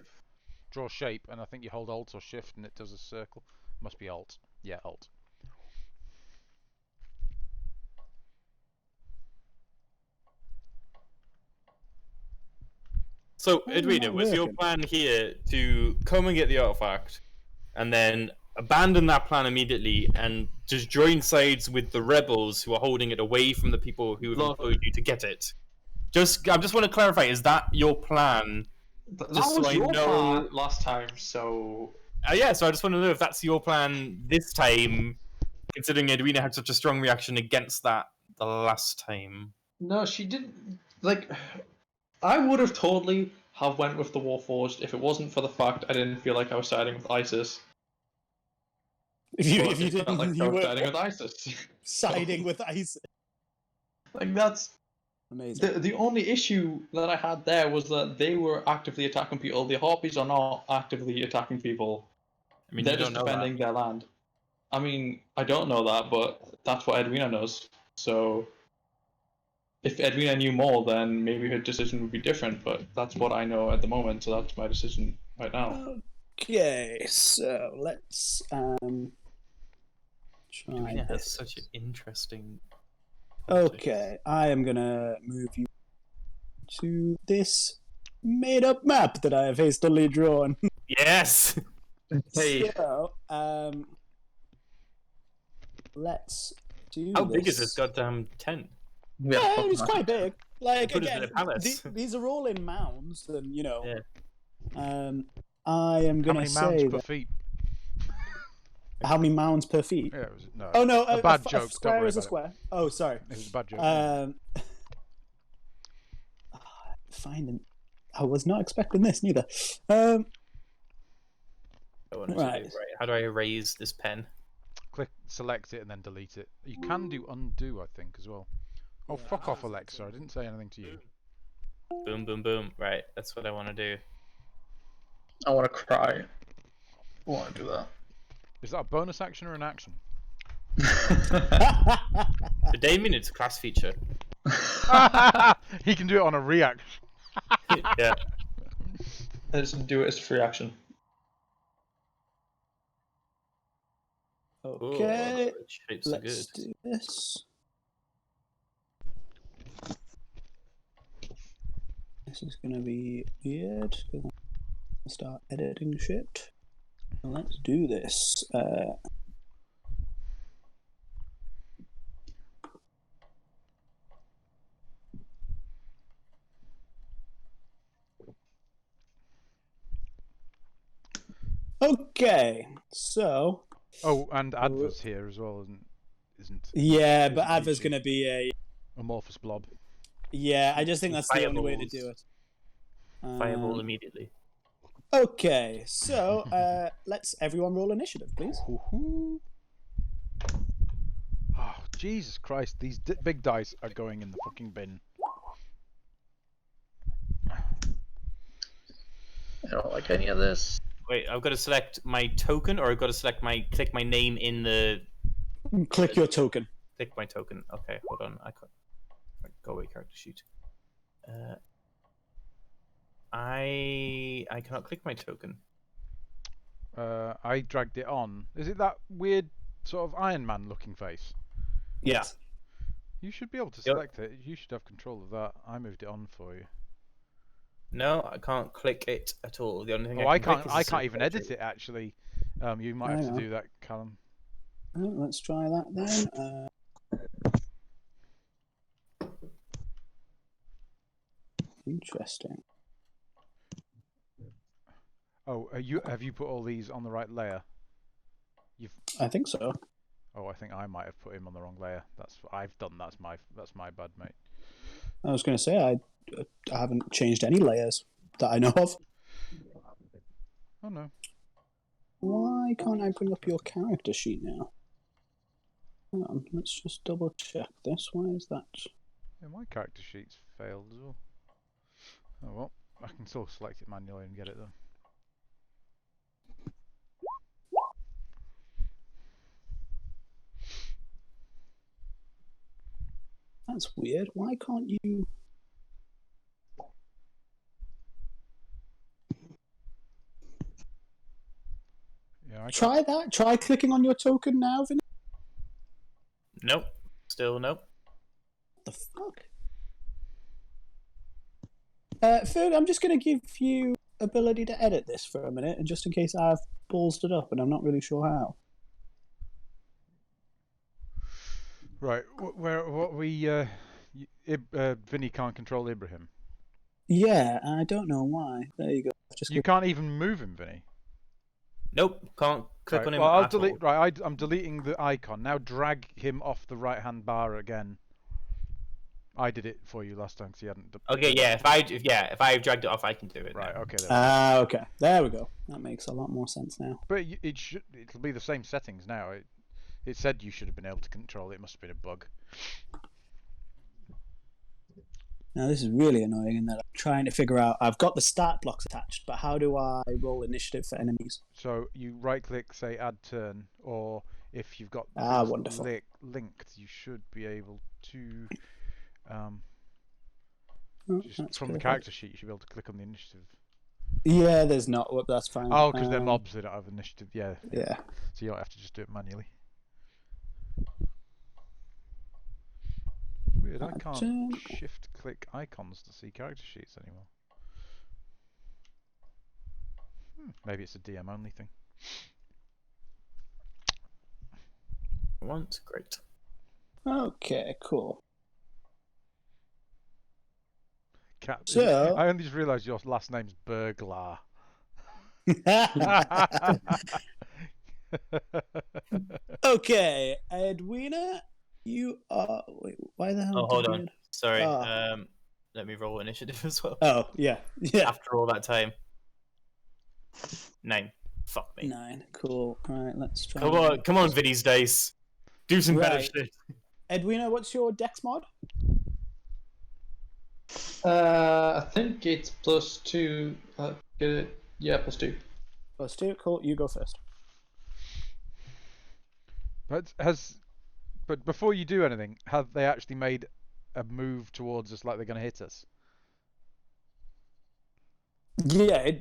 Speaker 3: Draw shape, and I think you hold Alt or Shift, and it does a circle. Must be Alt. Yeah, Alt.
Speaker 1: So,
Speaker 2: Oh,
Speaker 1: Edwina,
Speaker 2: not
Speaker 1: was your
Speaker 2: working.
Speaker 1: plan here to come and get the artifact, and then abandon that plan immediately and just join sides with the rebels who are holding it away from the people who have employed you to get it. I just want to clarify: is that your plan?
Speaker 6: That
Speaker 1: Just so
Speaker 6: was
Speaker 1: I
Speaker 6: your
Speaker 1: know.
Speaker 6: plan last time, so
Speaker 1: Yeah, so I just want to know if that's your plan this time, considering Edwina had such a strong reaction against that the last time.
Speaker 6: no, she didn't. Like, I would have totally have went with the Warforged if it wasn't for the fact I didn't feel like I was siding with ISIS.
Speaker 2: If you
Speaker 6: But it felt
Speaker 2: didn't,
Speaker 6: like I
Speaker 2: you
Speaker 6: was
Speaker 2: were
Speaker 6: siding with ISIS.
Speaker 2: siding with ISIS.
Speaker 6: Like that's
Speaker 2: Amazing.
Speaker 6: the only issue that I had there was that they were actively attacking people. The Harpies are not actively attacking people.
Speaker 1: I mean,
Speaker 6: They're
Speaker 1: you
Speaker 6: just
Speaker 1: don't know
Speaker 6: defending their land. I mean, I don't know that, but that's what Edwina knows. So if Edwina knew more, then maybe her decision would be different. But that's what I know at the moment, so that's my decision right now.
Speaker 2: Okay, so let's try
Speaker 1: Edwina has
Speaker 2: this.
Speaker 1: such an interesting.
Speaker 2: Okay, I am gonna move you to this made-up map that I have hastily drawn.
Speaker 1: Yes.
Speaker 6: Hey,
Speaker 2: So, let's do
Speaker 1: How
Speaker 2: this.
Speaker 1: big is this goddamn tent?
Speaker 6: yeah,
Speaker 2: Yeah, it's quite big. Like,
Speaker 1: Put us in
Speaker 2: again,
Speaker 1: a palace.
Speaker 2: these are all in mounds, and you know.
Speaker 1: Yeah.
Speaker 2: I am
Speaker 3: How
Speaker 2: gonna
Speaker 3: many mounds
Speaker 2: say
Speaker 3: per
Speaker 2: that.
Speaker 3: feet?
Speaker 2: How many mounds per feet?
Speaker 3: Yeah, it was no.
Speaker 2: Oh no,
Speaker 3: a bad
Speaker 2: a
Speaker 3: joke. Don't
Speaker 2: square
Speaker 3: worry
Speaker 2: is a
Speaker 3: about
Speaker 2: square. Oh, sorry.
Speaker 3: it. It was a bad joke.
Speaker 2: Finding. I was not expecting this neither.
Speaker 1: I want to
Speaker 2: Right.
Speaker 1: do, how do I erase this pen?
Speaker 3: Click, select it, and then delete it. You can do undo, I think, as well. Oh, fuck off, Alexa! I didn't say anything to you.
Speaker 1: Boom, boom, boom. Right, that's what I want to do.
Speaker 6: I want to cry. I want to do that.
Speaker 3: Is that a bonus action or an action?
Speaker 1: For Damien, it's a class feature.
Speaker 3: He can do it on a reaction.
Speaker 1: Yeah.
Speaker 6: Let's do it as free action.
Speaker 2: Okay,
Speaker 1: Ooh, shapes are good.
Speaker 2: let's do this. This is gonna be weird because I'm gonna start editing shit. Let's do this. Okay, so.
Speaker 3: Oh, and Adva's here as well, isn't?
Speaker 2: Yeah,
Speaker 3: Isn't
Speaker 2: but Adva's
Speaker 3: PG.
Speaker 2: gonna be a.
Speaker 3: Amorphous blob.
Speaker 2: Yeah, I just think that's the only way to
Speaker 1: Fireballs.
Speaker 2: do it.
Speaker 1: Fireball immediately.
Speaker 2: Okay, so let's everyone roll initiative, please.
Speaker 3: Hoo-hoo. Oh, Jesus Christ! These big dice are going in the fucking bin.
Speaker 6: I don't like any of this.
Speaker 1: Wait, I've got to select my token, or I've got to select click my name in the.
Speaker 2: Click your token.
Speaker 1: Click my token. Okay, hold on. I can't. Go away, character sheet. I cannot click my token.
Speaker 3: I dragged it on. Is it that weird sort of Iron Man looking face?
Speaker 1: Yeah.
Speaker 3: You should be able to select it. You should have control of that. I moved it on for you.
Speaker 1: No, I can't click it at all. The only thing
Speaker 3: Oh,
Speaker 1: I
Speaker 3: I
Speaker 1: can
Speaker 3: can't.
Speaker 1: click
Speaker 3: I
Speaker 1: is a
Speaker 3: can't even edit
Speaker 1: portrait.
Speaker 3: it actually. You might have to do that, Callum.
Speaker 2: Let's try that then. Interesting.
Speaker 3: Oh, have you put all these on the right layer?
Speaker 2: I think so.
Speaker 3: Oh, I think I might have put him on the wrong layer. I've done. That's my bad, mate.
Speaker 2: I was going to say I haven't changed any layers that I know of.
Speaker 3: Oh no.
Speaker 2: Why can't I bring up your character sheet now? Hang on, let's just double check this. Why is that?
Speaker 3: Yeah, my character sheet's failed as well. Oh well, I can still select it manually and get it though.
Speaker 2: That's weird. Why can't you?
Speaker 3: Yeah,
Speaker 2: Try that. Try clicking on your token now, Vin.
Speaker 1: Nope. Still nope.
Speaker 2: What the fuck? Ferg, I'm just going to give you ability to edit this for a minute, and just in case I've ballsed it up and I'm not really sure how.
Speaker 3: Right. Vinny can't control Ibrahim.
Speaker 2: Yeah, I don't know why. There you go.
Speaker 3: You can't even move him, Vinny.
Speaker 1: Nope, can't click
Speaker 3: Right,
Speaker 1: on him
Speaker 3: well, I'll
Speaker 1: at
Speaker 3: delete.
Speaker 1: all.
Speaker 3: Right, I'm deleting the icon. Now drag him off the right-hand bar again. I did it for you last time because you hadn't.
Speaker 1: Okay, yeah. If I dragged it off, I can do it.
Speaker 3: Right.
Speaker 1: now.
Speaker 3: Okay. There
Speaker 2: Okay. There we go. That makes a lot more sense now.
Speaker 3: But it'll be the same settings now. It said you should have been able to control it. It must have been a bug.
Speaker 2: Now this is really annoying in that I'm trying to figure out. I've got the stat blocks attached, but how do I roll initiative for enemies?
Speaker 3: So you right-click, say Add Turn, or if you've got
Speaker 2: wonderful.
Speaker 3: linked, you should be able to. Just from the
Speaker 2: perfect.
Speaker 3: character sheet, you should be able to click on the initiative.
Speaker 2: Yeah, there's not. Well, that's fine.
Speaker 3: Oh, because they're mobs, they don't have initiative. Yeah.
Speaker 2: Yeah.
Speaker 3: So you don't have to just do it manually. It's weird. I can't shift-click icons to see character sheets anymore. Maybe it's a DM only thing.
Speaker 1: Once, great.
Speaker 2: Okay, cool.
Speaker 3: Cat.
Speaker 2: So-
Speaker 3: I only just realised your last name's Burglar.
Speaker 2: Okay, Edwina, you are. Wait, why the hell?
Speaker 1: Oh, hold
Speaker 2: did
Speaker 1: on.
Speaker 2: you-
Speaker 1: Sorry.
Speaker 2: Ah.
Speaker 1: Let me roll initiative as well.
Speaker 2: Oh, yeah.
Speaker 1: After all that time. 9. Fuck me.
Speaker 2: 9. Cool. Right, let's try.
Speaker 1: Come on, Vinny's dice. Do some better
Speaker 2: Right.
Speaker 1: shit.
Speaker 2: Edwina, what's your dex mod?
Speaker 6: I think it's +2. Get it? Yeah, +2.
Speaker 2: +2. Cool. You go first.
Speaker 3: But before you do anything, have they actually made a move towards us like they're going to hit us?
Speaker 2: Yeah.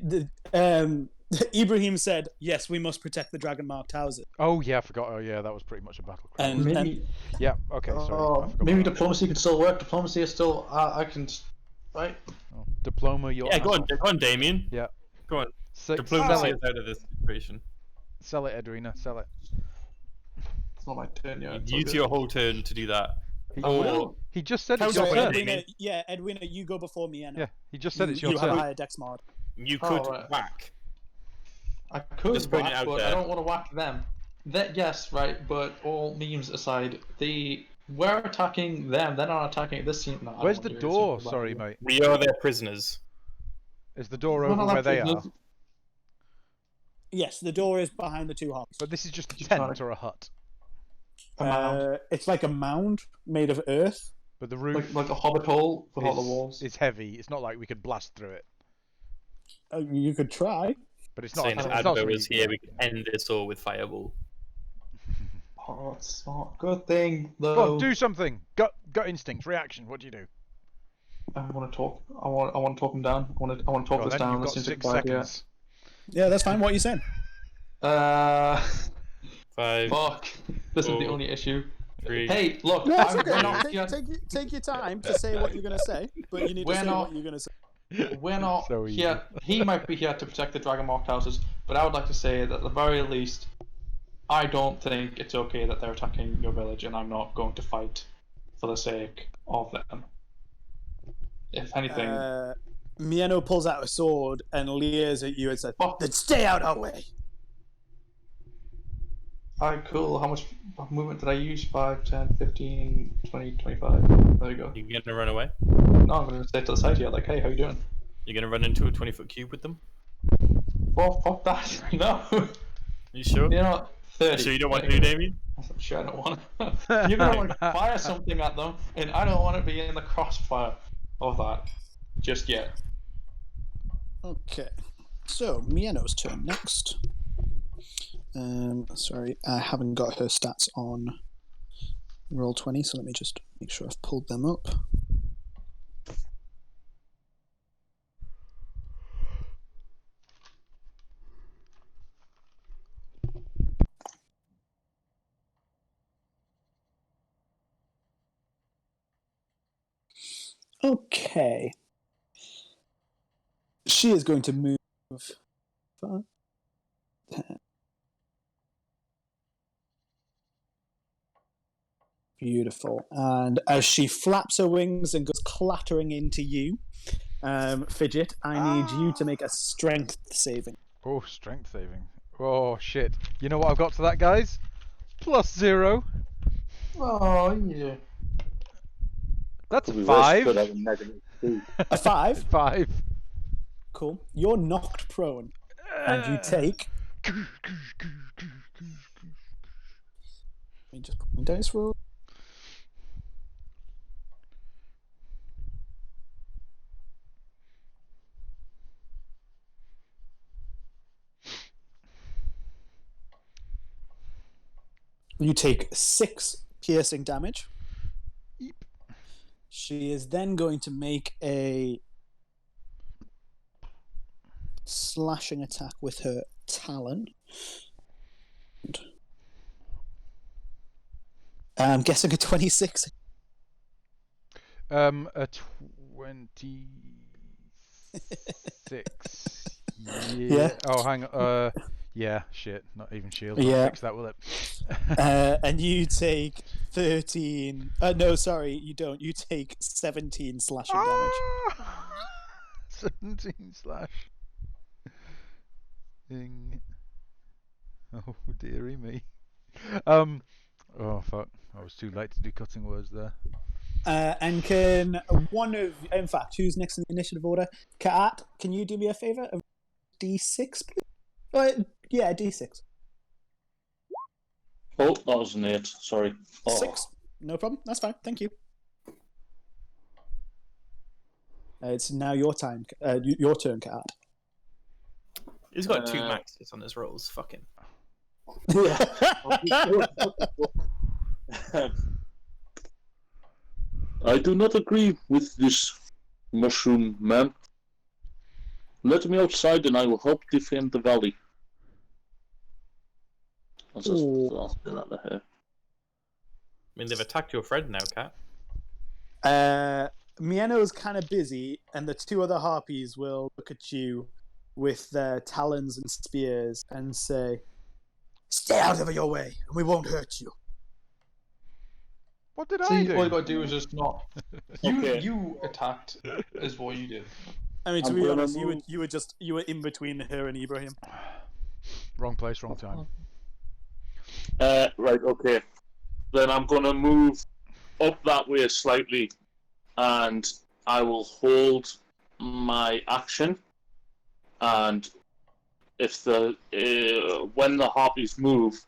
Speaker 2: Ibrahim said, "Yes, we must protect the dragon marked houses."
Speaker 3: Oh yeah, I forgot. Oh yeah, that was pretty much a battle cry.
Speaker 2: And-
Speaker 6: Maybe.
Speaker 3: Yeah. Okay. Sorry. I forgot
Speaker 6: Maybe
Speaker 3: about that.
Speaker 6: diplomacy can still work. Diplomacy is still. I can. Right.
Speaker 3: Oh, diploma. Your
Speaker 1: Yeah, go
Speaker 3: ass
Speaker 1: on,
Speaker 3: off.
Speaker 1: go on, Damien.
Speaker 3: Yeah.
Speaker 1: Go on.
Speaker 3: Sell
Speaker 1: Diplomacy
Speaker 3: it.
Speaker 1: is out of this situation.
Speaker 3: Sell it, Edwina. Sell it.
Speaker 6: It's not my turn yet. it's all
Speaker 1: Use
Speaker 6: good.
Speaker 1: your whole turn to do that.
Speaker 3: He,
Speaker 1: Oh,
Speaker 3: he just said
Speaker 1: How's
Speaker 3: it's your
Speaker 1: your
Speaker 3: turn.
Speaker 1: Damien?
Speaker 2: Edwina, you go before me.
Speaker 3: Yeah. He just said it's your
Speaker 2: You have a
Speaker 3: turn.
Speaker 2: higher dex mod.
Speaker 1: you could
Speaker 6: right.
Speaker 1: whack.
Speaker 6: I could
Speaker 1: Just putting it
Speaker 6: whack,
Speaker 1: out
Speaker 6: but
Speaker 1: there.
Speaker 6: I don't want to whack them. Yes, right. But all memes aside, we're attacking them. They're not attacking this team. No, I
Speaker 3: Where's
Speaker 6: don't
Speaker 3: the
Speaker 6: wanna do this.
Speaker 3: door?
Speaker 6: It's a
Speaker 3: Sorry,
Speaker 6: bad idea.
Speaker 3: mate.
Speaker 1: We are their prisoners.
Speaker 3: Is the door
Speaker 6: We're
Speaker 3: over
Speaker 6: not
Speaker 3: where they
Speaker 6: actually-
Speaker 3: are?
Speaker 2: Yes, the door is behind the two halls.
Speaker 3: But this is just a
Speaker 6: Just
Speaker 3: tent
Speaker 6: trying to-
Speaker 3: or a hut.
Speaker 6: A mound.
Speaker 2: It's like a mound made of earth.
Speaker 3: But the roof
Speaker 6: Like a hobbit hole with all the
Speaker 3: is,
Speaker 6: walls.
Speaker 3: is heavy. It's not like we could blast through it.
Speaker 2: You could try.
Speaker 3: But it's not.
Speaker 1: Saying
Speaker 3: It's
Speaker 1: if
Speaker 3: not
Speaker 1: Advo
Speaker 3: something
Speaker 1: was
Speaker 3: you-
Speaker 1: here, we could end this all with fireball.
Speaker 6: Oh, it's not a good thing
Speaker 3: Come
Speaker 6: though.
Speaker 3: on, do something. Gut instinct, reaction. What do you do?
Speaker 6: I want to talk. I want to talk him down. I want to talk
Speaker 3: Go on,
Speaker 6: this
Speaker 3: then.
Speaker 6: down.
Speaker 3: You've
Speaker 6: This
Speaker 3: got
Speaker 6: seems like
Speaker 3: 6
Speaker 6: a bad idea.
Speaker 3: seconds.
Speaker 2: Yeah, that's fine. What are you saying?
Speaker 1: 5,
Speaker 6: Fuck. This is the
Speaker 1: 4,
Speaker 6: only issue.
Speaker 1: 3.
Speaker 6: Hey, look.
Speaker 2: No, it's
Speaker 6: we're
Speaker 2: okay.
Speaker 6: not here-
Speaker 2: Take your time to say what you're going to say, but you need to
Speaker 6: We're
Speaker 2: say
Speaker 6: not-
Speaker 2: what you're going to say.
Speaker 6: We're not
Speaker 3: So easy.
Speaker 6: here. He might be here to protect the dragon marked houses, but I would like to say that at the very least, I don't think it's okay that they're attacking your village, and I'm not going to fight for the sake of them. If anything,
Speaker 2: Mieno pulls out a sword and leers at you and says,
Speaker 6: Oh.
Speaker 2: "Then stay out our way."
Speaker 6: alright, cool. How much movement did I use? 5, 10, 15, 20, 25. There you go.
Speaker 1: You're gonna run away?
Speaker 6: No, I'm going to stay to the side here, like, hey, how you doing?
Speaker 1: You're gonna run into a 20-foot cube with them?
Speaker 6: Well, fuck that. No.
Speaker 1: You sure?
Speaker 6: You're not 30.
Speaker 1: So you don't want to do, Damien?
Speaker 6: Sure, I don't want to. You're gonna like fire something at them, and I don't want to be in the crossfire of that just yet.
Speaker 2: Okay. So, Mieno's turn next. Sorry, I haven't got her stats on Roll20, so let me just make sure I've pulled them up. Okay. She is going to move 5, 10. Beautiful. And as she flaps her wings and goes clattering into you, Fidget, I need you to make a strength saving.
Speaker 3: Oh, strength saving. Oh, shit. You know what I've got to that, guys? +0.
Speaker 6: Oh, yeah.
Speaker 3: That's
Speaker 4: We
Speaker 3: 5.
Speaker 4: could have a -2.
Speaker 2: A 5?
Speaker 3: 5.
Speaker 2: Cool. You're knocked prone. And you take... Let me just put my dice roll. You take 6 piercing damage.
Speaker 3: Yep.
Speaker 2: She is then going to make a slashing attack with her talon. I'm guessing a 26.
Speaker 3: A 26.
Speaker 2: Yeah.
Speaker 3: Oh, hang on. Yeah, shit. Not even shield.
Speaker 2: Yeah.
Speaker 3: I'll fix that, will it?
Speaker 2: And you take 13. No, sorry, you don't. You take 17 slashing damage.
Speaker 3: 17 slash. Oh, dearie me. Oh, fuck. I was too late to do cutting words there.
Speaker 2: And can one of... In fact, who's next in the initiative order? Kat, can you do me a favour? D6, please? Yeah, D6.
Speaker 4: Oh, that was an 8. Sorry. Oh.
Speaker 2: 6. No problem. That's fine. Thank you. It's now your time. Your turn, Kat.
Speaker 1: He's got 2 maxes on his rolls. Fucking.
Speaker 2: Yeah.
Speaker 4: I do not agree with this mushroom man. Let me outside and I will help defend the valley. I'll just I'll do that to her.
Speaker 1: I mean, they've attacked your friend now, Cat.
Speaker 2: Mieno's kind of busy, and the 2 other harpies will look at you with their talons and spears and say, "Stay out of your way, and we won't hurt you."
Speaker 3: What did I
Speaker 6: See,
Speaker 3: do?
Speaker 6: all you gotta do is just not.
Speaker 4: Okay.
Speaker 6: You attacked, is what you did.
Speaker 2: I mean, to
Speaker 4: I'm
Speaker 2: be
Speaker 4: gonna
Speaker 2: honest,
Speaker 4: move-
Speaker 2: you were in between her and Ibrahim.
Speaker 3: Wrong place, wrong time.
Speaker 4: Right, okay. Then I'm gonna move up that way slightly, and I will hold my action. And if when the harpies move,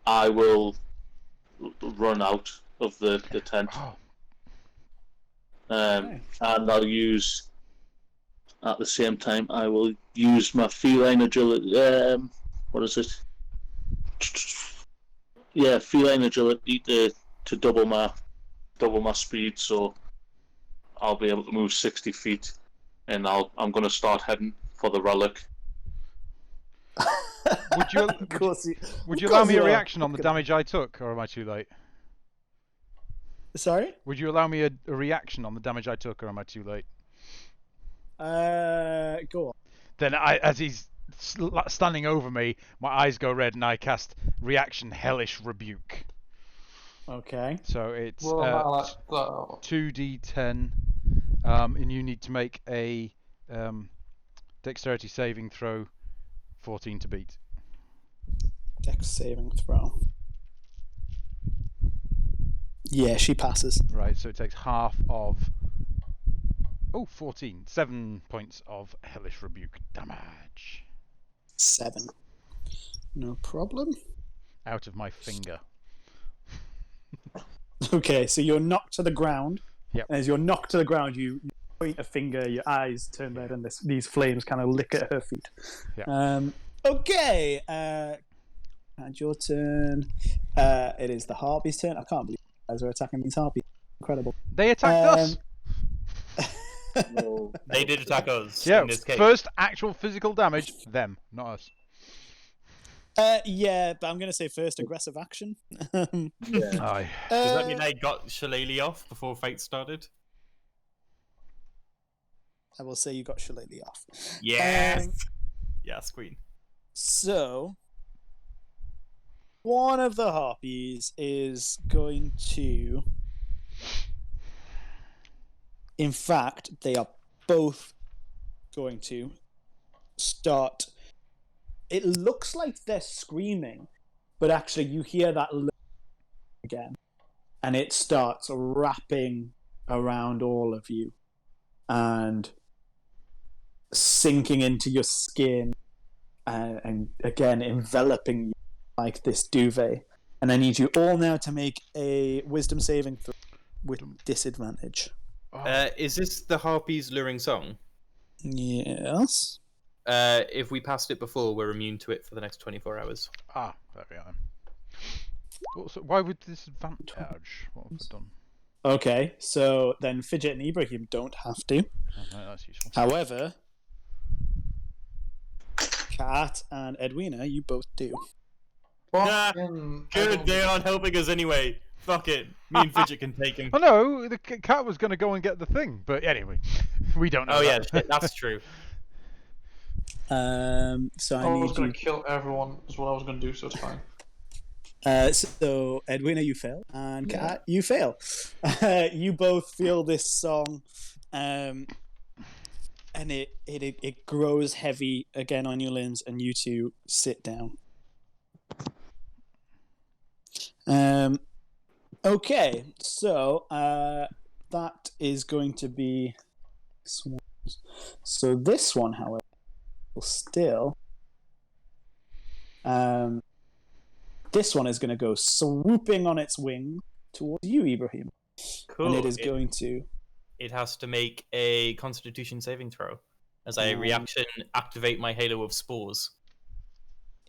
Speaker 4: I will run out of the tent.
Speaker 3: Oh,
Speaker 2: Okay.
Speaker 4: And I'll use, at the same time, I will use my feline agility. What is it? Yeah, feline agility to double my speed, so I'll be able to move 60 feet, and I'm going to start heading for the relic.
Speaker 3: would you
Speaker 2: Of course
Speaker 3: would
Speaker 2: of
Speaker 3: you allow
Speaker 2: course
Speaker 3: me a
Speaker 2: are.
Speaker 3: reaction on the
Speaker 2: Fucking-
Speaker 3: damage I took, or am I too late?
Speaker 2: Sorry?
Speaker 3: Would you allow me a reaction on the damage I took, or am I too late?
Speaker 2: Go on.
Speaker 3: Then as he's standing over me, my eyes go red and I cast reaction hellish rebuke.
Speaker 2: Okay.
Speaker 3: So it's
Speaker 6: Well,
Speaker 3: 2d10, and you need to make a dexterity saving throw, 14 to beat.
Speaker 2: Dex saving throw. Yeah, she passes.
Speaker 3: Right, so it takes half of 14, 7 points of hellish rebuke damage
Speaker 2: 7. No problem.
Speaker 3: out of my finger.
Speaker 2: Okay, so you're knocked to the ground.
Speaker 3: Yep.
Speaker 2: And as you're knocked to the ground, you point a finger, your eyes turn red, and these flames kind of lick at her feet.
Speaker 3: Yeah.
Speaker 2: Okay, and your turn. It is the harpy's turn. I can't believe you guys are attacking these harpies. Incredible.
Speaker 3: They attacked us!
Speaker 4: No.
Speaker 1: They did attack us
Speaker 3: Yeah,
Speaker 1: in this case.
Speaker 3: first actual physical damage, them, not us.
Speaker 2: Yeah, but I'm going to say first aggressive action.
Speaker 4: Yeah.
Speaker 3: Aye.
Speaker 1: Does that mean they got Shillelagh off before fight started?
Speaker 2: I will say you got Shillelagh off.
Speaker 1: Yes. Yes, Queen.
Speaker 2: So, one of the harpies is going to. In fact, they are both going to start. It looks like they're screaming, but actually, you hear that again, and it starts wrapping around all of you and sinking into your skin and again enveloping you like this duvet. And I need you all now to make a wisdom saving throw with disadvantage.
Speaker 1: Is this the Harpy's luring song?
Speaker 2: Yes.
Speaker 1: If we passed it before, we're immune to it for the next 24 hours.
Speaker 3: Ah, there we are. Also, why would disadvantage? What have I done?
Speaker 2: Okay, so then Fidget and Ibrahim don't have to.
Speaker 3: Oh, no, that's useful.
Speaker 2: However, Kat and Edwina, you both do.
Speaker 1: Good, they aren't helping us anyway. Fuck it. Me and Fidget can take him.
Speaker 3: Oh no, the cat was going to go and get the thing, but anyway, we don't know.
Speaker 1: Oh yeah,
Speaker 3: that.
Speaker 1: shit, that's true.
Speaker 2: So I
Speaker 6: I was
Speaker 2: need
Speaker 6: going
Speaker 2: you.
Speaker 6: to kill everyone is what I was going to do, so it's fine.
Speaker 2: So Edwina, you fail, and Kat, you fail. You both feel this song, and it grows heavy again on your limbs, and you two sit down. Okay, so that is going to be swans. So this one, however, will still. This one is going to go swooping on its wing towards you, Ibrahim.
Speaker 1: Cool.
Speaker 2: And it is going to.
Speaker 1: It has to make a Constitution saving throw. As I reaction, activate my halo of spores.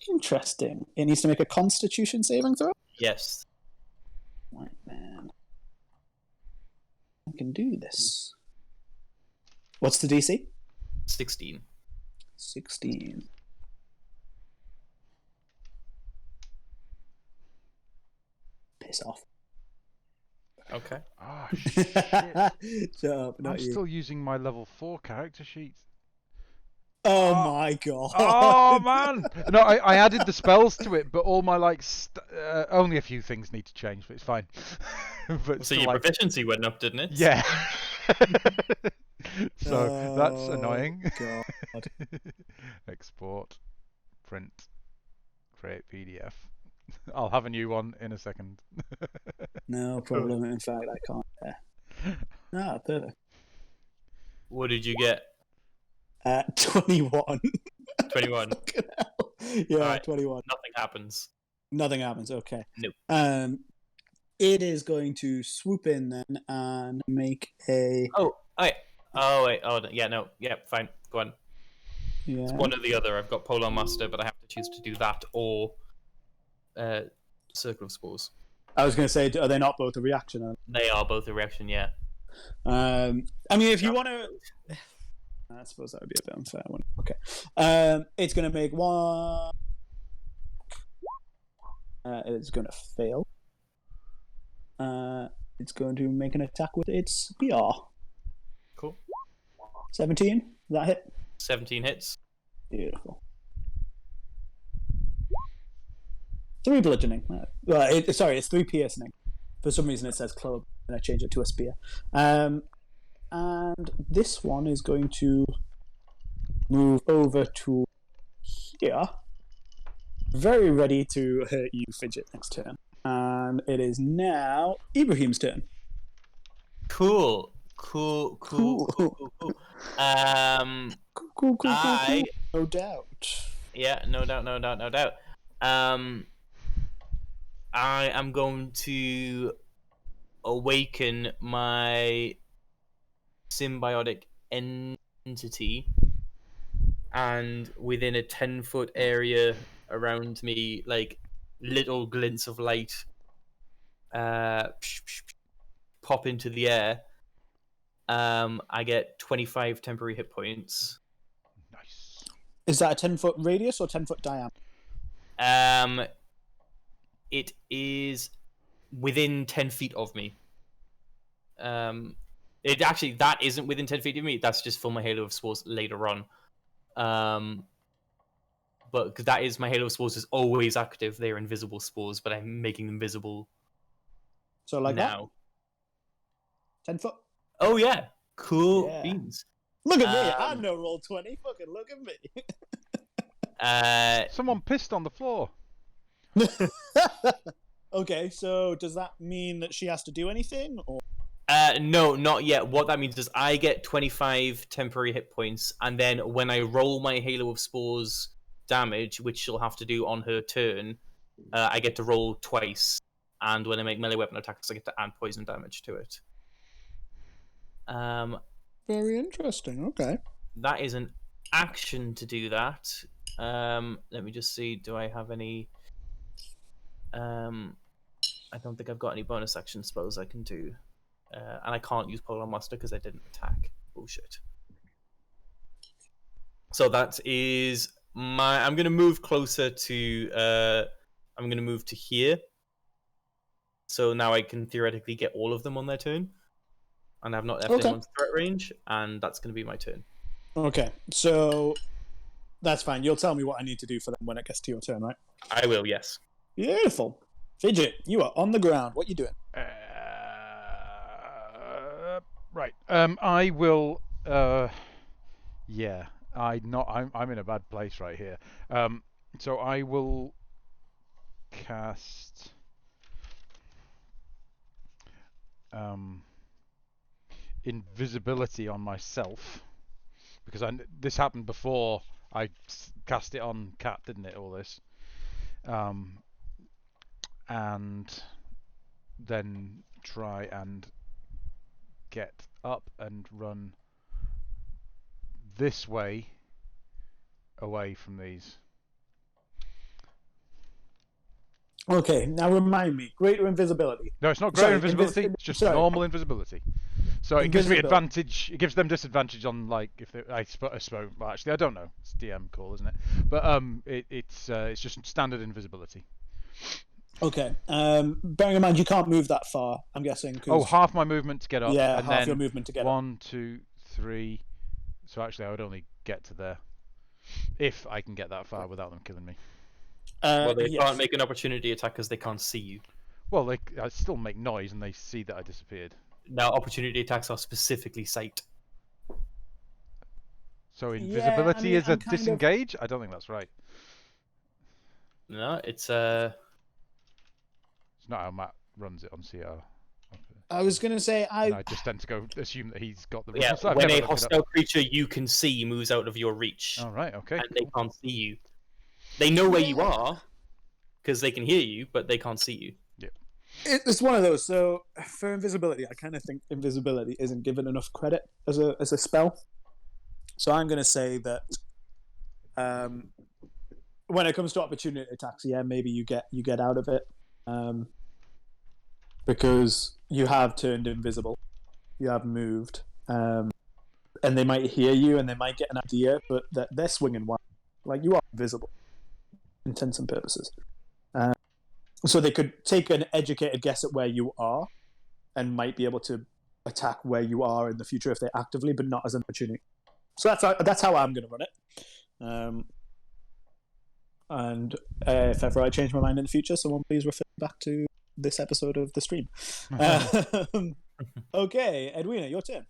Speaker 2: Interesting. It needs to make a Constitution saving throw?
Speaker 1: Yes.
Speaker 2: Right, man. I can do this. What's the DC?
Speaker 1: 16.
Speaker 2: 16. Piss off.
Speaker 1: Okay.
Speaker 3: Ah, shit.
Speaker 2: Shut up, not
Speaker 3: I'm
Speaker 2: you.
Speaker 3: still using my level 4 character sheet.
Speaker 2: Oh my god.
Speaker 3: Oh man! No, I added the spells to it, but all my only a few things need to change, but it's fine. But
Speaker 1: So
Speaker 3: still,
Speaker 1: your proficiency went up, didn't it?
Speaker 3: yeah. So that's annoying.
Speaker 2: God.
Speaker 3: Export, print, create PDF. I'll have a new one in a second.
Speaker 2: No problem. In fact, I can't. Ah, perfect.
Speaker 1: What did you get?
Speaker 2: 21.
Speaker 1: 21.
Speaker 2: Yeah,
Speaker 1: Alright.
Speaker 2: 21.
Speaker 1: Nothing happens.
Speaker 2: Nothing happens. Okay.
Speaker 1: Nope.
Speaker 2: It is going to swoop in then and make a.
Speaker 1: Oh, wait. Oh, wait. Oh, yeah, no. Yeah, fine. Go on.
Speaker 2: Yeah.
Speaker 1: It's one or the other. I've got Polar Master, but I have to choose to do that or Circle of Spores.
Speaker 2: I was going to say, are they not both a reaction?
Speaker 1: They are both a reaction, yeah.
Speaker 2: I mean, if you want to. I suppose that would be a bit unfair one. Okay. It's going to make one. It's going to fail. It's going to make an attack with its BR.
Speaker 1: Cool.
Speaker 2: 17. Does that hit?
Speaker 1: 17 hits.
Speaker 2: Beautiful. 3 bludgeoning. Sorry, it's 3 piercing. For some reason it says club, and I change it to a spear. And this one is going to move over to here. Very ready to hurt you, Fidget, next turn. And it is now Ibrahim's turn.
Speaker 1: Cool.
Speaker 2: Cool.
Speaker 1: Cool.
Speaker 2: Cool.
Speaker 1: I...
Speaker 2: No doubt.
Speaker 1: Yeah, no doubt. I am going to awaken my symbiotic entity, and within a 10-foot area around me, like little glints of light pop into the air. I get 25 temporary hit points.
Speaker 3: Nice.
Speaker 2: Is that a 10-foot radius or 10-foot diameter?
Speaker 1: It is within 10 feet of me. It actually, that isn't within 10 feet of me. That's just for my Halo of Spores later on. but because that is my Halo of Spores is always active. They're invisible spores, but I'm making them visible
Speaker 2: So like
Speaker 1: now.
Speaker 2: that? 10 foot?
Speaker 1: Oh yeah, cool
Speaker 2: Yeah.
Speaker 1: beans.
Speaker 2: Look at me. I know roll 20. Fucking look at me.
Speaker 3: Someone pissed on the floor.
Speaker 2: Okay, so does that mean that she has to do anything? Or
Speaker 1: No, not yet. What that means is I get 25 temporary hit points, and then when I roll my Halo of Spores damage, which she'll have to do on her turn, I get to roll twice. And when I make melee weapon attacks, I get to add poison damage to it.
Speaker 2: very interesting. Okay.
Speaker 1: That is an action to do that. Let me just see. Do I have any? I don't think I've got any bonus action spells I can do, and I can't use Polar Master because I didn't attack. Bullshit. So that is my. I'm gonna move closer to. I'm gonna move to here. So now I can theoretically get all of them on their turn, and I've not left anyone's threat range, and that's gonna be my turn.
Speaker 2: Okay, so that's fine. You'll tell me what I need to do for them when it gets to your turn, right?
Speaker 1: I will. Yes.
Speaker 2: Beautiful. Fidget, you are on the ground. What are you doing?
Speaker 3: Right. I will. Yeah. I'm in a bad place right here. So I will cast. Invisibility on myself, because this happened before I cast it on Cat, didn't it? All this, and then try and get up and run this way, away from these.
Speaker 2: Okay, now remind me. Greater invisibility.
Speaker 3: No, it's not greater invisibility. It's just
Speaker 2: sorry.
Speaker 3: normal invisibility. So it gives me
Speaker 2: Invisibility.
Speaker 3: advantage. It gives them disadvantage on like if they, I suppose. Well, actually, I don't know. It's DM call, isn't it? But it's just standard invisibility.
Speaker 2: Okay. Bearing in mind you can't move that far, I'm guessing. 'Cause...
Speaker 3: Oh, half my movement to get up.
Speaker 2: Yeah,
Speaker 3: and
Speaker 2: half
Speaker 3: then
Speaker 2: your movement to get up.
Speaker 3: 1, 2, 3. So actually, I would only get to there if I can get that far without them killing me.
Speaker 1: Well, they
Speaker 2: yes.
Speaker 1: can't make an opportunity attack because they can't see you.
Speaker 3: Well, I still make noise and they see that I disappeared.
Speaker 1: Now, opportunity attacks are specifically sight.
Speaker 3: So invisibility is a
Speaker 2: I'm kind of-
Speaker 3: disengage? I don't think that's right.
Speaker 1: No, it's
Speaker 3: It's not how Matt runs it on CR.
Speaker 2: I was going to say,
Speaker 3: And I just tend to go assume that he's got the
Speaker 1: yeah.
Speaker 3: rules. I've
Speaker 1: When
Speaker 3: never
Speaker 1: a
Speaker 3: looked it up.
Speaker 1: hostile creature you can see moves out of your reach,
Speaker 3: Oh, right, okay.
Speaker 1: and they can't see you. They know where you are because they can hear you, but they can't see you.
Speaker 2: it's one of those. So for invisibility, I kind of think invisibility isn't given enough credit as a spell. So I'm going to say that when it comes to opportunity attacks, yeah, maybe you get out of it because you have turned invisible, you have moved, and they might hear you and they might get an idea, but they're swinging wild. Like you are invisible, intents and purposes. So they could take an educated guess at where you are, and might be able to attack where you are in the future if they actively, but not as an opportunity. So that's how I'm going to run it. And if ever I change my mind in the future, someone please refer back to this episode of the stream. Okay, Edwina, your turn.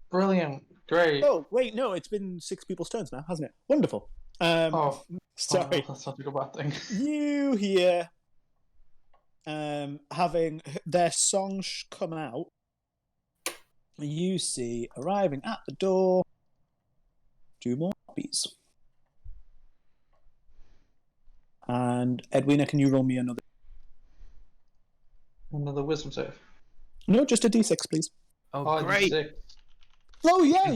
Speaker 6: Brilliant. Great.
Speaker 2: Oh, wait, no, it's been 6 people's turns now, hasn't it? Wonderful. Sorry.
Speaker 6: That's not a good bad thing.
Speaker 2: You here, having their song come out, you see arriving at the door 2 more copies. And Edwina, can you roll me another?
Speaker 6: Another wisdom save.
Speaker 2: No, just a d6, please.
Speaker 1: Oh, great!
Speaker 6: D6.
Speaker 2: Oh yeah,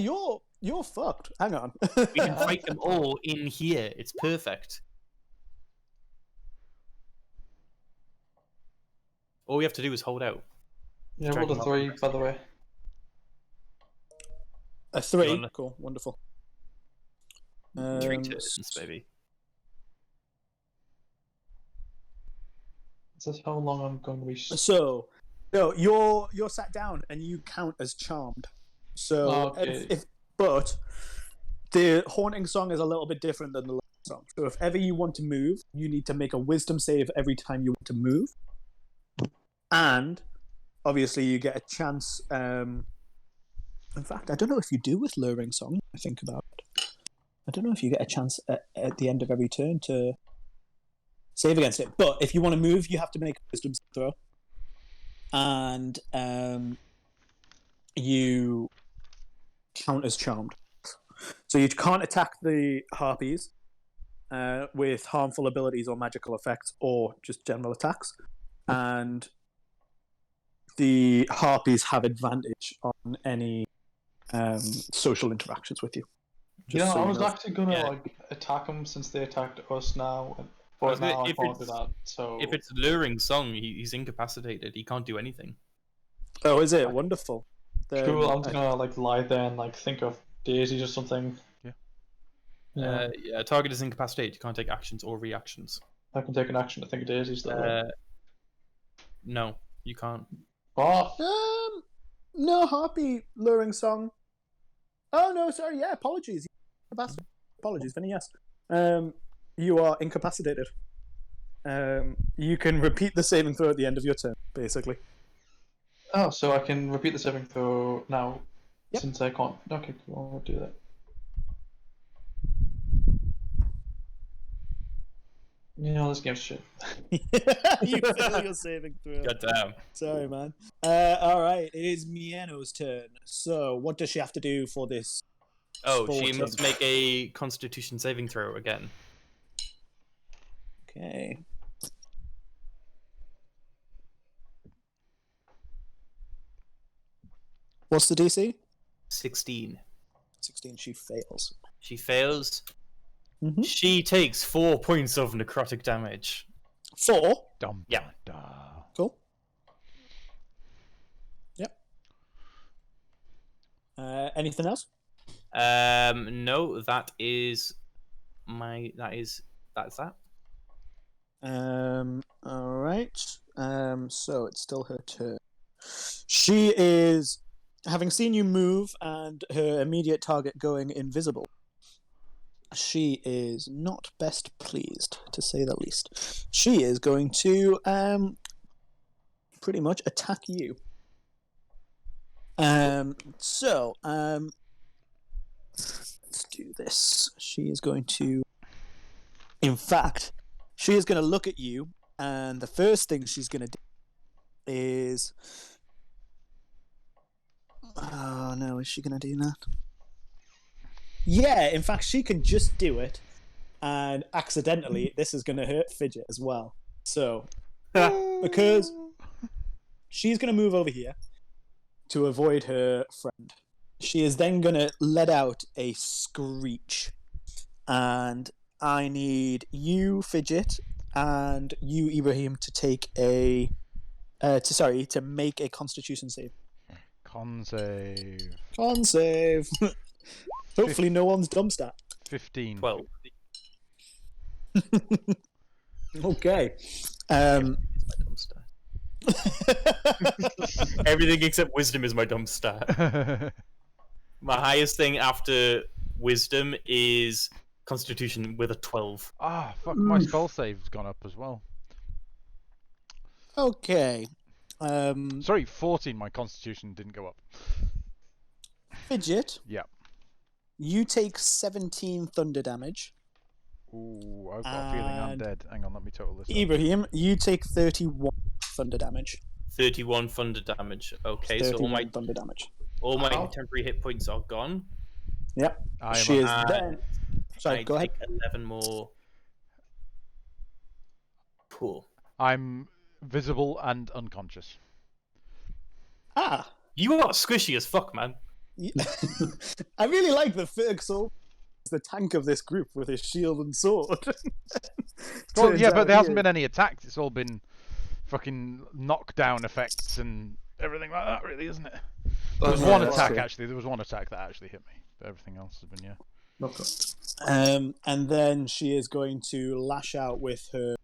Speaker 2: you're fucked. Hang on.
Speaker 1: We can fight them all in here. It's perfect. All we have to do is hold out.
Speaker 6: Yeah,
Speaker 1: Drag
Speaker 6: rolled a
Speaker 1: them up
Speaker 6: 3,
Speaker 1: next.
Speaker 6: by the way.
Speaker 2: A 3.
Speaker 1: You're on-
Speaker 2: Cool, wonderful.
Speaker 1: 3 turns, baby.
Speaker 6: This is how long I'm going to be.
Speaker 2: So, no, you're sat down and you count as charmed. So,
Speaker 6: Okay.
Speaker 2: but the haunting song is a little bit different than the luring song. So if ever you want to move, you need to make a wisdom save every time you want to move. And obviously you get a chance. In fact, I don't know if you do with luring song. I think about it. I don't know if you get a chance at the end of every turn to save against it. But if you want to move, you have to make a wisdom throw. And you count as charmed. So you can't attack the harpies with harmful abilities or magical effects or just general attacks. And the harpies have advantage on any social interactions with you. Just so
Speaker 6: I
Speaker 2: you
Speaker 6: was
Speaker 2: know.
Speaker 6: actually gonna
Speaker 1: Yeah.
Speaker 6: like attack them since they attacked us now, but now I can't do that. So
Speaker 1: If it's luring song, he's incapacitated. He can't do anything.
Speaker 2: Oh, is it? Wonderful. Then,
Speaker 6: cool, I'm just gonna like lie there and like think of daisies or something. Yeah,
Speaker 1: Yeah, target is incapacitated. You can't take actions or reactions.
Speaker 6: I can take an action to think of daisies though.
Speaker 1: No, you can't.
Speaker 6: What?
Speaker 2: No harpy luring song. Oh no, sorry. Yeah, apologies. Apologies, Vinny. Yes. You are incapacitated. You can repeat the saving throw at the end of your turn, basically.
Speaker 6: Oh, so I can repeat the saving throw now,
Speaker 2: Yep.
Speaker 6: since I can't. Okay, cool, I'll do that. You know, this game's shit.
Speaker 2: You fail your saving throw.
Speaker 1: Goddamn.
Speaker 2: Sorry, man. All right, it is Mieno's turn. So, what does she have to do for this?
Speaker 1: Oh, she
Speaker 2: Sporting.
Speaker 1: must make a Constitution saving throw again.
Speaker 2: Okay. What's the DC?
Speaker 1: 16.
Speaker 2: 16. She fails.
Speaker 1: She fails.
Speaker 2: Mm-hmm.
Speaker 1: She takes 4 points of necrotic damage.
Speaker 2: 4.
Speaker 3: Dum,
Speaker 1: Yeah.
Speaker 3: da.
Speaker 2: Cool. Yep. Anything else?
Speaker 1: No, that's that.
Speaker 2: All right. So it's still her turn. She is, having seen you move and her immediate target going invisible, she is not best pleased, to say the least. She is going to pretty much attack you. So let's do this. She is going to, in fact, she is going to look at you, and the first thing she's going to do is, oh no, is she going to do that? Yeah, in fact, she can just do it, and accidentally, this is going to hurt Fidget as well. So, because she's going to move over here to avoid her friend. She is then going to let out a screech, and I need you, Fidget, and you, Ibrahim, to take a to make a Constitution save.
Speaker 3: Con save.
Speaker 2: Con save. Hopefully, no one's dumb stat.
Speaker 3: 15.
Speaker 1: 12.
Speaker 2: Okay.
Speaker 1: My dumb stat. Everything except wisdom is my dumb stat. My highest thing after wisdom is Constitution with a 12.
Speaker 3: Ah, fuck, my spell save's gone up as well.
Speaker 2: Okay.
Speaker 3: Sorry, 14, my constitution didn't go up.
Speaker 2: Fidget.
Speaker 3: Yeah.
Speaker 2: You take 17 thunder damage.
Speaker 3: Ooh, I've got a feeling I'm
Speaker 2: And
Speaker 3: dead. Hang on, let me total this up.
Speaker 2: Ibrahim, you take 31 thunder damage.
Speaker 1: 31 thunder damage. Okay, so
Speaker 2: 31 thunder damage.
Speaker 1: all my
Speaker 6: Ow.
Speaker 1: temporary hit points are gone.
Speaker 2: Yep.
Speaker 3: I am
Speaker 2: She is
Speaker 1: on-
Speaker 2: then. Sorry,
Speaker 1: I
Speaker 2: go ahead.
Speaker 1: take 11 more. Cool.
Speaker 3: I'm visible and unconscious.
Speaker 2: Ah.
Speaker 1: You are squishy as fuck, man.
Speaker 2: I really like the Ferguson as the tank of this group with his shield and sword.
Speaker 3: Well,
Speaker 2: Turns
Speaker 3: yeah, but
Speaker 2: out
Speaker 3: there
Speaker 2: he
Speaker 3: hasn't
Speaker 2: is.
Speaker 3: been any attacks. It's all been fucking knockdown effects and everything like that, really, isn't it? There was
Speaker 6: Yeah,
Speaker 3: one
Speaker 6: that's
Speaker 3: attack,
Speaker 6: true.
Speaker 3: actually. There was one attack that actually hit me. But everything else has been, yeah.
Speaker 6: Okay.
Speaker 2: And then she is going to lash out with her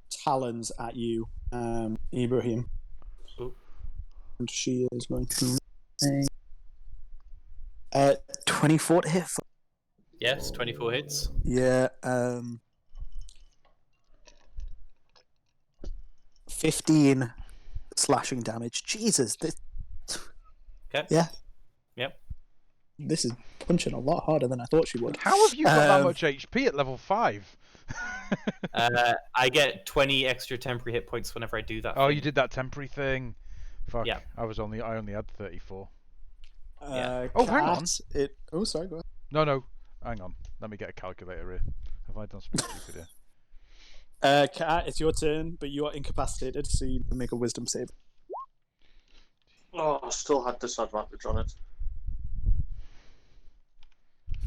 Speaker 2: talons at you, Ibrahim.
Speaker 1: Ooh.
Speaker 2: And she is going to 24 to hit.
Speaker 1: Yes, 24 hits.
Speaker 2: Yeah. 15 slashing damage. Jesus.
Speaker 1: Okay.
Speaker 2: Yeah.
Speaker 1: Yep.
Speaker 2: This is punching a lot harder than I thought she would.
Speaker 3: How have you got that much HP at level 5?
Speaker 1: I get 20 extra temporary hit points whenever I do that.
Speaker 3: Oh,
Speaker 1: thing.
Speaker 3: you did that temporary thing. Fuck.
Speaker 1: Yeah.
Speaker 3: I only had 34.
Speaker 1: Yeah.
Speaker 3: Oh, hang on.
Speaker 2: Oh, sorry, go ahead.
Speaker 3: No. Hang on. Let me get a calculator here. Have I done something stupid here?
Speaker 2: Kat, it's your turn, but you are incapacitated, so you can make a wisdom save.
Speaker 4: Oh, I still had disadvantage on it.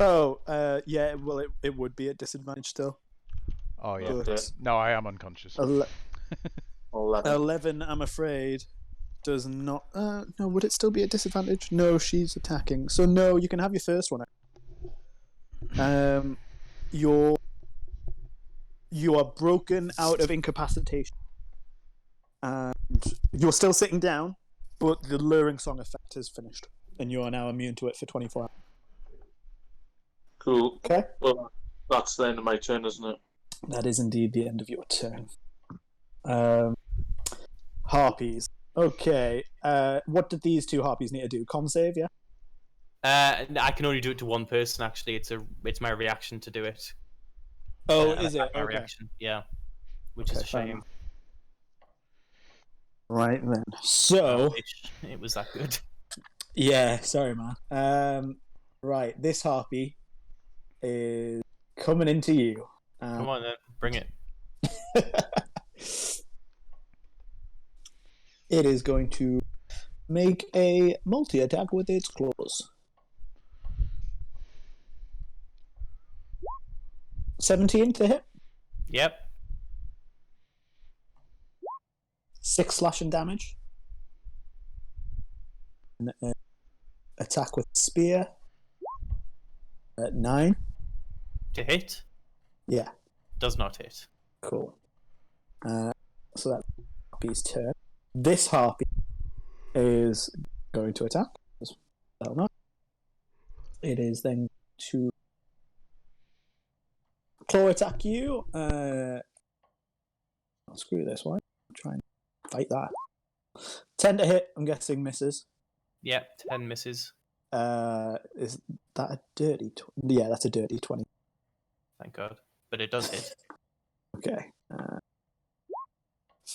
Speaker 2: Oh, yeah, well, it would be at disadvantage still.
Speaker 3: Oh, yeah.
Speaker 4: Okay.
Speaker 3: No, I am unconscious.
Speaker 4: 11.
Speaker 2: 11, I'm afraid, does not... no, would it still be at disadvantage? No, she's attacking. So no, you can have your first one. You are broken out of incapacitation. And you're still sitting down, but the luring song effect is finished. And you are now immune to it for 24 hours.
Speaker 4: Cool.
Speaker 2: Okay.
Speaker 4: Well, that's the end of my turn, isn't it?
Speaker 2: That is indeed the end of your turn. Harpies. Okay. What did these two harpies need to do? Con save, yeah?
Speaker 1: I can only do it to one person. Actually, it's my reaction to do it.
Speaker 2: Oh, is it?
Speaker 1: My
Speaker 2: Okay.
Speaker 1: reaction, yeah. Which is a
Speaker 2: fair
Speaker 1: shame.
Speaker 2: enough. Right then. So,
Speaker 1: It was that good.
Speaker 2: yeah, sorry, man. Right, this harpy is coming into you.
Speaker 1: Come on, then, bring it.
Speaker 2: It is going to make a multi-attack with its claws. 17 to hit.
Speaker 1: Yep.
Speaker 2: 6 slashing damage. And, attack with spear. 9.
Speaker 1: To hit?
Speaker 2: Yeah.
Speaker 1: Does not hit.
Speaker 2: Cool. So that's Harpy's turn. This Harpy is going to attack. That'll not. It is then to claw attack you. I'll screw this one. Try and fight that. 10 to hit, I'm guessing misses.
Speaker 1: Yep, 10 misses.
Speaker 2: Is that a dirty 20? Yeah, that's a dirty 20.
Speaker 1: Thank God. But it does hit.
Speaker 2: Okay.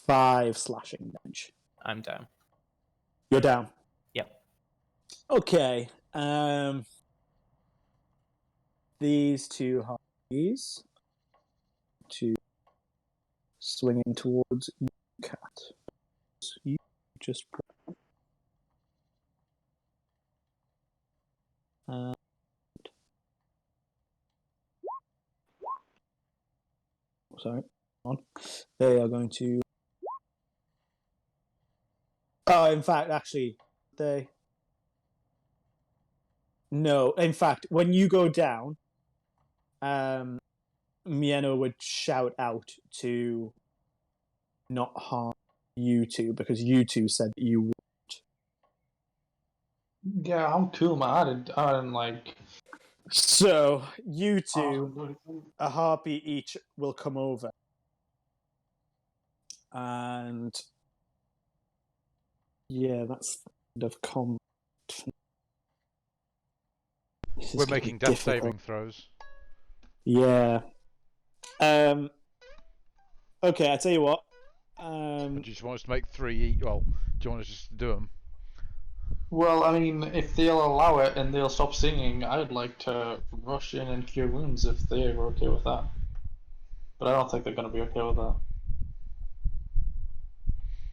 Speaker 2: 5 slashing damage.
Speaker 1: I'm down.
Speaker 2: You're down.
Speaker 1: Yep.
Speaker 2: Okay. These two harpies to swinging towards you, Cat. You just sorry. On. They are going to. Oh, in fact, actually, they. No, in fact, when you go down, Mieno would shout out to not harm you two because you two said you would.
Speaker 6: Yeah, I'm cool, man. I didn't like.
Speaker 2: So you two,
Speaker 6: Oh,
Speaker 2: a harpy each, will come over, and yeah, that's the end of combat.
Speaker 3: We're making death saving throws.
Speaker 2: Yeah. Okay, I tell you what.
Speaker 3: Do you just want us to make 3? Well, do you want us just to do them?
Speaker 6: Well, I mean, if they'll allow it and they'll stop singing, I'd like to rush in and cure wounds if they were okay with that. But I don't think they're going to be okay with that.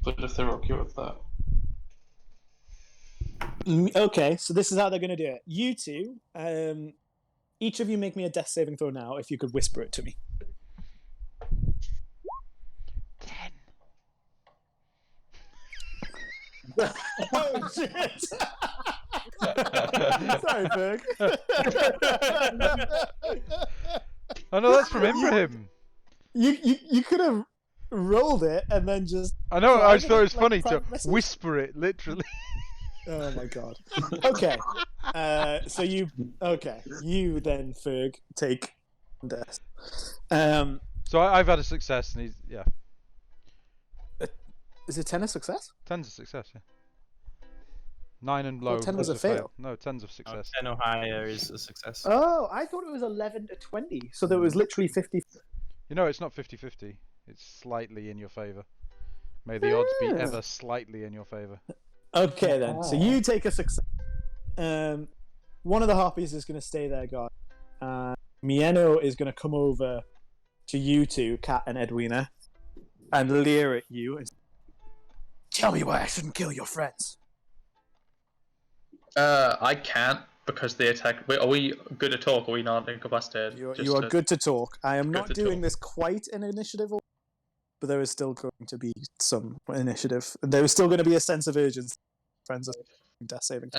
Speaker 6: But if they're okay with that.
Speaker 2: Okay, so this is how they're going to do it. You two, each of you make me a death saving throw now, if you could whisper it to me.
Speaker 3: 10.
Speaker 2: Oh, shit! Sorry, Berg.
Speaker 3: Oh no, that's from Ibrahim.
Speaker 2: You could have rolled it and then just...
Speaker 3: I know, I just thought it was funny
Speaker 2: private
Speaker 3: to
Speaker 2: message.
Speaker 3: whisper it, literally.
Speaker 2: Oh my god. Okay. So you then, Ferg, take death.
Speaker 3: So I've had a success, and
Speaker 2: Is it 10 a success?
Speaker 3: 10's a success, yeah. 9 and
Speaker 2: Well,
Speaker 3: low
Speaker 2: 10 was
Speaker 3: is
Speaker 2: a fail.
Speaker 3: No, 10's a success.
Speaker 1: 10 or higher is a success.
Speaker 2: Oh, I thought it was 11 to 20. So there was literally 50.
Speaker 3: You know, it's not 50-50. It's slightly in your favour. May the odds be ever slightly in your favour.
Speaker 2: Okay then. So you take a success. One of the harpies is going to stay there, guard. Mieno is going to come over to you two, Kat and Edwina, and leer at you and tell me why I shouldn't kill your friends.
Speaker 6: I can't because they attack. Wait, are we good to talk? Are we not incapacitated?
Speaker 2: You are good to talk. I am not
Speaker 6: to
Speaker 2: doing
Speaker 6: talk.
Speaker 2: this quite in initiative, but there is still going to be some initiative. There is still going to be a sense of urgency. Friends are death saving.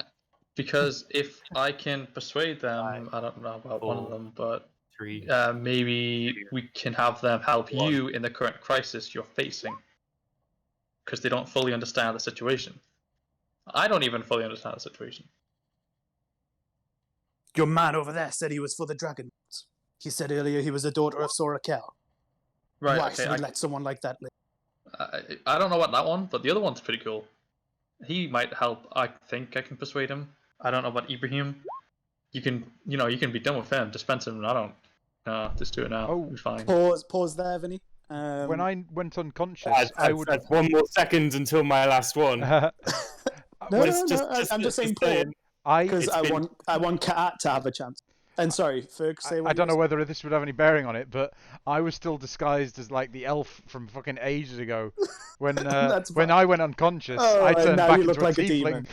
Speaker 6: Because if I can persuade them, I don't know about one of them, but
Speaker 1: 3.
Speaker 6: maybe we can have them help you in the current crisis you're facing. Because they don't fully understand the situation. I don't even fully understand the situation.
Speaker 2: Your man over there said he was for the dragon. He said earlier he was a daughter of Sora Kel.
Speaker 6: Right,
Speaker 2: Why
Speaker 6: okay,
Speaker 2: should we let someone like that live?
Speaker 6: I don't know about that one, but the other one's pretty cool. He might help. I think I can persuade him. I don't know about Ibrahim. You can be done with him. Dispense him. I don't. No, just do it now.
Speaker 3: Oh.
Speaker 6: We're fine.
Speaker 2: Pause there, Vinny.
Speaker 3: When I went unconscious, I would.
Speaker 1: That's 1 more second until my last one.
Speaker 2: No,
Speaker 1: Just-
Speaker 2: I'm just saying
Speaker 1: saying.
Speaker 2: pause because
Speaker 1: It's
Speaker 2: I
Speaker 1: been-
Speaker 2: want Kat to have a chance. And sorry, Ferg, say what
Speaker 3: I don't
Speaker 2: you
Speaker 3: know
Speaker 2: were
Speaker 3: whether this would have any bearing on it, but I was still disguised as like the elf from fucking ages ago. When
Speaker 2: That's
Speaker 3: when
Speaker 2: fine.
Speaker 3: I went unconscious,
Speaker 2: Oh,
Speaker 3: I
Speaker 2: and
Speaker 3: turned
Speaker 2: now
Speaker 3: back
Speaker 2: you
Speaker 3: into
Speaker 2: look
Speaker 3: a
Speaker 2: like a
Speaker 3: tiefling.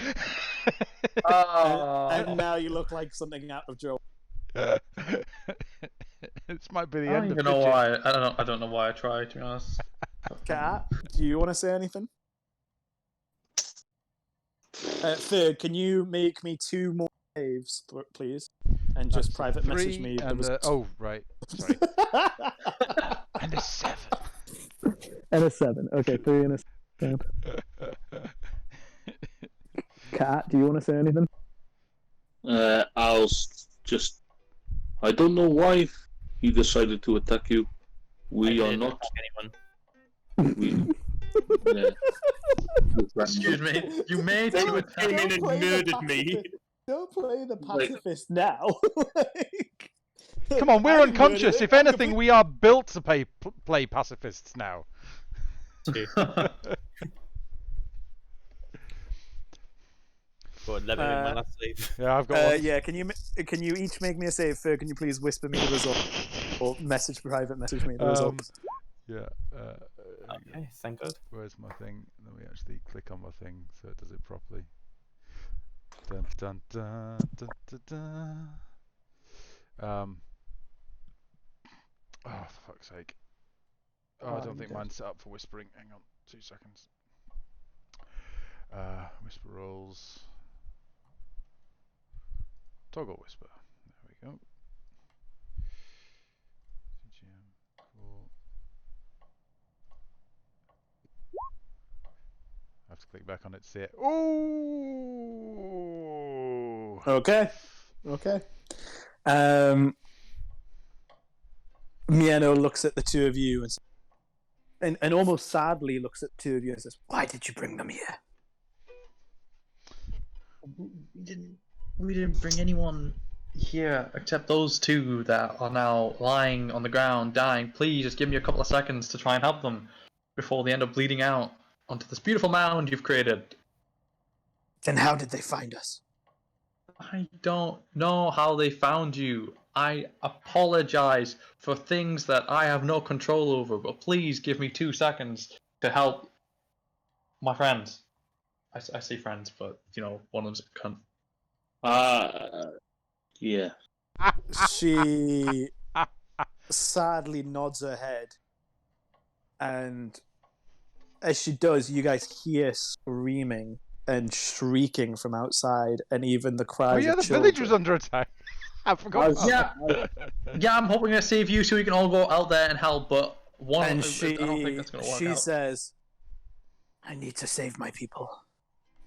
Speaker 2: demon. And now you look like something out of Joe.
Speaker 3: This might be the
Speaker 6: I don't
Speaker 3: end of
Speaker 6: even know
Speaker 3: Fidget.
Speaker 6: why. I don't know why I tried, to be honest.
Speaker 2: Kat, do you want to say anything? Ferg, can you make me 2 more saves, please? And just
Speaker 3: That's
Speaker 2: private message
Speaker 3: 3
Speaker 2: me. the
Speaker 3: and
Speaker 2: results.
Speaker 3: oh right, sorry, and a 7.
Speaker 2: And a 7. Okay, 3 and a 7. Kat, do you want to say anything?
Speaker 4: I'll just. I don't know why he decided to attack you. We
Speaker 1: I
Speaker 4: are
Speaker 1: didn't
Speaker 4: not.
Speaker 1: attack anyone.
Speaker 4: We, yeah.
Speaker 6: Excuse me. You made
Speaker 2: Don't-
Speaker 6: two
Speaker 1: Came in
Speaker 6: attacks.
Speaker 1: and
Speaker 2: play the
Speaker 1: murdered me.
Speaker 2: pacifist. Don't play the
Speaker 4: Like-
Speaker 2: pacifist now. Like,
Speaker 3: Come on,
Speaker 2: I
Speaker 3: we're
Speaker 2: didn't murder
Speaker 3: unconscious.
Speaker 2: it.
Speaker 3: If
Speaker 2: I'm
Speaker 3: anything, we are built to play pacifists now.
Speaker 1: Got 11 in my last save.
Speaker 3: Yeah, I've got one.
Speaker 2: Yeah, can you each make me a save? Ferg, can you please whisper me the result, or private message me the result?
Speaker 3: Yeah.
Speaker 1: Okay, thank God.
Speaker 3: Where's my thing? Let me actually click on my thing so it does it properly. Dun dun dun dun dun dun. Oh, for fuck's sake. Oh, I don't think mine's set up for whispering. Hang on, 2 seconds. Whisper rolls. Toggle whisper. There we go. CGM 4. I have to click back on it to see it. Ooh!
Speaker 2: Okay. Mieno looks at the two of you and almost sadly looks at the two of you and says, "Why did you bring them here?"
Speaker 6: We didn't bring anyone here except those two that are now lying on the ground dying. Please just give me a couple of seconds to try and help them before they end up bleeding out onto this beautiful mound you've created.
Speaker 2: Then how did they find us?
Speaker 6: I don't know how they found you. I apologize for things that I have no control over, but please give me 2 seconds to help my friends. I say friends, but one of them's a cunt.
Speaker 4: Yeah.
Speaker 2: She sadly nods her head, and as she does, you guys hear screaming and shrieking from outside, and even the
Speaker 3: Oh
Speaker 2: cries
Speaker 3: yeah,
Speaker 2: of
Speaker 3: the
Speaker 2: children.
Speaker 3: village was under attack. I forgot. about
Speaker 6: Yeah, yeah. I'm hoping to save you so we can all go out there and help. But one,
Speaker 2: And
Speaker 6: I don't think that's gonna work
Speaker 2: she
Speaker 6: out.
Speaker 2: says, "I need to save my people,"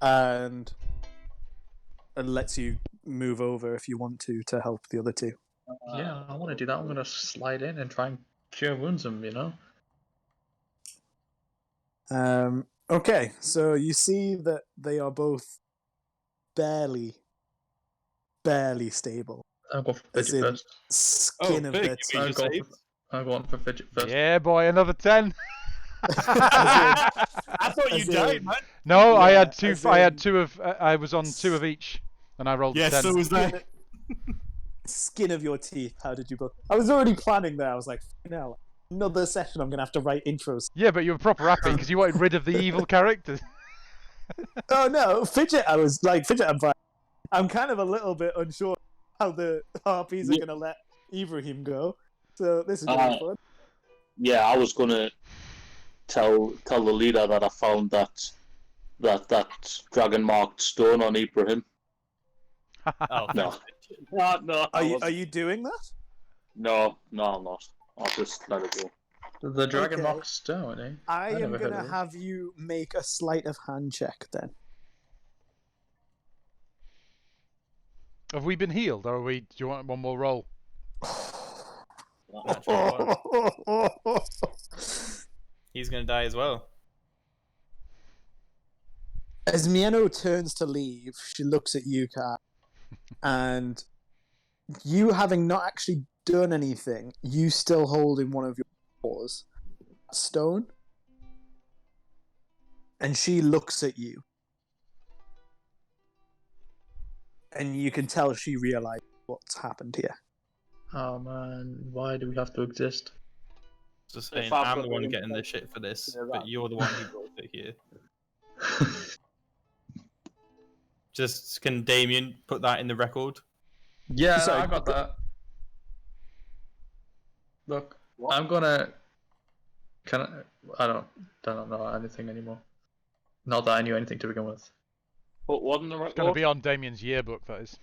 Speaker 2: and lets you move over if you want to help the other two.
Speaker 6: Yeah, I want to do that. I'm going to slide in and try and cure wounds them, you know?
Speaker 2: Okay, so you see that they are both barely stable.
Speaker 6: I'm going for
Speaker 2: As
Speaker 6: Fidget
Speaker 2: in
Speaker 6: first.
Speaker 2: skin of
Speaker 1: Pig,
Speaker 2: their
Speaker 1: you
Speaker 2: teeth.
Speaker 1: mean
Speaker 6: I'm
Speaker 1: you
Speaker 6: going
Speaker 1: saved?
Speaker 6: I'm going for Fidget first.
Speaker 3: Yeah, boy, another 10.
Speaker 1: I thought you
Speaker 2: as
Speaker 1: died,
Speaker 2: in-
Speaker 1: man.
Speaker 3: No, I
Speaker 2: Yeah,
Speaker 3: had two.
Speaker 2: as
Speaker 3: I had
Speaker 2: in-
Speaker 3: 2 of. I was on 2 of each, and I rolled a
Speaker 1: Yes,
Speaker 3: 10.
Speaker 1: so was I.
Speaker 2: Skin of your teeth. How did you both? I was already planning there. I was like, now another session. I'm gonna have to write intros.
Speaker 3: Yeah, but you were proper happy because you wanted rid of the evil characters.
Speaker 2: Oh no, Fidget! I was like, Fidget. I'm fine. I'm kind of a little bit unsure how the harpies are gonna let Ibrahim go. So this is gonna be fun.
Speaker 4: Yeah, I was gonna tell the leader that I found that dragon marked stone on Ibrahim.
Speaker 1: Oh,
Speaker 4: No. No,
Speaker 2: Are you doing that?
Speaker 4: No, I'm not. I'll just let it go.
Speaker 6: The Dragon
Speaker 2: Okay.
Speaker 6: Mark Stone, eh?
Speaker 2: I am
Speaker 6: never heard
Speaker 2: gonna
Speaker 6: of it.
Speaker 2: have you make a sleight of hand check then.
Speaker 3: Have we been healed, or are we? Do you want one more roll?
Speaker 1: Natural one. He's gonna die as well.
Speaker 2: As Mieno turns to leave, she looks at you, Kat, and you having not actually done anything, you still hold in one of your paws a stone, and she looks at you, and you can tell she realizes what's happened here.
Speaker 6: Oh man, why do we have to exist?
Speaker 1: Just saying,
Speaker 4: If I've
Speaker 1: I'm
Speaker 4: got
Speaker 1: the one
Speaker 4: the
Speaker 1: getting the
Speaker 4: information,
Speaker 1: shit for this,
Speaker 4: yeah,
Speaker 1: but
Speaker 4: that-
Speaker 1: you're the one who brought it here. Just can Damien put that in the record?
Speaker 6: Yeah,
Speaker 2: Sorry,
Speaker 6: I got that. Look,
Speaker 4: What?
Speaker 6: I'm gonna. I don't know anything anymore. Not that I knew anything to begin with.
Speaker 4: Put one in the
Speaker 3: It's going to
Speaker 4: record.
Speaker 3: be on Damien's yearbook, that is.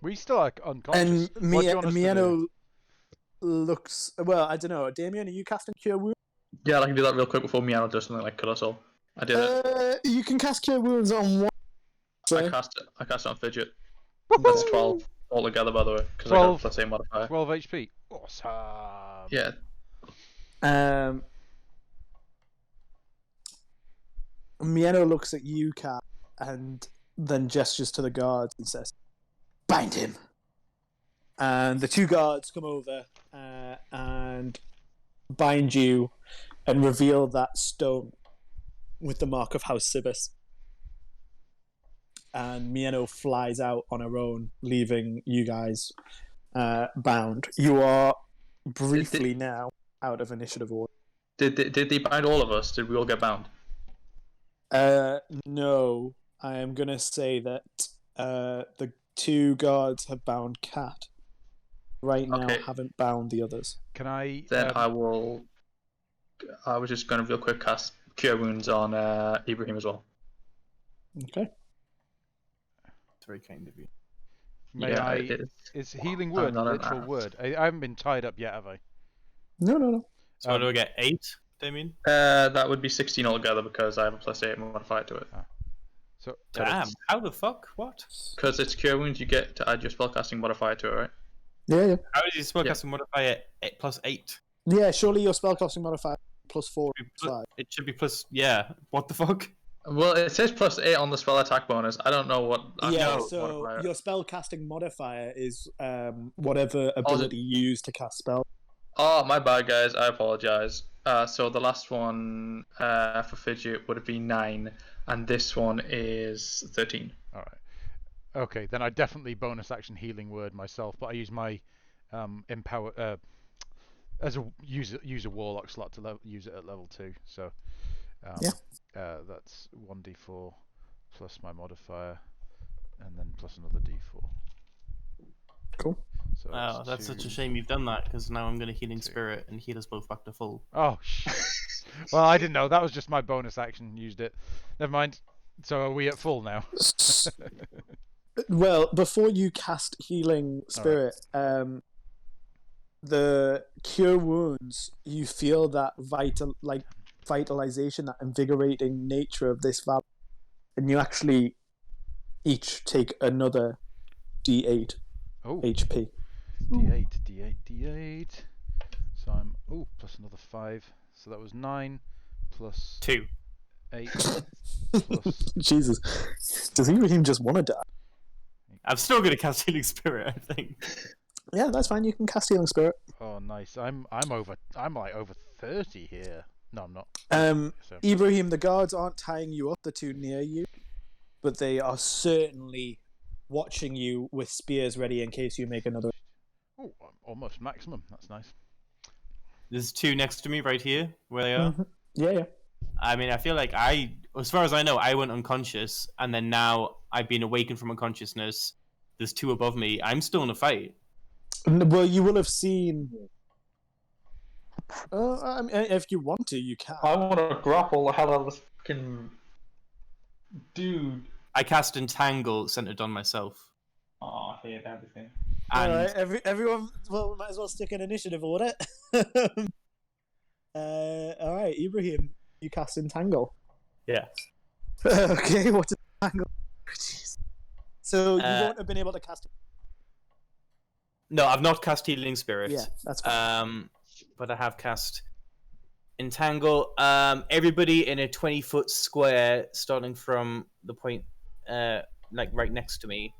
Speaker 3: We still are unconscious.
Speaker 2: And
Speaker 3: What do you want us to do?
Speaker 2: Mieno looks. Well, I don't know. Damien, are you casting Cure Wounds?
Speaker 6: Yeah, I can do that real quick before Miano does something like kill us all. I did it.
Speaker 2: You can cast Cure Wounds on one.
Speaker 6: I cast it on Fidget. That's 12 altogether, by the way, because I got
Speaker 3: 12.
Speaker 6: the same modifier.
Speaker 3: 12 HP. Awesome.
Speaker 6: Yeah.
Speaker 2: Mieno looks at you, Kat, and then gestures to the guards and says, "Bind him." And the 2 guards come over and bind you and reveal that stone with the mark of House Sibis. And Mieno flies out on her own, leaving you guys bound. You are briefly now out of initiative order.
Speaker 6: Did they bind all of us? Did we all get bound?
Speaker 2: No, I am going to say that the 2 guards have bound Kat. Right now,
Speaker 6: Okay.
Speaker 2: haven't bound the others.
Speaker 3: Can I?
Speaker 6: Then I will. I was just going to real quick cast Cure Wounds on Ibrahim as well.
Speaker 2: Okay.
Speaker 1: It's very kind of you.
Speaker 3: May
Speaker 6: Yeah,
Speaker 3: I?
Speaker 6: it is.
Speaker 3: Is healing
Speaker 6: I'm
Speaker 3: word a
Speaker 6: not an
Speaker 3: literal
Speaker 6: ass.
Speaker 3: word? I haven't been tied up yet, have I?
Speaker 2: No.
Speaker 1: So what do I get? 8, Damien?
Speaker 6: That would be 16 altogether because I have a +8 modifier to it.
Speaker 3: So
Speaker 1: Damn, how the fuck? What?
Speaker 6: Because it's Cure Wounds, you get to add your spellcasting modifier to it, right?
Speaker 2: Yeah.
Speaker 1: How is your spellcasting modifier +8?
Speaker 2: Yeah, surely your spellcasting modifier +4.
Speaker 1: It should be plus. Yeah. What the fuck?
Speaker 6: Well, it says +8 on the spell attack bonus. I don't know what.
Speaker 2: Yeah,
Speaker 6: actual
Speaker 2: so
Speaker 6: modifier.
Speaker 2: your spellcasting modifier is whatever ability you use to cast spell.
Speaker 6: Oh, my bad, guys. I apologize. So the last one for Fidget would have been 9, and this one is 13.
Speaker 3: all right. Okay, then I definitely bonus action healing word myself, but I use my empower as a use a warlock slot to use it at level 2. So that's 1d4 plus my modifier, and then plus another d4.
Speaker 2: Cool.
Speaker 3: So
Speaker 1: Wow, that's such a shame you've done that, because now I'm going to Healing Spirit and heal us both back to full.
Speaker 3: Oh shit. Well, I didn't know. That was just my bonus action. Used it. Never mind. So are we at full now?
Speaker 2: Well, before you cast Healing Spirit, the Cure Wounds, you feel that vital, like vitalization, that invigorating nature of this valve, and you actually each take another D8
Speaker 3: Oh,
Speaker 2: HP.
Speaker 3: D8. So I'm plus another 5. So that was 9 plus
Speaker 1: 2.
Speaker 3: 8 plus.
Speaker 2: Jesus, does he even just want to die?
Speaker 1: I'm still going to cast Healing Spirit, I think.
Speaker 2: Yeah, that's fine. You can cast Healing Spirit.
Speaker 3: Oh, nice. I'm like over 30 here. No, I'm not. So.
Speaker 2: Ibrahim, the guards aren't tying you up. They're too near you, but they are certainly watching you with spears ready in case you make another.
Speaker 3: Oh, almost maximum. That's nice.
Speaker 1: There's 2 next to me right here, where they are.
Speaker 2: Mm-hmm. Yeah.
Speaker 1: I mean, I feel like as far as I know, I went unconscious, and then now I've been awakened from unconsciousness. There's 2 above me. I'm still in a fight.
Speaker 2: Well, you will have seen. I mean, if you want to, you can.
Speaker 6: I want to grapple the hell out of this fucking dude.
Speaker 1: I cast Entangle centered on myself.
Speaker 6: Oh, I hate everything.
Speaker 1: And
Speaker 2: All right, everyone. Well, we might as well stick in initiative order. All right, Ibrahim, you cast Entangle.
Speaker 1: yeah.
Speaker 2: Okay, what's Entangle? Jeez. So you won't have been able to cast it.
Speaker 1: No, I've not cast Healing Spirit.
Speaker 2: Yeah, that's fine.
Speaker 1: But I have cast Entangle. Everybody in a 20-foot square, starting from the point, like right next to me.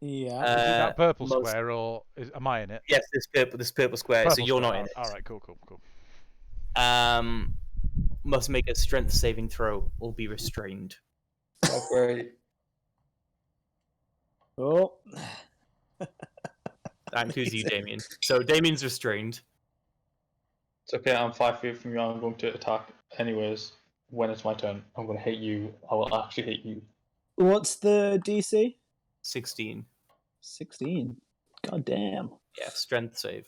Speaker 2: Yeah.
Speaker 3: Is it that purple square, or am I in it?
Speaker 1: Yes, this purple square.
Speaker 3: Purple
Speaker 1: so you're
Speaker 3: square.
Speaker 1: not in it.
Speaker 3: All right, cool.
Speaker 1: Must make a strength saving throw or be restrained.
Speaker 6: Oh, great.
Speaker 2: Oh.
Speaker 1: That includes you, Damien. So Damien's restrained.
Speaker 6: It's okay, I'm 5 feet from you. I'm going to attack anyways. When it's my turn, I'm going to hit you. I will actually hit you.
Speaker 2: What's the DC?
Speaker 1: 16.
Speaker 2: 16. God damn.
Speaker 1: Yeah, strength save.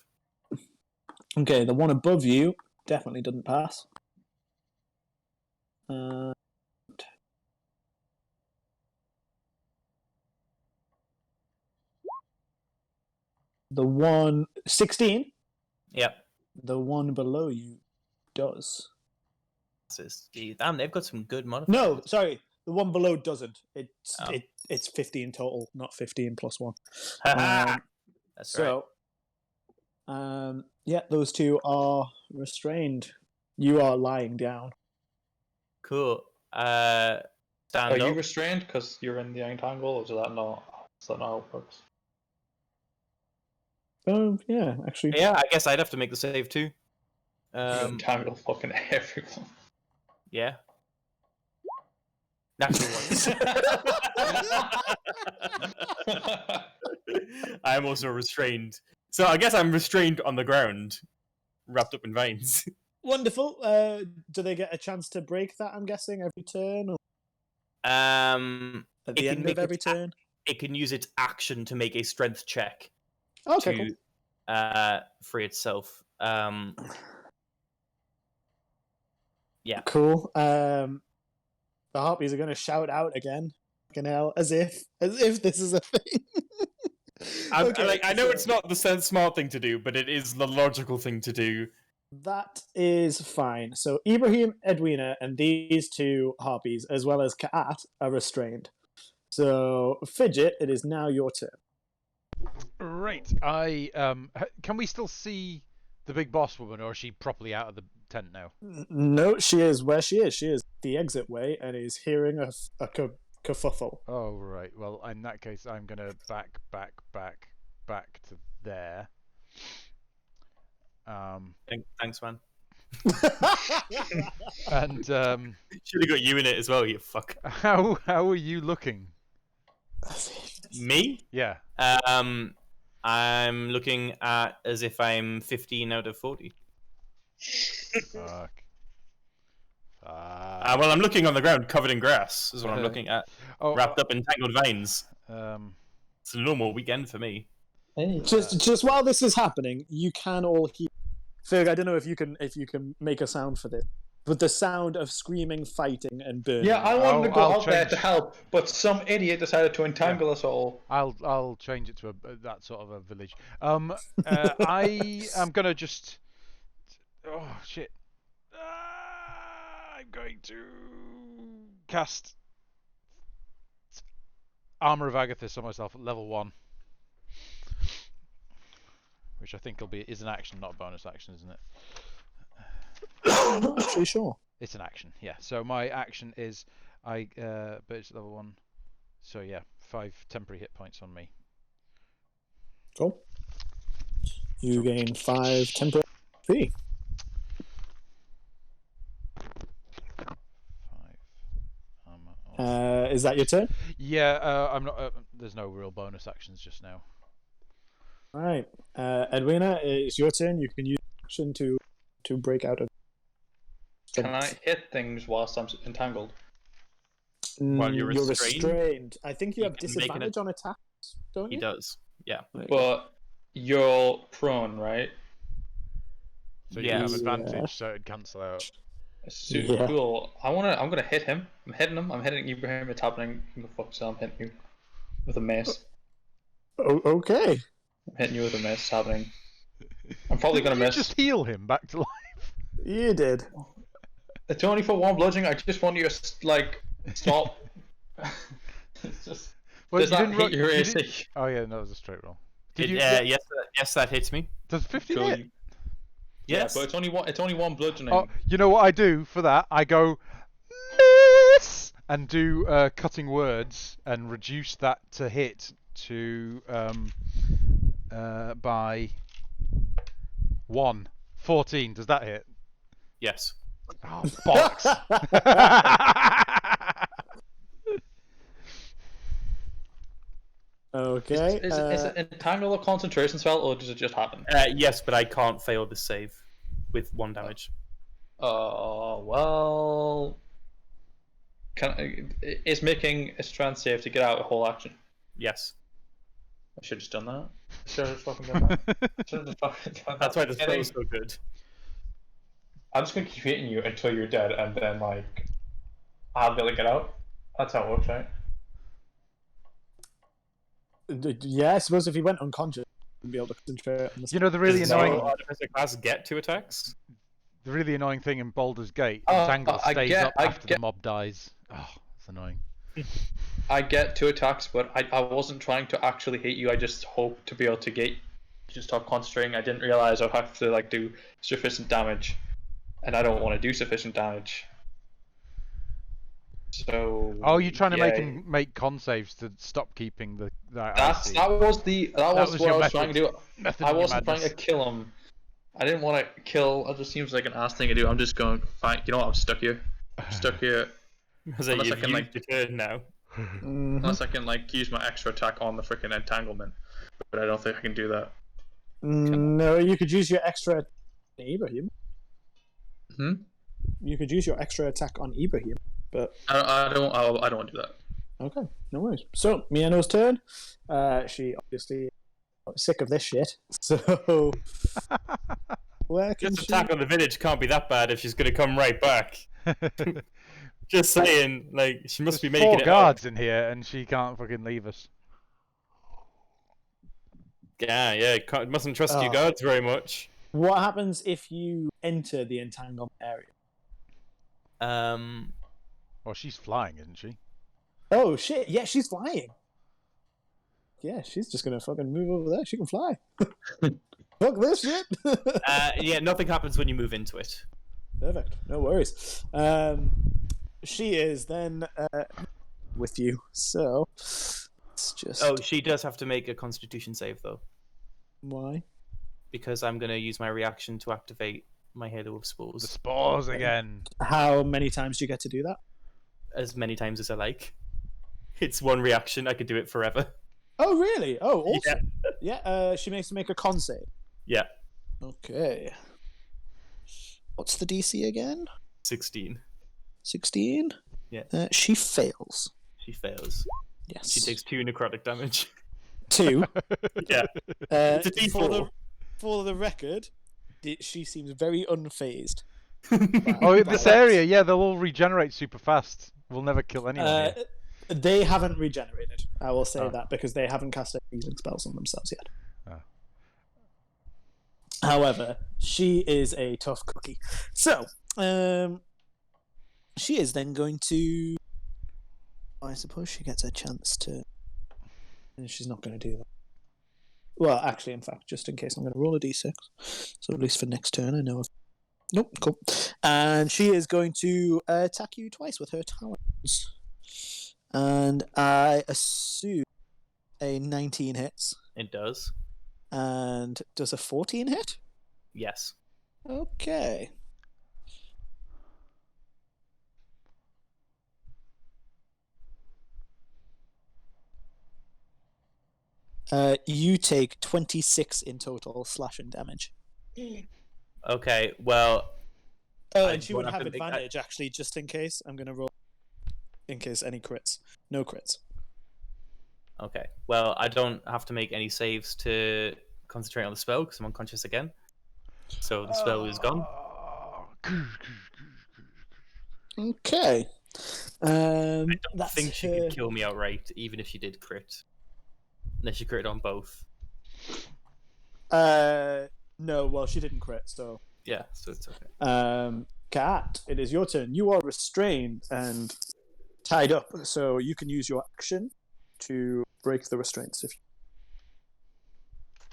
Speaker 2: Okay, the one above you definitely doesn't pass. The one 16.
Speaker 1: Yep.
Speaker 2: The one below you does.
Speaker 1: Damn, they've got some good modifiers.
Speaker 2: No, sorry, the one below doesn't.
Speaker 1: Oh.
Speaker 2: It's 15 total, not 15 plus 1.
Speaker 1: That's right.
Speaker 2: So, yeah, those 2 are restrained. You are lying down.
Speaker 1: Cool.
Speaker 6: Are
Speaker 1: Stand
Speaker 6: you
Speaker 1: up.
Speaker 6: restrained because you're in the entangle, or is that not how it works?
Speaker 2: Yeah, actually.
Speaker 1: Yeah, I guess I'd have to make the save too.
Speaker 6: You entangle fucking everyone.
Speaker 1: Yeah. Natural ones. I'm also restrained. So I guess I'm restrained on the ground, wrapped up in vines.
Speaker 2: Wonderful. Do they get a chance to break that, I'm guessing, every turn? Or at
Speaker 1: It
Speaker 2: the
Speaker 1: can
Speaker 2: end
Speaker 1: make
Speaker 2: of every
Speaker 1: its
Speaker 2: turn?
Speaker 1: It can use its action to make a strength check
Speaker 2: Okay, cool.
Speaker 1: to free itself. Yeah.
Speaker 2: Cool. The harpies are going to shout out again. Fucking hell, as if this is a thing.
Speaker 1: I know it's not the smart thing to do, but it is the logical thing to do.
Speaker 2: That is fine. So Ibrahim, Edwina, and these 2 harpies, as well as Ka'at, are restrained. So Fidget, it is now your turn.
Speaker 3: Right. Can we still see the big boss woman, or is she properly out of the tent now?
Speaker 2: No, she is where she is. She is the exit way and is hearing a kerfuffle.
Speaker 3: Oh, right. Well, in that case, I'm gonna back to there.
Speaker 1: Thanks, man.
Speaker 3: And
Speaker 1: Should have got you in it as well, you fuck.
Speaker 3: how are you looking?
Speaker 1: Me?
Speaker 3: Yeah.
Speaker 1: I'm looking at as if I'm 15 out of 40.
Speaker 3: Fuck.
Speaker 1: Well, I'm looking on the ground, covered in grass. Is what I'm looking at, wrapped up in tangled vines. It's a normal weekend for me.
Speaker 6: Hey.
Speaker 2: Just while this is happening, you can all hear. Ferg, I don't know if you can make a sound for this, but the sound of screaming, fighting, and burning.
Speaker 6: Yeah, I wanted to go
Speaker 3: I'll
Speaker 6: out there
Speaker 3: change.
Speaker 6: to help, but some idiot decided to entangle us all.
Speaker 3: I'll change it to that sort of a village. I am gonna just. Oh shit. I'm going to cast Armor of Agathis on myself at level 1. Which I think is an action, not a bonus action, isn't it?
Speaker 7: I'm not actually sure.
Speaker 3: It's an action, yeah. So my action is but it's level 1. So yeah, 5 temporary hit points on me.
Speaker 7: Cool. You gain 5 temporary HP.
Speaker 3: 5 armor.
Speaker 7: Is that your turn?
Speaker 3: Yeah, I'm not. There's no real bonus actions just now.
Speaker 7: All right, Edwina, it's your turn. You can use action to break out of.
Speaker 5: Can I hit things whilst I'm entangled?
Speaker 1: While you're restrained?
Speaker 7: I think you have
Speaker 1: can make
Speaker 7: disadvantage on attacks, don't
Speaker 1: He
Speaker 7: you?
Speaker 1: does. Yeah.
Speaker 5: But you're prone, right?
Speaker 3: So you
Speaker 1: Yeah.
Speaker 3: have advantage, so it'd cancel out.
Speaker 7: Yeah.
Speaker 5: Cool. I'm gonna hit him. I'm hitting him. I'm hitting Ibrahim. It's happening. Who the fuck? So I'm hitting you with a mace.
Speaker 7: Oh, okay.
Speaker 5: I'm hitting you with a mace. It's happening. I'm probably gonna
Speaker 3: Did you
Speaker 5: miss.
Speaker 3: just heal him back to life.
Speaker 7: You did.
Speaker 5: It's only for one bludgeoning. I just want you to stop. It's just.
Speaker 3: Well,
Speaker 5: Does
Speaker 3: you
Speaker 5: that
Speaker 3: didn't
Speaker 5: hit your
Speaker 3: you
Speaker 5: AC?
Speaker 3: didn't- Oh yeah, no, it was a straight roll. Did you?
Speaker 1: Yes, that hits me.
Speaker 3: Does 50
Speaker 5: Cool,
Speaker 3: hit?
Speaker 5: you-
Speaker 1: Yes.
Speaker 5: Yeah, but it's only one bludgeoning.
Speaker 3: Oh, you know what I do for that? I go miss and do cutting words and reduce that to hit to by 1. 14. Does that hit?
Speaker 1: Yes.
Speaker 3: Oh, bollocks.
Speaker 7: Okay.
Speaker 5: Is it entangle a concentration spell, or does it just happen?
Speaker 1: Yes, but I can't fail the save with 1 damage.
Speaker 5: Well, is making a strength save to get out a whole action?
Speaker 1: Yes.
Speaker 5: I should have just done that. I should have just fucking done that. Should have just fucking done
Speaker 1: That's why the
Speaker 5: Hitting-
Speaker 1: spell's so good.
Speaker 5: I'm just gonna keep hitting you until you're dead, and then like I'll be able to get out. That's how it works, right?
Speaker 7: Yeah, I suppose if he went unconscious, he'd be able to concentrate on the.
Speaker 3: You know the really
Speaker 1: Does
Speaker 3: annoying,
Speaker 1: artificer class get 2 attacks?
Speaker 3: the really annoying thing in Baldur's Gate.
Speaker 5: Oh,
Speaker 3: Entangle
Speaker 5: I
Speaker 3: stays
Speaker 5: get-
Speaker 3: up
Speaker 5: I
Speaker 3: after
Speaker 5: get-
Speaker 3: the mob dies. Oh, it's annoying.
Speaker 5: I get 2 attacks, but I wasn't trying to actually hit you. I just hoped to be able to get you to stop concentrating. I didn't realize I'd have to like do sufficient damage, and I don't want to do sufficient damage. So.
Speaker 3: Oh, you're trying to
Speaker 5: yeah,
Speaker 3: make him make con saves to stop keeping the.
Speaker 5: That
Speaker 3: IC.
Speaker 5: was
Speaker 3: was
Speaker 5: what
Speaker 3: your
Speaker 5: I was
Speaker 3: method.
Speaker 5: trying to do.
Speaker 3: Method
Speaker 5: I
Speaker 3: of your
Speaker 5: wasn't trying to
Speaker 3: madness.
Speaker 5: kill him. I didn't want to kill. It just seems like an ass thing to do. I'm just going. Fine. You know what? I'm stuck here. I'm stuck here.
Speaker 1: Because
Speaker 5: Unless I
Speaker 1: you've
Speaker 5: can,
Speaker 1: used
Speaker 5: like-
Speaker 1: your turn now.
Speaker 7: Mhm.
Speaker 5: Unless I can like use my extra attack on the freaking entanglement, but I don't think I can do that.
Speaker 7: No, you could use your extra Ibrahim.
Speaker 5: Hmm.
Speaker 7: You could use your extra attack on Ibrahim, but
Speaker 5: I don't want to do that.
Speaker 7: okay, no worries. So Miano's turn. She obviously sick of this shit. So where can
Speaker 1: Just
Speaker 7: she?
Speaker 1: attack on the village can't be that bad if she's going to come right back. Just saying, like, she must be
Speaker 3: There's
Speaker 1: making
Speaker 3: 4
Speaker 1: it.
Speaker 3: guards in here, and she can't fucking leave us.
Speaker 1: Yeah, mustn't trust
Speaker 7: Oh.
Speaker 1: you guards very much.
Speaker 7: What happens if you enter the entanglement area?
Speaker 3: Well, she's flying, isn't she?
Speaker 7: Oh shit! Yeah, she's flying. Yeah, she's just gonna fucking move over there. She can fly. Fuck this shit.
Speaker 1: Yeah, nothing happens when you move into it.
Speaker 7: Perfect. No worries. She is then with you. So it's just
Speaker 1: Oh, she does have to make a Constitution save though,
Speaker 7: why?
Speaker 1: because I'm going to use my reaction to activate my Halo of
Speaker 3: The
Speaker 1: Spores
Speaker 3: spores again.
Speaker 7: How many times do you get to do that?
Speaker 1: as many times as I like. It's one reaction; I could do it forever.
Speaker 7: Oh really? Oh awesome. Yeah. She makes to make a con save.
Speaker 1: Yeah,
Speaker 7: Okay. What's the DC again?
Speaker 1: 16.
Speaker 7: 16.
Speaker 1: Yeah.
Speaker 7: She fails.
Speaker 1: She fails.
Speaker 7: Yes.
Speaker 1: She takes 2 necrotic damage.
Speaker 7: 2.
Speaker 1: Yeah, it's a D4.
Speaker 7: For the record, she seems very unfazed.
Speaker 3: Oh, in this area, yeah, they'll all regenerate super fast. We'll never kill anyone here.
Speaker 7: They haven't regenerated. I will say
Speaker 1: Oh.
Speaker 7: that because they haven't cast any healing spells on themselves yet.
Speaker 3: Oh.
Speaker 7: However, she is a tough cookie. So, she is then going to. I suppose she gets a chance to. And she's not going to do that. Well, actually, in fact, just in case, I'm going to roll a d6. So at least for next turn, I know. Nope, cool. And she is going to attack you twice with her talons. And I assume a 19 hits.
Speaker 1: It does.
Speaker 7: And does a 14 hit?
Speaker 1: Yes.
Speaker 7: Okay. You take 26 in total slashing damage.
Speaker 1: Okay, well...
Speaker 7: Oh,
Speaker 1: I
Speaker 7: and she
Speaker 1: won't
Speaker 7: would have
Speaker 1: have to make-
Speaker 7: advantage, actually, just in case. I'm going to roll in case any crits. No crits.
Speaker 1: Okay, well, I don't have to make any saves to concentrate on the spell, because I'm unconscious again. So the spell is gone.
Speaker 7: Okay.
Speaker 1: I don't
Speaker 7: That's
Speaker 1: think she
Speaker 7: her...
Speaker 1: could kill me outright, even if she did crit. Unless she critted on both.
Speaker 7: No, well, she didn't crit, so...
Speaker 1: Yeah, so it's okay.
Speaker 7: Kat, it is your turn. You are restrained and tied up, so you can use your action to break the restraints. If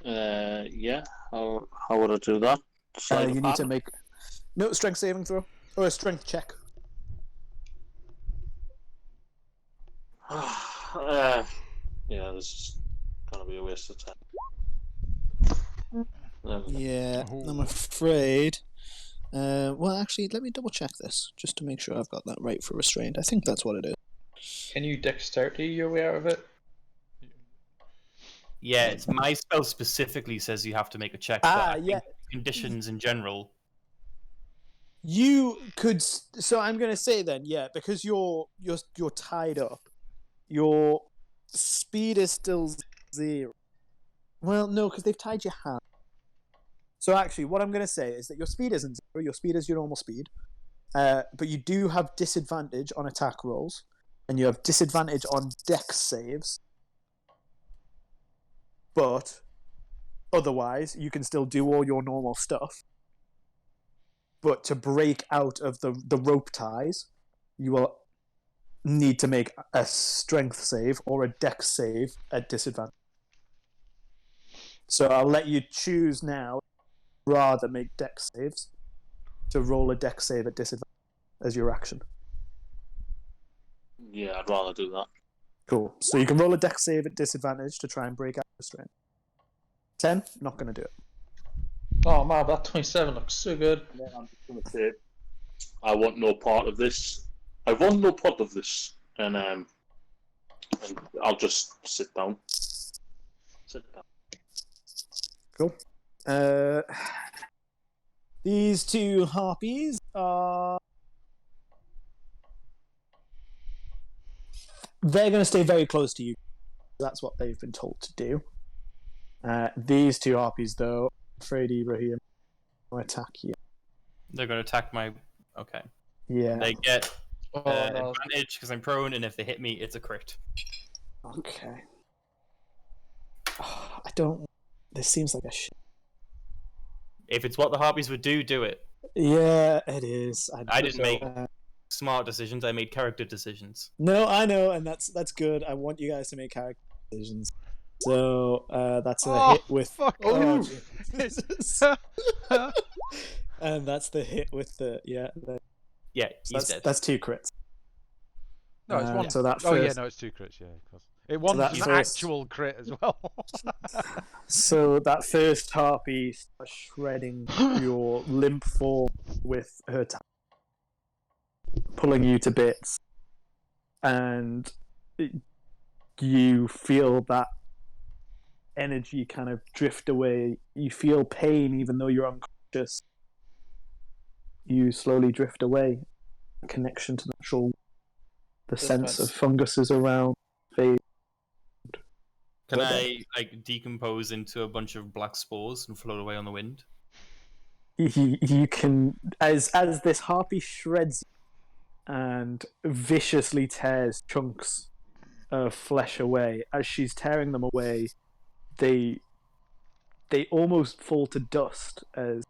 Speaker 4: Yeah. How would I do that?
Speaker 7: you need to make no strength saving throw or a strength check.
Speaker 4: Yeah, this is gonna be a waste of time.
Speaker 7: Yeah,
Speaker 3: Oh.
Speaker 7: I'm afraid. Well, actually, let me double check this just to make sure I've got that right for restrained. I think that's what it is.
Speaker 5: Can you dexterity your way out of it?
Speaker 1: Yeah, it's my spell specifically says you have to make a check, but I
Speaker 7: Yeah.
Speaker 1: think conditions in general.
Speaker 7: You could. So I'm going to say then, yeah, because you're tied up. Your speed is still 0. Well, no, because they've tied your hand. So actually, what I'm going to say is that your speed isn't 0. Your speed is your normal speed, but you do have disadvantage on attack rolls, and you have disadvantage on dex saves. But otherwise, you can still do all your normal stuff. But to break out of the rope ties, you will need to make a strength save or a dex save at disadvantage. So I'll let you choose now, rather make dex saves, to roll a dex save at disadvantage as your action.
Speaker 4: Yeah, I'd rather do that.
Speaker 7: Cool. So you can roll a dex save at disadvantage to try and break out the restraint. 10, not going to do it.
Speaker 6: Oh man, that 27 looks so good.
Speaker 4: And then I'm just gonna say, I want no part of this. I want no part of this, and I'll just sit down. Sit down.
Speaker 7: Cool. These two harpies are... They're going to stay very close to you. That's what they've been told to do. These two harpies, though, I'm afraid Ibrahim will attack you.
Speaker 1: They're going to attack my... Okay.
Speaker 7: Yeah.
Speaker 1: They get
Speaker 6: Oh, no.
Speaker 1: advantage because I'm prone, and if they hit me, it's a crit.
Speaker 7: Okay. Oh, I don't... This seems like a shit.
Speaker 1: If it's what the harpies would do, do it.
Speaker 7: Yeah, it is.
Speaker 1: I didn't make
Speaker 7: uh,
Speaker 1: smart decisions, I made character decisions.
Speaker 7: No, I know, and that's good. I want you guys to make character decisions. So that's a hit with.
Speaker 3: Fuck.
Speaker 7: Oh, Jesus. And that's the hit with the
Speaker 1: Yeah,
Speaker 7: so
Speaker 1: he's dead.
Speaker 7: that's 2 crits.
Speaker 3: No, it's one.
Speaker 7: So that
Speaker 3: Oh yeah,
Speaker 7: first-
Speaker 3: no, it's 2 crits. Yeah, of course. It one's
Speaker 7: that
Speaker 3: an
Speaker 7: first-
Speaker 3: actual crit as well.
Speaker 7: So that first harpy starts shredding your limp form with her pulling you to bits, and you feel that energy kind of drift away. You feel pain even though you're unconscious. You slowly drift away. Connection to the natural, the sense of funguses around fade.
Speaker 1: Can I decompose into a bunch of black spores and float away on the wind?
Speaker 7: You can, as this harpy shreds and viciously tears chunks of flesh away. As she's tearing them away, they almost fall to dust as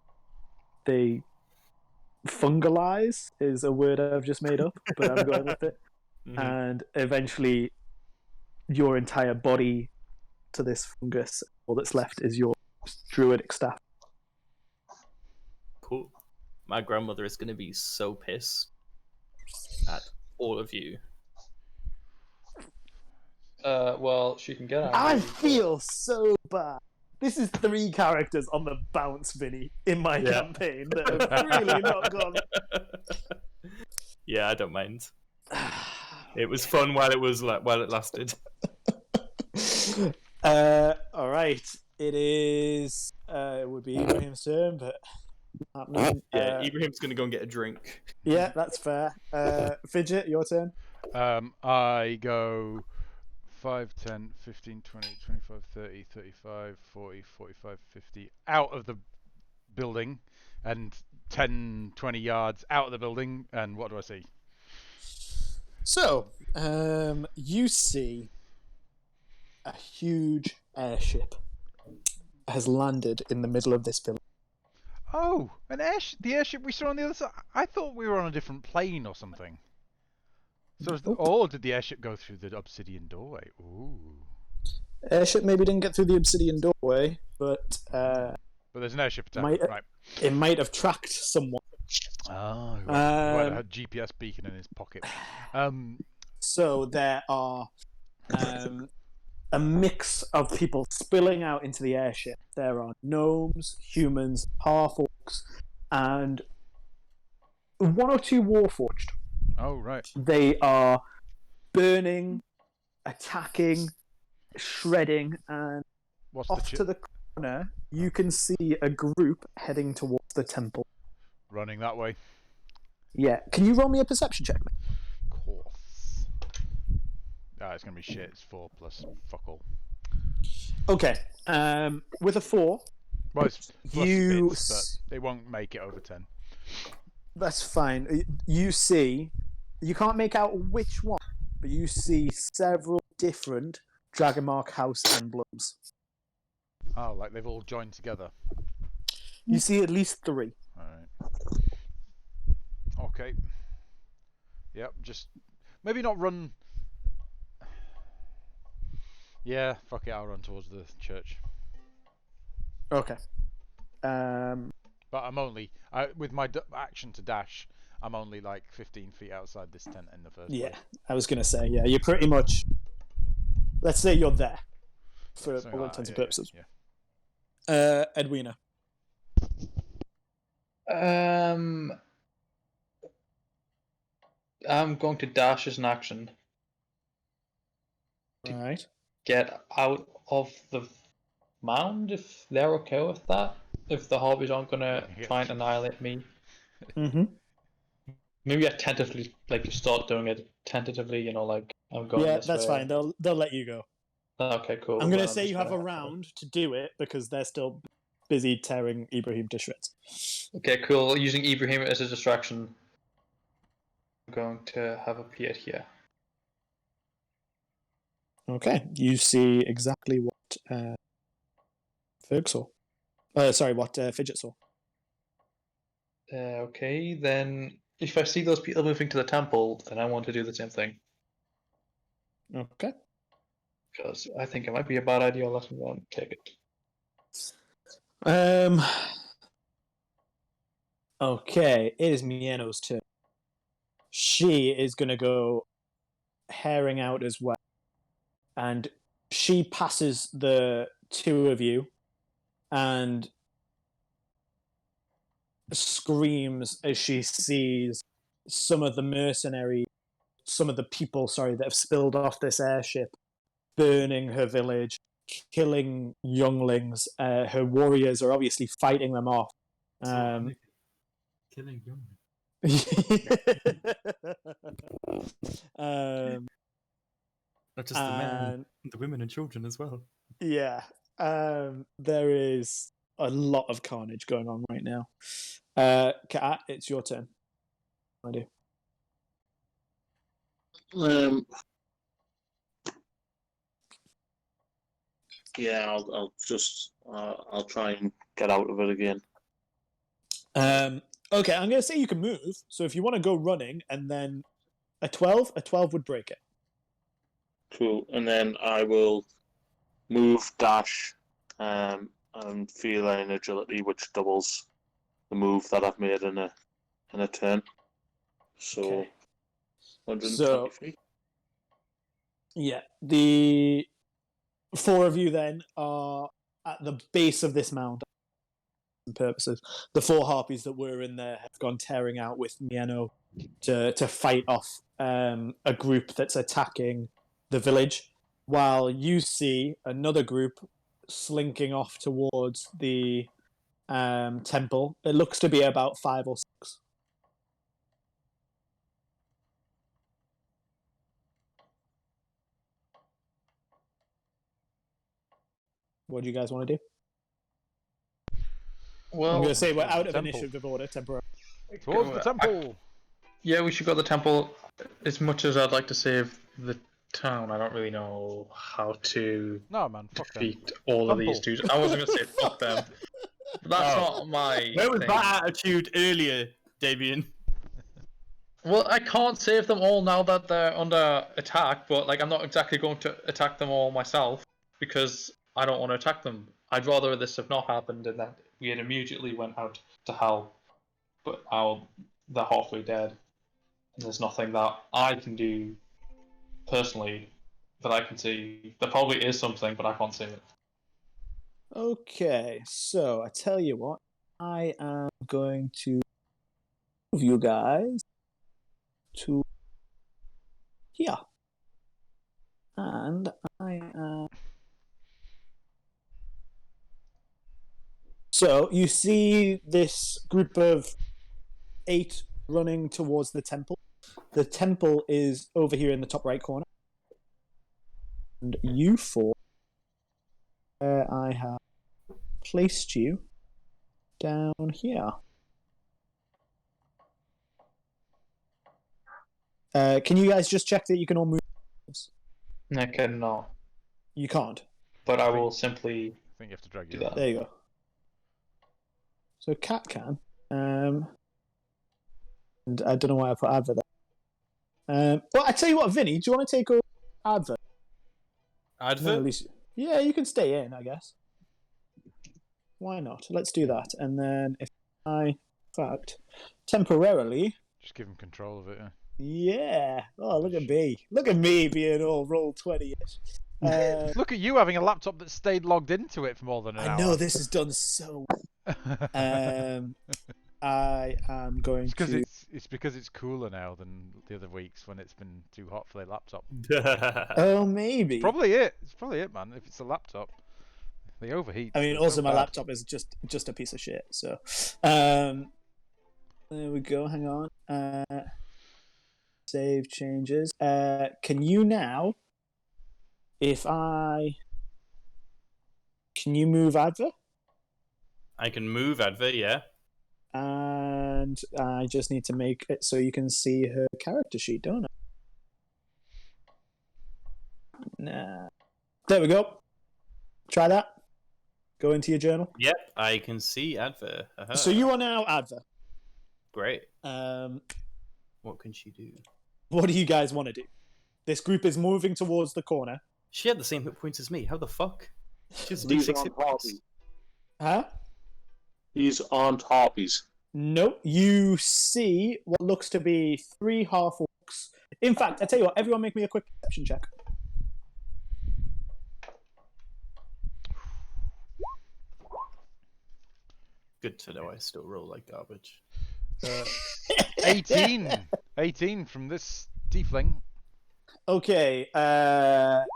Speaker 7: they fungalize is a word I've just made up, but I'm going with it.
Speaker 1: Mhm.
Speaker 7: And eventually, your entire body to this fungus. All that's left is your druidic staff.
Speaker 1: Cool. My grandmother is going to be so pissed at all of you.
Speaker 5: Well, she can get
Speaker 7: I
Speaker 5: angry.
Speaker 7: feel so bad. This is 3 characters on the bounce, Vinny, in my
Speaker 1: Yeah.
Speaker 7: campaign that have really not gone.
Speaker 1: Yeah, I don't mind. It was fun while it lasted.
Speaker 7: All right. It is. It would be Ibrahim's turn, but happening.
Speaker 1: Yeah, Ibrahim's going to go and get a drink.
Speaker 7: Yeah, that's fair. Fidget, your turn.
Speaker 3: I go 5, 10, 15, 20, 25, 30, 35, 40, 45, 50 out of the building and 10, 20 yards out of the building. And what do I see?
Speaker 7: So, you see a huge airship has landed in the middle of this village.
Speaker 3: Oh, the airship we saw on the other side. I thought we were on a different plane or something. So, did the airship go through the obsidian doorway? Ooh.
Speaker 7: Airship maybe didn't get through the obsidian doorway, but
Speaker 3: But there's an airship attack, right?
Speaker 7: it might have tracked someone.
Speaker 3: Oh, he might have had a GPS beacon in his pocket.
Speaker 7: So there are a mix of people spilling out into the airship. There are gnomes, humans, half-orcs, and 1 or 2 warforged.
Speaker 3: Oh, right.
Speaker 7: They are burning, attacking, shredding, and
Speaker 3: What's
Speaker 7: off to the corner, you can see a group heading towards the temple.
Speaker 3: Running that way?
Speaker 7: Yeah. Can you roll me a perception check, mate?
Speaker 3: Of course. Ah, it's going to be shit. It's 4 plus fuck all.
Speaker 7: Okay. With a 4,
Speaker 3: Well, it's plus
Speaker 7: you
Speaker 3: bits, but they won't make it over 10.
Speaker 7: that's fine. You see, you can't make out which one, but you see several different Dragonmark House emblems.
Speaker 3: Oh, like they've all joined together.
Speaker 7: You see at least 3.
Speaker 3: Alright. Okay. Yep, just maybe not run. Yeah, fuck it, I'll run towards the church.
Speaker 7: Okay.
Speaker 3: But I'm only with my action to dash. I'm only like 15 feet outside this tent in the first place.
Speaker 7: I was gonna say, yeah, you're pretty much. Let's say you're there for
Speaker 3: So,
Speaker 7: all intents and purposes.
Speaker 3: Yeah.
Speaker 7: Edwina.
Speaker 5: I'm going to dash as an action.
Speaker 7: All right.
Speaker 5: Get out of the mound if they're okay with that. If the hobbies aren't gonna try and annihilate me.
Speaker 7: Mm-hmm.
Speaker 5: Maybe I tentatively start doing it tentatively. Like I'm going.
Speaker 7: Yeah,
Speaker 5: this
Speaker 7: that's
Speaker 5: way.
Speaker 7: fine. They'll let you go.
Speaker 5: Okay, cool.
Speaker 7: I'm gonna
Speaker 5: Well,
Speaker 7: say
Speaker 5: just
Speaker 7: you have a
Speaker 5: gonna-
Speaker 7: round to do it because they're still busy tearing Ibrahim to shreds.
Speaker 5: Okay, cool. Using Ibrahim as a distraction. I'm going to have a peer here.
Speaker 7: Okay, you see exactly what Ferg saw. What Fidget saw.
Speaker 5: Okay, then if I see those people moving to the temple, then I want to do the same thing.
Speaker 7: Okay.
Speaker 5: Because I think it might be a bad idea. Let me go and take it.
Speaker 7: Okay, it is Mieno's turn. She is gonna go herring out as well, and she passes the 2 of you, and screams as she sees some of the people, that have spilled off this airship, burning her village, killing younglings. Her warriors are obviously fighting them off.
Speaker 1: Killing young. Not just the men, the women and children as well.
Speaker 7: Yeah. There is a lot of carnage going on right now. Kat, it's your turn. I do.
Speaker 4: Yeah, I'll try and get out of it again.
Speaker 7: Okay, I'm going to say you can move. So if you want to go running and then a 12 would break it.
Speaker 4: Cool. And then I will move, dash, and feline agility, which doubles the move that I've made in a turn. So,
Speaker 7: Okay.
Speaker 4: 123.
Speaker 7: Yeah, the 4 of you then are at the base of this mound. Purposes, the 4 harpies that were in there have gone tearing out with Mieno to fight off a group that's attacking the village, while you see another group slinking off towards the temple. It looks to be about 5 or 6. What do you guys want to do?
Speaker 5: Well,
Speaker 7: I'm going to say we're out of
Speaker 3: Temple.
Speaker 7: initiative order temporarily.
Speaker 3: Towards the temple.
Speaker 5: yeah, we should go to the temple. As much as I'd like to save the town, I don't really know how to
Speaker 3: No, man, fuck them.
Speaker 5: defeat all of these
Speaker 3: Temple.
Speaker 5: dudes. I wasn't going to say fuck them. But that's not my
Speaker 1: Where was
Speaker 5: thing.
Speaker 1: that attitude earlier, Damien?
Speaker 5: Well, I can't save them all now that they're under attack, but like I'm not exactly going to attack them all myself because I don't want to attack them. I'd rather this have not happened and that we had immediately went out to hell. But now they're halfway dead. And there's nothing that I can do personally that I can see. There probably is something, but I can't see it.
Speaker 7: Okay, so I tell you what, I am going to move you guys to here. And I am... So you see this group of 8 running towards the temple. The temple is over here in the top right corner. And you 4, I have placed you down here. Can you guys just check that you can all move?
Speaker 5: I cannot.
Speaker 7: You can't.
Speaker 5: But I will simply
Speaker 3: I think you have to drag
Speaker 5: do
Speaker 3: you.
Speaker 5: that.
Speaker 7: There you go. So Cat can. And I don't know why I put Adver there. Well, I tell you what, Vinny, do you want to take over Adver?
Speaker 1: Adver?
Speaker 7: No, at least, yeah, you can stay in, I guess. Why not? Let's do that. And then if I, in fact, temporarily...
Speaker 3: Just give him control of it. Yeah.
Speaker 7: Yeah. Oh, look at me. Look at me being all roll 20-ish.
Speaker 3: Look at you having a laptop that stayed logged into it for more than an hour.
Speaker 7: I know this is done so well. I am going to...
Speaker 3: It's because it's cooler now than the other weeks when it's been too hot for the laptop.
Speaker 7: Oh, maybe.
Speaker 3: Probably it. It's probably it, man. If it's a laptop, they overheat.
Speaker 7: I mean,
Speaker 3: They're
Speaker 7: also
Speaker 3: so
Speaker 7: my
Speaker 3: bad.
Speaker 7: laptop is just a piece of shit. So, there we go. Hang on. Save changes. Can you now? Can you move Adver?
Speaker 1: I can move Adver, yeah.
Speaker 7: And I just need to make it so you can see her character sheet, don't I? Nah. There we go. Try that. Go into your journal.
Speaker 1: Yep, I can see Adver. Aha.
Speaker 7: So you are now Adver.
Speaker 1: Great.
Speaker 7: What
Speaker 1: What can she do?
Speaker 7: do you guys want to do? This group is moving towards the corner.
Speaker 1: She had the same hit points as me. How the fuck? She has
Speaker 4: These
Speaker 1: D6
Speaker 4: aren't
Speaker 1: hit points.
Speaker 4: harpies.
Speaker 7: Huh?
Speaker 4: These aren't harpies.
Speaker 7: No, you see what looks to be 3 half-orcs. In fact, I tell you what, everyone make me a quick perception check.
Speaker 1: Good to know I still roll like garbage.
Speaker 3: 18. 18 from this tiefling.
Speaker 7: Okay, all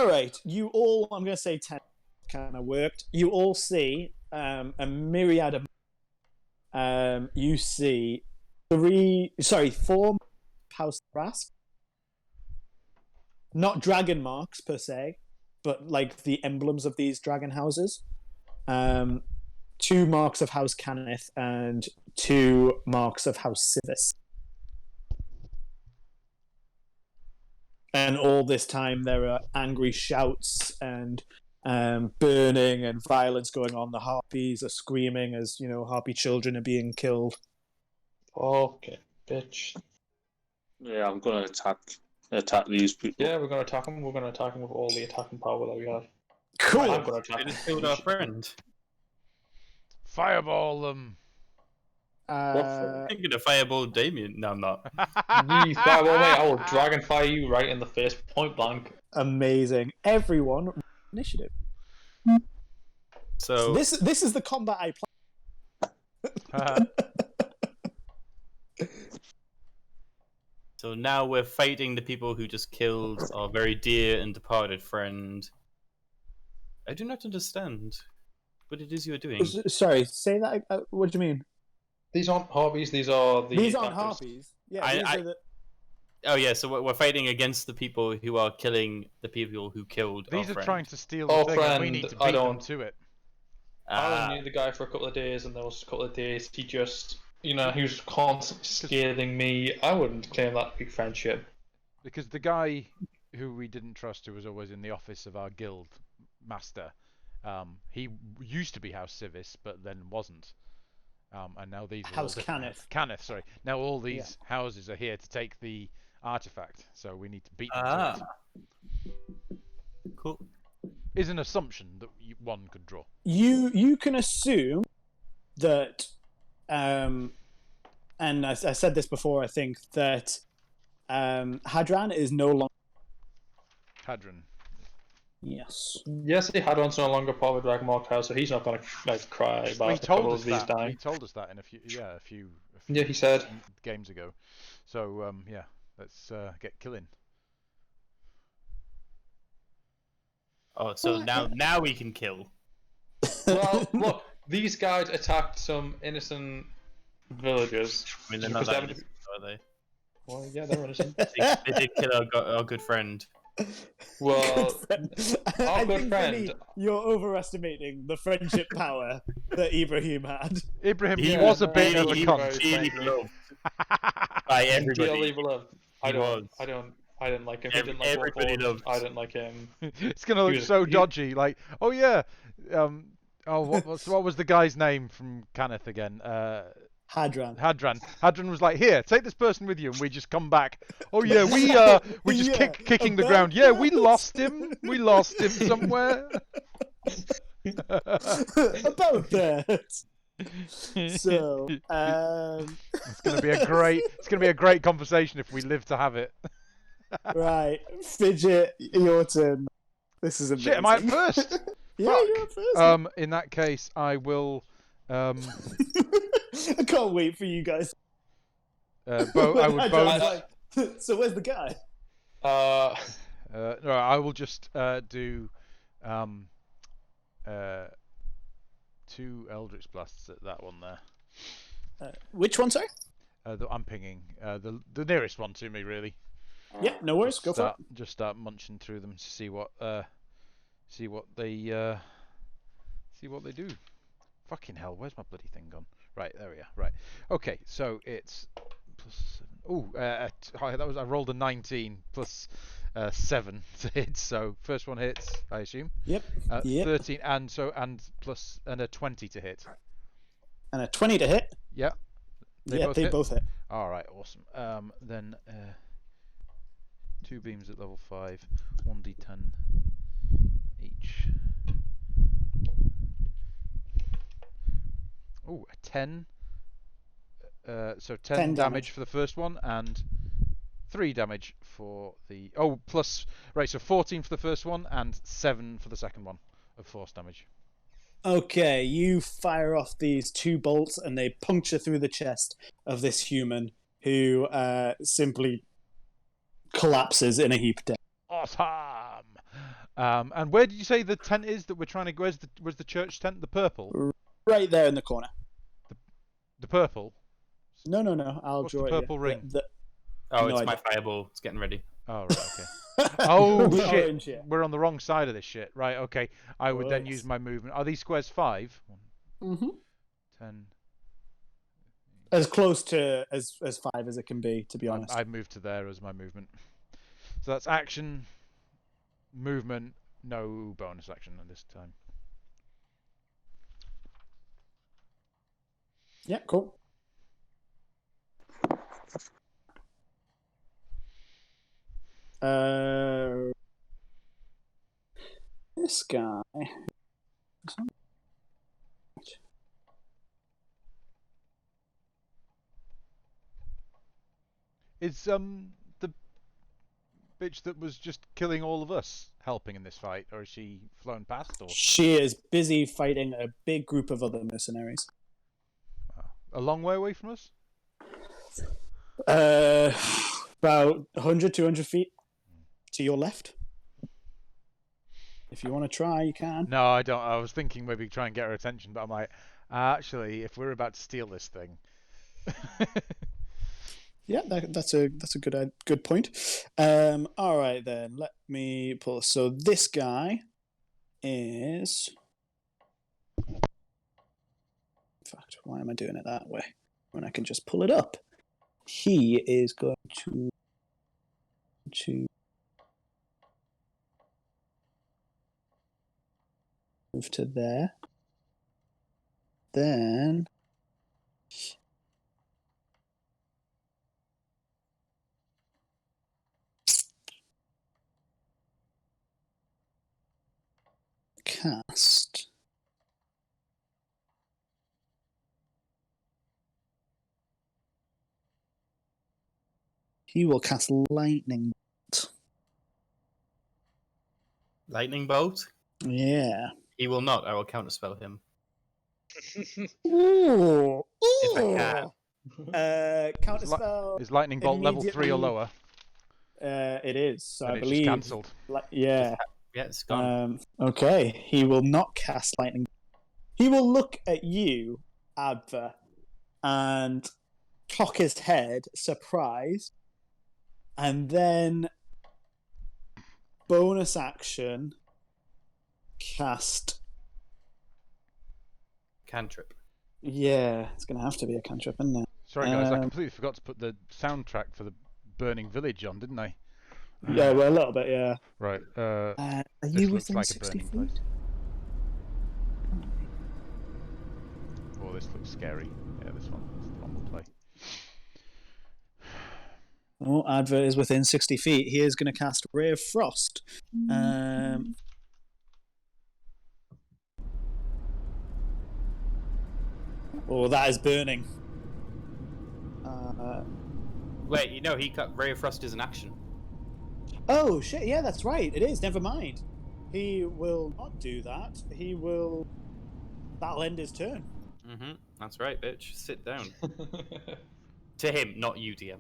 Speaker 7: right, you all, I'm going to say 10 kind of worked. You all see a myriad of... you see 4 House Brass. Not dragon marks, per se, but like the emblems of these dragon houses. 2 marks of House Cannith and 2 marks of House Civis. And all this time there are angry shouts and burning and violence going on. The harpies are screaming as harpy children are being killed.
Speaker 6: Okay, bitch.
Speaker 4: Yeah, I'm gonna attack these people.
Speaker 6: Yeah, we're gonna attack him. We're gonna attack him with all the attacking power that we have.
Speaker 7: Cool.
Speaker 6: I'm gonna attack
Speaker 1: They
Speaker 6: him.
Speaker 1: just killed our friend.
Speaker 3: Fireball them.
Speaker 1: I'm gonna fireball Damien. No, I'm not.
Speaker 6: You fireball me, I will dragonfire you right in the face, point blank.
Speaker 7: Amazing. Everyone, initiative.
Speaker 1: So
Speaker 7: This is the combat I planned.
Speaker 1: So now we're fighting the people who just killed our very dear and departed friend. I do not understand what it is you are doing.
Speaker 7: Sorry, say that. What do you mean?
Speaker 6: These aren't harpies, these are the
Speaker 7: These aren't
Speaker 6: attackers.
Speaker 7: harpies. Yeah, these are the...
Speaker 1: Oh yeah, so we're fighting against the people who are killing the people who killed
Speaker 3: These
Speaker 1: our
Speaker 3: are
Speaker 1: friend.
Speaker 3: trying to steal the
Speaker 6: Our
Speaker 3: thing, and we need
Speaker 6: friend,
Speaker 3: to
Speaker 6: I
Speaker 3: beat them
Speaker 6: don't-
Speaker 3: to it.
Speaker 6: I only knew the guy for a couple of days, and those couple of days he just, he was constantly scathing me. I wouldn't claim that to be friendship.
Speaker 3: Because the guy who we didn't trust, who was always in the office of our guild master, he used to be House Civis, but then wasn't. And now these are all
Speaker 7: House
Speaker 3: different-
Speaker 7: Cannith.
Speaker 3: Cannith, sorry. Now all these houses are here to take the artifact, so we need to beat them to
Speaker 1: Ah,
Speaker 3: it.
Speaker 1: cool.
Speaker 3: Is an assumption that one could draw.
Speaker 7: You can assume that, and I said this before. I think that Hadran is no longer.
Speaker 3: Hadron.
Speaker 7: Yes.
Speaker 6: Yes, he had one's no longer part of the Dragonmark house, so he's not gonna cry about
Speaker 3: He
Speaker 6: a couple
Speaker 3: told
Speaker 6: of
Speaker 3: us
Speaker 6: these
Speaker 3: that. He
Speaker 6: dying.
Speaker 3: told us that in a few
Speaker 6: Yeah, he said.
Speaker 3: games ago. So yeah, let's get killing.
Speaker 1: Oh, so now we can kill.
Speaker 6: Well, look, these guys attacked some innocent villagers.
Speaker 1: I mean, they're not
Speaker 6: Because
Speaker 1: that
Speaker 6: they
Speaker 1: innocent, are they?
Speaker 6: Well, yeah, they're innocent.
Speaker 1: They did kill our good friend.
Speaker 6: Well,
Speaker 7: I
Speaker 6: good
Speaker 7: think,
Speaker 6: friend.
Speaker 7: Vinny, you're overestimating the friendship power that Ibrahim had.
Speaker 3: Ibrahim
Speaker 1: He
Speaker 3: was a bit of a
Speaker 6: he
Speaker 3: cunt.
Speaker 6: was-
Speaker 1: Really
Speaker 6: frankly.
Speaker 1: loved by everybody.
Speaker 6: Dearly beloved. I
Speaker 1: He was.
Speaker 6: didn't like him. He didn't like
Speaker 1: Everybody
Speaker 6: Warforged.
Speaker 1: loved.
Speaker 6: I didn't like him.
Speaker 3: It's gonna look
Speaker 6: was-
Speaker 3: so
Speaker 6: he-
Speaker 3: dodgy. Like, oh yeah, what was the guy's name from Cannith again?
Speaker 7: Hadran.
Speaker 3: Hadran. Hadran was like, here, take this person with you, and we just come back. Oh yeah, we just
Speaker 7: Yeah,
Speaker 3: kicking the
Speaker 7: about
Speaker 3: ground. Yeah, we
Speaker 7: that.
Speaker 3: lost him. We lost him somewhere.
Speaker 7: About that. So,
Speaker 3: It's gonna be a great conversation if we live to have it.
Speaker 7: right, Fidget, your turn. This is amazing.
Speaker 3: Shit, am I at first?
Speaker 7: Yeah,
Speaker 3: Fuck.
Speaker 7: you're at first.
Speaker 3: In that case, I will.
Speaker 7: I can't wait for you guys.
Speaker 3: I would
Speaker 7: Hadran's
Speaker 3: bonus.
Speaker 7: like, so where's the guy?
Speaker 3: No, I will just do 2 Eldritch Blasts at that one there.
Speaker 7: Which one, sorry?
Speaker 3: I'm pinging the nearest one to me, really.
Speaker 7: Yeah, no worries. Go for it.
Speaker 3: Just start munching through them to see what they do. Fucking hell, where's my bloody thing gone? Right, there we are. Right, okay, so it's +7. I rolled a 19 plus 7 to hit. So first one hits, I assume.
Speaker 7: Yep. Yep.
Speaker 3: 13 and a 20 to hit.
Speaker 7: And a 20 to hit.
Speaker 3: Yeah.
Speaker 7: They both hit.
Speaker 3: All right, awesome. Then 2 beams at level 5, 1d10 each. Oh, a 10. So 10 damage for the first one and 3 damage for the... Oh, plus... Right, so 14 for the first one and 7 for the second one of force damage.
Speaker 7: Okay, you fire off these 2 bolts and they puncture through the chest of this human who simply collapses in a heap dead.
Speaker 3: Awesome! And where did you say the tent is that we're trying to... Where's the church tent? The purple?
Speaker 7: Right there in the corner.
Speaker 3: The purple?
Speaker 7: No. I'll
Speaker 3: What's
Speaker 7: draw
Speaker 3: the
Speaker 7: it.
Speaker 3: purple ring?
Speaker 1: Oh,
Speaker 7: No
Speaker 1: it's my
Speaker 7: idea.
Speaker 1: fireball. It's getting ready.
Speaker 3: Oh, right, okay. Oh,
Speaker 7: The
Speaker 3: shit.
Speaker 7: orange, yeah.
Speaker 3: We're on the wrong side of this shit. Right, okay. I would then
Speaker 7: Right.
Speaker 3: use my movement. Are these squares 5?
Speaker 7: Mm-hmm.
Speaker 3: 10...
Speaker 7: As close to as 5 as it can be, to be honest.
Speaker 3: I've moved to there as my movement. So that's action, movement, No bonus action at this time.
Speaker 2: Yeah, cool. This guy.
Speaker 3: Is the bitch that was just killing all of us helping in this fight, or is she flown past? Or
Speaker 2: She is busy fighting a big group of other mercenaries.
Speaker 3: a long way away from us?
Speaker 2: About 100, 200 feet to your left. If you want to try, you can.
Speaker 3: No, I don't. I was thinking maybe try and get her attention, but I'm like, actually, if we're about to steal this thing.
Speaker 2: Yeah, that's a good point. All right then, let me pull. So this guy is. In fact, why am I doing it that way when I can just pull it up? He is going to move to there. Then. Cast. He will cast lightning bolt.
Speaker 1: Lightning bolt.
Speaker 2: Yeah.
Speaker 1: He will not. I will counterspell him.
Speaker 2: Ooh.
Speaker 1: If I can.
Speaker 2: Counterspell.
Speaker 3: Is lightning bolt level 3 or
Speaker 2: immediately-
Speaker 3: lower?
Speaker 2: It is. So
Speaker 3: Then
Speaker 2: I
Speaker 3: it's just
Speaker 2: believe.
Speaker 3: cancelled.
Speaker 2: Yeah.
Speaker 1: Yeah, it's gone.
Speaker 2: Okay. He will not cast lightning. He will look at you, Adva, and cock his head, surprised, and then bonus action cast.
Speaker 1: Cantrip.
Speaker 2: Yeah, it's going to have to be a cantrip, isn't it?
Speaker 3: Sorry guys, I completely forgot to put the soundtrack for the Burning Village on, didn't I?
Speaker 2: Yeah, well, a little bit, yeah.
Speaker 3: Right.
Speaker 2: Are
Speaker 3: This
Speaker 2: you
Speaker 3: looks
Speaker 2: within
Speaker 3: like a
Speaker 2: 60
Speaker 3: burning
Speaker 2: feet?
Speaker 3: place. Oh, this looks scary. Yeah, this one. This is the one we'll play.
Speaker 2: Oh, Advert is within 60 feet. He is going to cast Ray of Frost. Oh, that is burning.
Speaker 1: Wait, you know, he cut Ray of Frost as an action.
Speaker 2: Oh, shit, yeah, that's right. It is. Never mind. He will not do that. He will... That'll end his turn.
Speaker 1: Mm-hmm. That's right, bitch. Sit down. To him, not you, DM.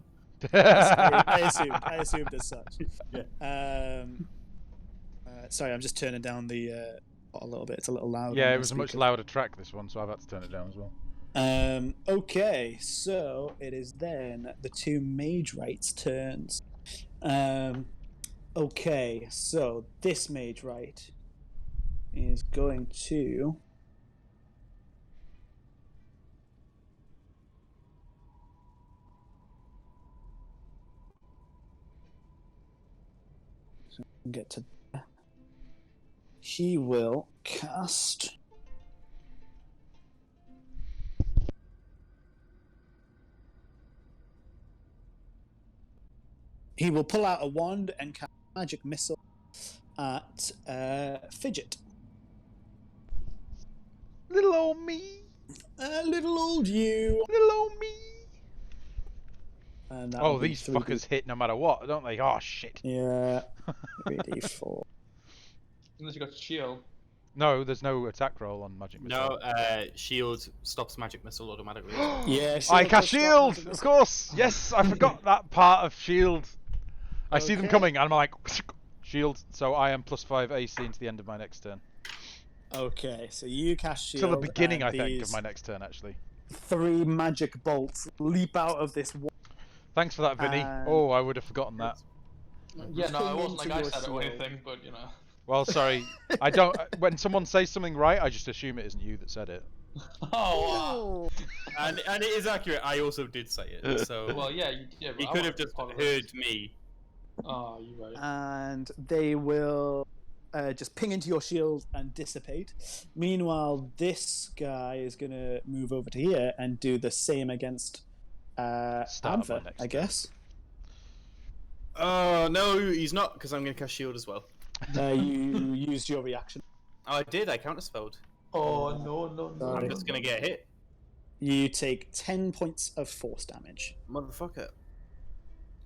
Speaker 2: I assumed as such.
Speaker 1: Yeah.
Speaker 2: Sorry, I'm just turning down the a little bit. It's a little loud.
Speaker 3: Yeah,
Speaker 2: on
Speaker 3: it
Speaker 2: my
Speaker 3: was a much
Speaker 2: speakers.
Speaker 3: louder track, this one, so I've had to turn it down as well.
Speaker 2: Okay, so it is then the two Mage Rights turns. Okay, so this Mage Right is going to... So we can get to... He will cast... He will pull out a wand and cast a magic missile at Fidget.
Speaker 3: Little old me!
Speaker 2: Little old you.
Speaker 3: Little old me!
Speaker 2: And that'll
Speaker 3: Oh,
Speaker 2: be
Speaker 3: these
Speaker 2: 3D.
Speaker 3: fuckers hit no matter what, don't they? Oh, shit.
Speaker 2: Yeah. 3d4.
Speaker 6: Unless you got shield.
Speaker 3: No, there's no attack roll on magic missile.
Speaker 1: No, shield stops magic missile automatically. as well.
Speaker 2: Yeah.
Speaker 3: I
Speaker 2: shield
Speaker 3: cast
Speaker 2: does stop
Speaker 3: shield!
Speaker 2: magic
Speaker 3: Of
Speaker 2: missile.
Speaker 3: course! Yes, I forgot that part of shield. I see them
Speaker 2: Okay.
Speaker 3: coming, and I'm like, shield. So I am +5 AC into the end of my next turn.
Speaker 2: Okay, so you cast shield.
Speaker 3: Till the beginning,
Speaker 2: and
Speaker 3: I think, of
Speaker 2: these
Speaker 3: my next turn, actually.
Speaker 2: 3 magic bolts leap out of this wall.
Speaker 3: Thanks for that, Vinny. Oh, I would have forgotten that.
Speaker 6: Yeah, no, it
Speaker 2: Ping
Speaker 6: wasn't like
Speaker 2: into
Speaker 6: I
Speaker 2: your
Speaker 6: said it or
Speaker 2: shield.
Speaker 6: anything, but you know.
Speaker 3: Well, sorry. I don't. When someone says something right, I just assume it isn't you that said it.
Speaker 6: Oh,
Speaker 1: And it is accurate. I also did say it. So
Speaker 6: well, yeah, yeah.
Speaker 1: he
Speaker 6: but I
Speaker 1: could have
Speaker 6: wasn't
Speaker 1: just
Speaker 6: part of
Speaker 1: heard
Speaker 6: it.
Speaker 1: me.
Speaker 6: Oh, you right.
Speaker 2: And they will
Speaker 7: just ping into your shield and dissipate. Meanwhile, this guy is going to move over to here and do the same against
Speaker 3: Start of my
Speaker 7: Adva,
Speaker 3: next
Speaker 7: I
Speaker 3: turn.
Speaker 7: guess.
Speaker 1: Oh, no, he's not, because I'm going to cast shield as well.
Speaker 7: You used your reaction.
Speaker 1: Oh, I did. I counterspelled.
Speaker 6: Oh no!
Speaker 7: Sorry.
Speaker 1: I'm just going to get hit.
Speaker 7: You take 10 points of force damage.
Speaker 1: Motherfucker.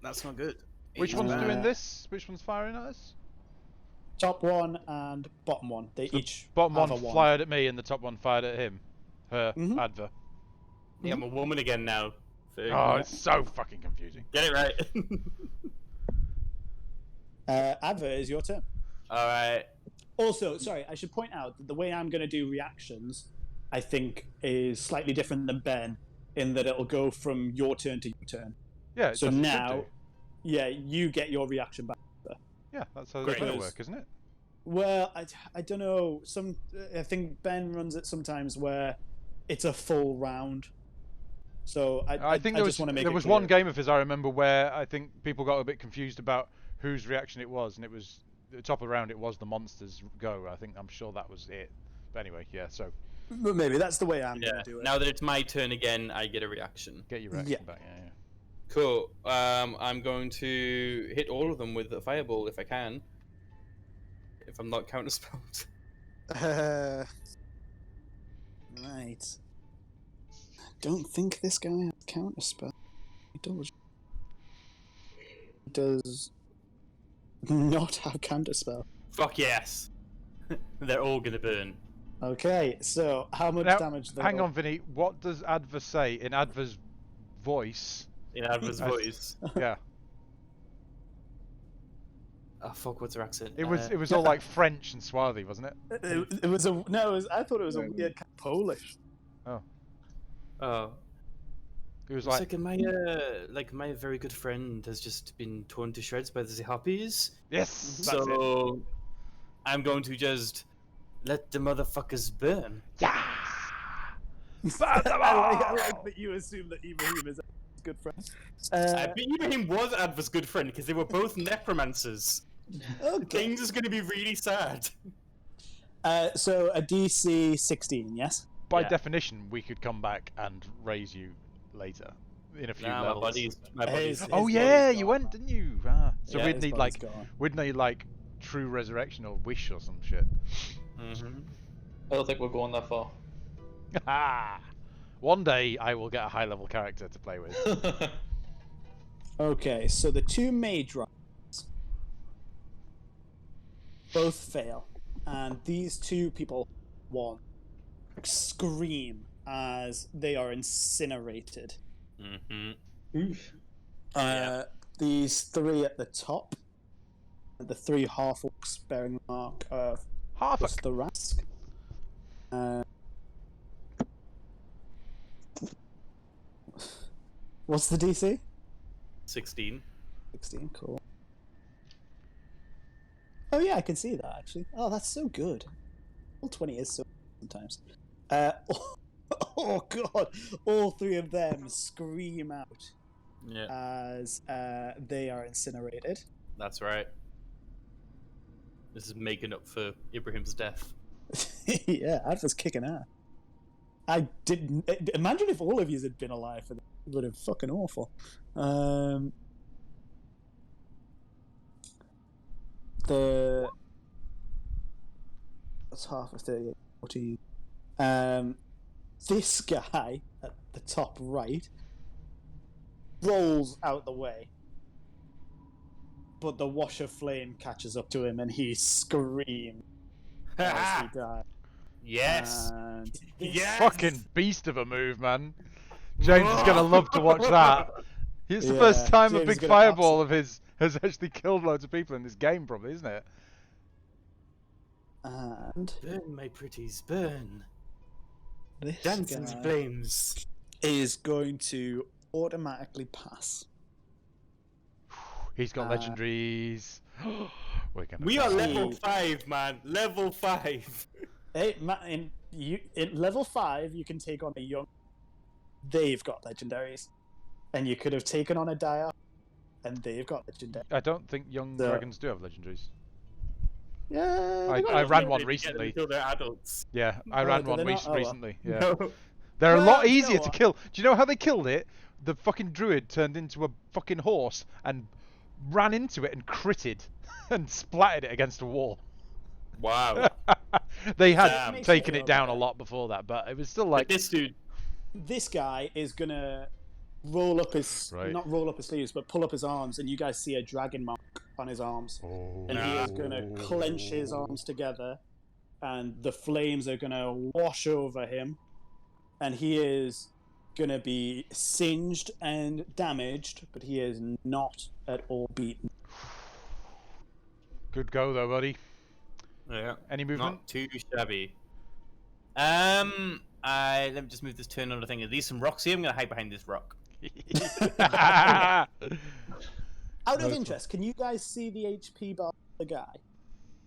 Speaker 1: That's not good.
Speaker 3: Which
Speaker 1: It's
Speaker 3: one's
Speaker 1: bad.
Speaker 3: doing this? Which one's firing at us?
Speaker 7: Top one and bottom one. They
Speaker 3: So
Speaker 7: each
Speaker 3: bottom
Speaker 7: have
Speaker 3: one
Speaker 7: a wand.
Speaker 3: fired at me, and the top one fired at him. Her,
Speaker 7: Mhm.
Speaker 3: Adva.
Speaker 1: Yeah, I'm a woman again now. So,
Speaker 3: Oh, it's so fucking confusing.
Speaker 1: Get it right.
Speaker 7: Adva, is your turn.
Speaker 1: Alright.
Speaker 7: Also, sorry, I should point out that the way I'm going to do reactions, I think, is slightly different than Ben, in that it'll go from your turn to your turn.
Speaker 3: Yeah,
Speaker 7: So
Speaker 3: that's what it should
Speaker 7: now,
Speaker 3: do.
Speaker 7: yeah, you get your reaction back.
Speaker 3: Yeah, that's how
Speaker 1: Great.
Speaker 3: it's going to work, isn't it?
Speaker 7: Well, I don't know. I think Ben runs it sometimes where it's a full round. So
Speaker 3: I think
Speaker 7: I
Speaker 3: there
Speaker 7: just
Speaker 3: was
Speaker 7: want to make
Speaker 3: there
Speaker 7: it
Speaker 3: was
Speaker 7: clear.
Speaker 3: one game of his I remember where I think people got a bit confused about whose reaction it was, and it was the top of the round. It was the monster's go. I'm sure that was it. But anyway, yeah. So
Speaker 7: But maybe that's the way I'm
Speaker 1: Yeah.
Speaker 7: going to do it.
Speaker 1: Now that it's my turn again, I get a reaction.
Speaker 3: get your reaction
Speaker 7: Yeah.
Speaker 3: back. Yeah.
Speaker 1: Cool. I'm going to hit all of them with a fireball if I can. If I'm not counterspelled.
Speaker 7: Right. Don't think this guy has counterspell. He does not have counterspell.
Speaker 1: Fuck yes. They're all gonna burn.
Speaker 7: Okay, so how much
Speaker 3: Now,
Speaker 7: damage? Though?
Speaker 3: hang on, Vinny. What does Adva say in Adva's voice?
Speaker 1: In Adva's voice.
Speaker 3: Yeah,
Speaker 1: Oh fuck, what's her accent?
Speaker 3: it was all like French and Swarthy, wasn't it?
Speaker 7: It was a no. I thought it was a weird kind of Polish.
Speaker 1: Oh.
Speaker 3: It was
Speaker 1: It's like my very good friend has just been torn to shreds by the harpies.
Speaker 3: yes, that's it.
Speaker 1: So I'm going to just let the motherfuckers burn.
Speaker 3: Yeah.
Speaker 7: I like that you assume that Ibrahim is his good friend.
Speaker 1: I bet Ibrahim was Adva's good friend because they were both necromancers.
Speaker 7: Okay.
Speaker 1: Kings is going to be really sad.
Speaker 7: So a DC 16, yes.
Speaker 3: By
Speaker 1: Yeah.
Speaker 3: definition, we could come back and raise you later in a few
Speaker 1: Nah,
Speaker 3: levels.
Speaker 1: my body's
Speaker 7: His
Speaker 3: Oh
Speaker 7: body's
Speaker 3: yeah,
Speaker 7: gone.
Speaker 3: you went, didn't you? Ah. So
Speaker 1: Yeah,
Speaker 3: we'd
Speaker 7: His
Speaker 3: need
Speaker 7: body's
Speaker 3: like
Speaker 7: gone.
Speaker 3: we'd need like true resurrection or wish or some shit.
Speaker 1: Mhm.
Speaker 6: I don't think we're going that far.
Speaker 3: One day I will get a high level character to play with.
Speaker 7: Okay, so the two mage rounds both fail, and these two people scream as they are incinerated.
Speaker 1: Mhm.
Speaker 6: Oof.
Speaker 1: Yeah.
Speaker 7: These three at the top, the three half orcs bearing the mark of
Speaker 3: Half a
Speaker 7: the Rask. What's the DC?
Speaker 1: 16.
Speaker 7: 16, cool. Oh yeah, I can see that actually. Oh, that's so good. All 20 is so sometimes. Oh god, all three of them scream out
Speaker 1: Yeah,
Speaker 7: as they are incinerated.
Speaker 1: that's right. This is making up for Ibrahim's death.
Speaker 7: Yeah, Adva's kicking ass. I didn't imagine if all of you had been alive for that. It would have been fucking awful. That's half of 38, 14. This guy at the top right rolls out the way, but the wash of flame catches up to him and he screams as he dies.
Speaker 1: Yes!
Speaker 7: And
Speaker 1: Yes!
Speaker 3: fucking beast of a move, man. James is gonna love to watch that. It's the first
Speaker 7: Yeah,
Speaker 3: time a
Speaker 7: James
Speaker 3: big
Speaker 7: is gonna
Speaker 3: fireball of his has actually killed loads of people in this game, probably, isn't it?
Speaker 7: And
Speaker 1: Burn, my pretties, burn.
Speaker 7: this
Speaker 1: Dance in the
Speaker 7: guy
Speaker 1: flames.
Speaker 7: is going to automatically pass.
Speaker 3: He's got
Speaker 7: Uh,
Speaker 3: legendaries. We're gonna.
Speaker 1: We are
Speaker 3: die.
Speaker 1: level 5, man. Level 5.
Speaker 7: Hey, in level 5, you can take on a young. They've got legendaries, and you could have taken on a dire, and they've got legendaries.
Speaker 3: I don't think young
Speaker 7: So-
Speaker 3: dragons do have legendaries.
Speaker 7: Yeah, they got
Speaker 3: I
Speaker 7: it.
Speaker 3: ran one
Speaker 1: They get them
Speaker 3: recently.
Speaker 1: until they're adults.
Speaker 3: Yeah, I
Speaker 7: Oh,
Speaker 3: ran
Speaker 7: do
Speaker 3: one
Speaker 7: they not? Oh, well.
Speaker 3: recently. Yeah.
Speaker 1: No.
Speaker 3: They're a
Speaker 7: Well,
Speaker 3: lot
Speaker 7: do you know
Speaker 3: easier to
Speaker 7: what?
Speaker 3: kill. Do you know how they killed it? The fucking druid turned into a fucking horse and ran into it and critted and splattered it against a wall.
Speaker 1: Wow.
Speaker 3: They had
Speaker 1: Damn.
Speaker 7: Makes you
Speaker 3: taken
Speaker 7: feel
Speaker 3: it down a
Speaker 7: better.
Speaker 3: lot before that, but it was still
Speaker 1: Like
Speaker 3: like
Speaker 1: this dude.
Speaker 7: This guy is gonna roll up his
Speaker 3: Right.
Speaker 7: not roll up his sleeves, but pull up his arms, and you guys see a dragon mark on his arms. And he is gonna clench his arms together, and the flames are gonna wash over him, and he is gonna be singed and damaged, but he is not at all beaten.
Speaker 3: Good go though, buddy.
Speaker 1: Yeah.
Speaker 3: Any movement?
Speaker 1: Not too shabby. Let me just move this turn on the thing. Are these some rocks here? I'm gonna hide behind this rock.
Speaker 7: Out of
Speaker 3: Nice
Speaker 7: interest, can you guys see the HP bar of the guy?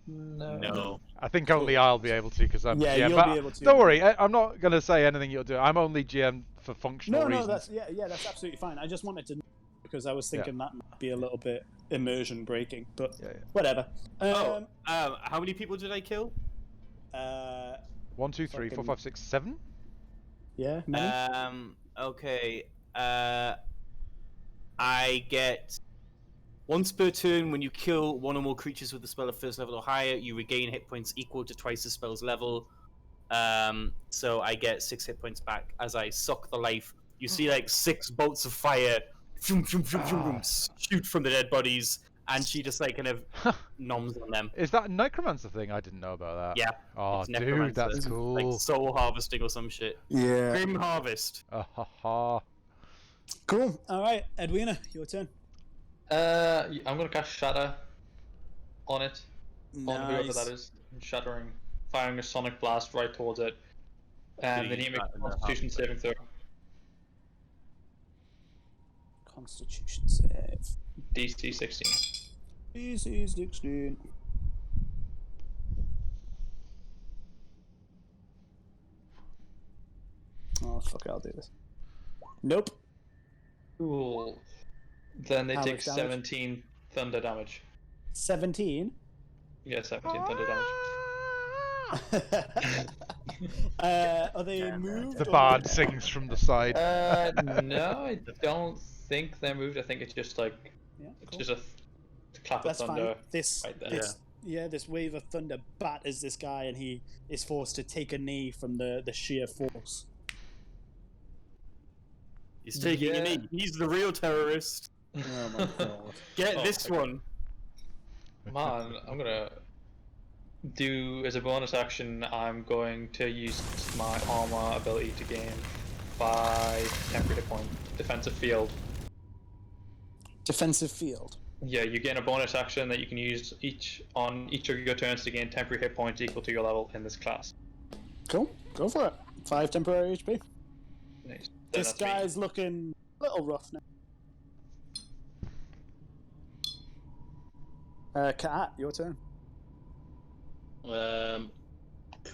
Speaker 1: No.
Speaker 3: I think only I'll be able to because I'm
Speaker 7: Yeah,
Speaker 3: GM.
Speaker 7: you'll
Speaker 3: But
Speaker 7: be able to.
Speaker 3: don't worry, I'm not gonna say anything you'll do. I'm only GM for functional
Speaker 7: No,
Speaker 3: reasons.
Speaker 7: that's that's absolutely fine. I just wanted to know because I was thinking that might be a little bit immersion breaking, but
Speaker 3: Yeah.
Speaker 7: whatever.
Speaker 1: How many people did I kill?
Speaker 3: 1, 2, 3, 4, 5, 6, 7.
Speaker 7: Yeah, many?
Speaker 1: Okay. I get once per turn when you kill one or more creatures with the spell of first level or higher, you regain hit points equal to twice the spell's level. So I get 6 hit points back as I suck the life. You see like 6 bolts of fire shoot from the dead bodies, and she just like kind of noms on them.
Speaker 3: Is that a necromancer thing? I didn't know about that.
Speaker 1: Yeah.
Speaker 3: Oh,
Speaker 1: It's
Speaker 3: dude,
Speaker 1: necromancer.
Speaker 3: that's
Speaker 1: It's
Speaker 3: cool.
Speaker 1: Like soul harvesting or some shit.
Speaker 7: Yeah.
Speaker 1: Grim harvest.
Speaker 3: Ah, ha, ha.
Speaker 7: Cool. All right, Edwina, your turn.
Speaker 5: I'm gonna cast Shatter on it, on whoever that is. Shattering, firing a sonic blast right towards it, and they need to make a Constitution saving throw.
Speaker 7: Constitution save.
Speaker 5: DC 16.
Speaker 7: DC 16. Oh, fuck it, I'll do this. Nope.
Speaker 5: Cool. Then they
Speaker 7: How
Speaker 5: take
Speaker 7: much damage?
Speaker 5: 17 thunder damage.
Speaker 7: 17.
Speaker 5: Yeah, 17 thunder damage.
Speaker 7: Are they moved?
Speaker 3: The
Speaker 7: or
Speaker 3: bard
Speaker 7: not?
Speaker 3: sings from the side.
Speaker 5: No, I don't think they're moved. I think it's just like
Speaker 7: Yeah,
Speaker 5: it's
Speaker 7: cool.
Speaker 5: just a clap
Speaker 7: That's
Speaker 5: of thunder.
Speaker 7: fine. This,
Speaker 5: right there.
Speaker 7: this wave of thunder batters this guy, and he is forced to take a knee from the sheer force.
Speaker 1: He's taking a knee. He's the real terrorist.
Speaker 7: Oh my god!
Speaker 1: Get
Speaker 5: Oh,
Speaker 1: this one.
Speaker 5: Man, I'm gonna do as a bonus action. I'm going to use my armor ability to gain 5 temporary hit point defensive field.
Speaker 7: Defensive field.
Speaker 5: Yeah, you gain a bonus action that you can use on each of your turns to gain temporary hit points equal to your level in this class.
Speaker 7: Cool. Go for it. 5 temporary HP.
Speaker 5: Nice.
Speaker 7: This
Speaker 5: That's me.
Speaker 7: guy's looking a little rough now. Kat, your turn.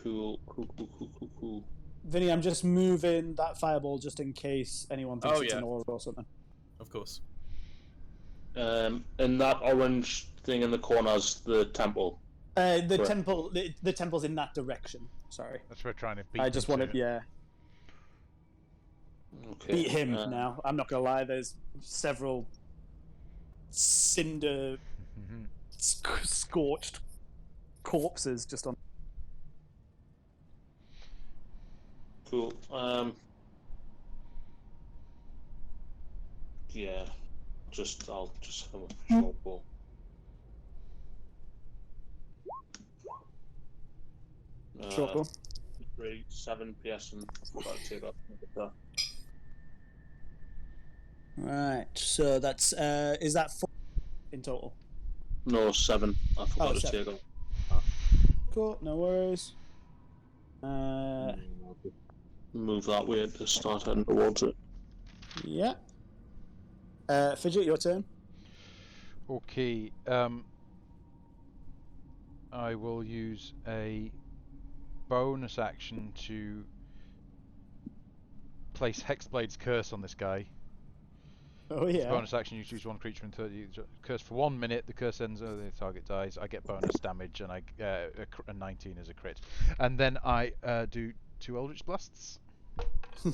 Speaker 4: Cool.
Speaker 7: Vinny, I'm just moving that fireball just in case anyone thinks
Speaker 1: Oh,
Speaker 7: it's
Speaker 1: yeah.
Speaker 7: an aura or something.
Speaker 1: Of course.
Speaker 4: And that orange thing in the corner's the temple.
Speaker 7: The
Speaker 4: Correct.
Speaker 7: temple, the temple's in that direction. Sorry,
Speaker 3: That's what we're trying to beat.
Speaker 7: I just wanted,
Speaker 3: to.
Speaker 4: Okay.
Speaker 7: beat him now. I'm not gonna lie. There's several cinder
Speaker 3: Mhm.
Speaker 7: scorched corpses just on.
Speaker 4: Cool. Yeah. I'll just have a short ball.
Speaker 7: Short ball.
Speaker 4: 7 PS and I forgot to take that.
Speaker 7: Right. So that's is that 4 in total?
Speaker 4: No, 7. I forgot to
Speaker 7: 7.
Speaker 4: take it.
Speaker 7: Cool. No worries.
Speaker 4: Move that way to start heading towards it.
Speaker 7: Yeah. Fidget, your turn.
Speaker 3: Okay. I will use a bonus action to place Hexblade's Curse on this guy.
Speaker 7: Oh
Speaker 3: As a
Speaker 7: yeah.
Speaker 3: bonus action, you choose one creature in 30 curse for 1 minute. The curse ends, the target dies. I get bonus damage, and a 19 is a crit. And then I do 2 Eldritch Blasts.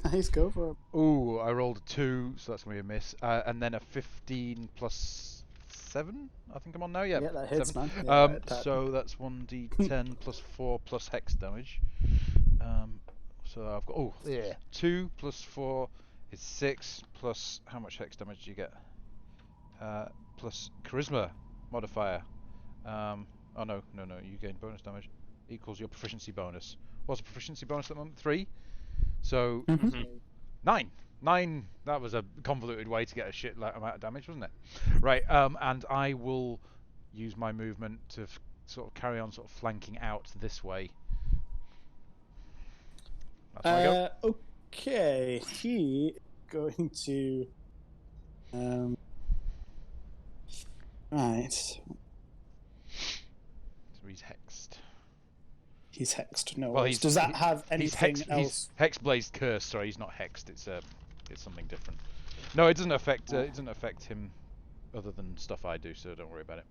Speaker 7: Nice, go for it.
Speaker 3: Ooh, I rolled a 2, so that's going to be a miss. And then a 15 plus 7, I think I'm on now. Yeah,
Speaker 7: that hits,
Speaker 3: 7.
Speaker 7: man. Yeah,
Speaker 3: So that's 1d10 plus 4 plus hex damage. So I've got 2 plus 4 is 6 plus how much hex damage do you get? Plus charisma modifier. Oh no, you gain bonus damage equals your proficiency bonus. What's the proficiency bonus at the moment? 3. So 9. 9. That was a convoluted way to get a shit amount of damage, wasn't it? Right. And I will use my movement to sort of carry on, sort of flanking out this way. That's where I go.
Speaker 7: Okay, he is going to. Right.
Speaker 3: So he's hexed.
Speaker 7: He's hexed. No
Speaker 3: Well,
Speaker 7: worries. Does that have anything else?
Speaker 3: He's hex-blazed curse. Sorry, he's not hexed. It's something different. No, it doesn't affect. It doesn't affect him, other than stuff I do. So don't worry about it.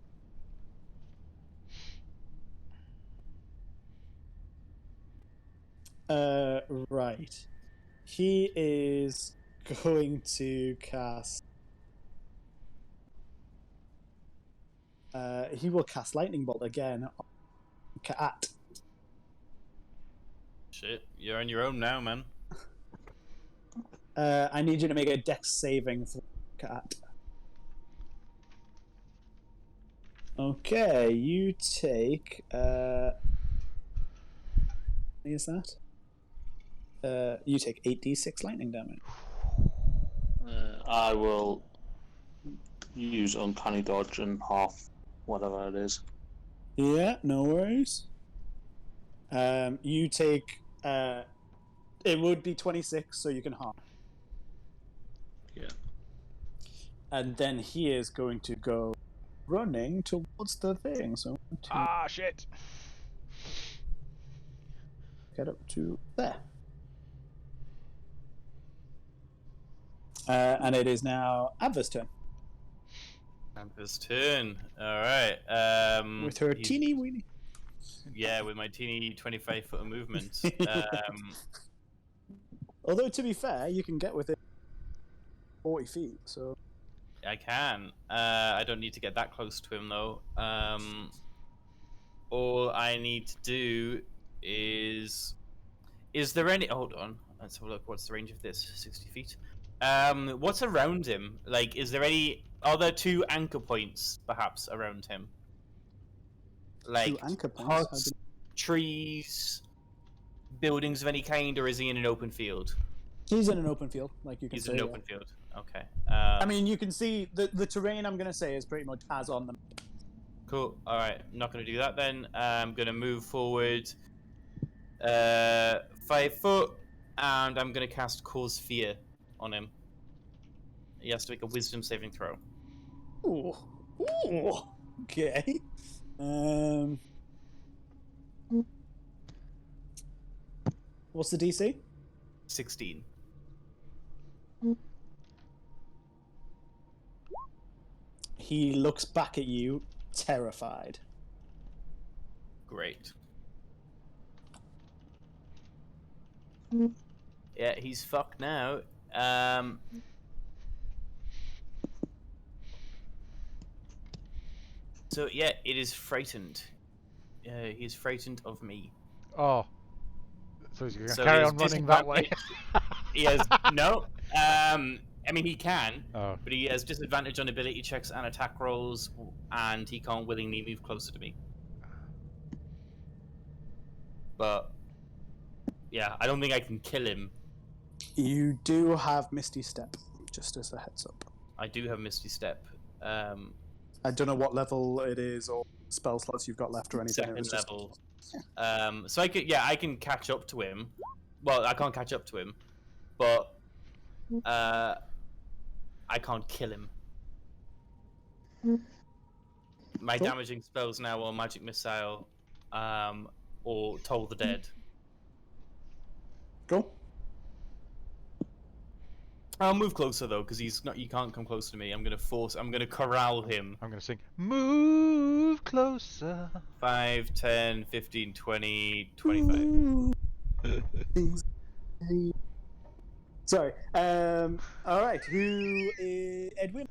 Speaker 7: Right. He is going to cast. He will cast Lightning Bolt again on Cat.
Speaker 1: Shit, you're on your own now, man.
Speaker 7: I need you to make a Dex saving for Cat. Okay, you take. Is that? You take 8d6 lightning damage.
Speaker 4: I will use Uncanny Dodge and half whatever it is.
Speaker 7: Yeah, no worries. You take. It would be 26, so you can half.
Speaker 4: Yeah.
Speaker 7: And then he is going to go running towards the thing. So
Speaker 3: Shit.
Speaker 7: get up to there. And it is now Adver's turn.
Speaker 1: Amber's turn. Alright.
Speaker 7: With her teeny weeny.
Speaker 1: Yeah, with my teeny 25-foot of movement.
Speaker 7: Although, to be fair, you can get within 40 feet, so...
Speaker 1: I can. I don't need to get that close to him, though. All I need to do is... Is there any... Hold on. Let's have a look. What's the range of this? 60 feet. What's around him? Like, is there any... Are there 2 anchor points, perhaps, around him? Like,
Speaker 7: 2 anchor points?
Speaker 1: huts, trees, buildings of any kind, or is he in an open field?
Speaker 7: He's in an open field, like you can
Speaker 1: He's
Speaker 7: see.
Speaker 1: in an open field. Okay.
Speaker 7: I mean, you can see the terrain, I'm going to say, is pretty much as on them.
Speaker 1: Cool. All right. I'm not going to do that then. I'm going to move forward 5 foot, and I'm going to cast Cause Fear on him. He has to make a Wisdom saving throw.
Speaker 7: Ooh. Ooh. Okay. What's the DC?
Speaker 1: 16.
Speaker 7: He looks back at you, terrified.
Speaker 1: Great. Yeah, he's fucked now. So yeah, it is frightened. He's frightened of me.
Speaker 3: Oh. So he's going to
Speaker 1: So
Speaker 3: carry
Speaker 1: he has
Speaker 3: on running that way.
Speaker 1: He has no. I mean, he can,
Speaker 3: Oh.
Speaker 1: but he has disadvantage on ability checks and attack rolls, and he can't willingly move closer to me. But yeah, I don't think I can kill him.
Speaker 7: You do have Misty Step, just as a heads up.
Speaker 1: I do have Misty Step.
Speaker 7: I don't know what level it is or spell slots you've got left or anything.
Speaker 1: Second
Speaker 7: It was just-
Speaker 1: level. So I can catch up to him. Well, I can't catch up to him, but I can't kill him. My
Speaker 7: Cool.
Speaker 1: damaging spells now are Magic Missile, or Toll the Dead.
Speaker 7: Cool.
Speaker 1: I'll move closer though, because he's not. You can't come close to me. I'm gonna corral him.
Speaker 3: I'm going to sing Move Closer.
Speaker 1: 5, 10, 15, 20, 25.
Speaker 7: Things. Sorry. All right. Who is Edwin?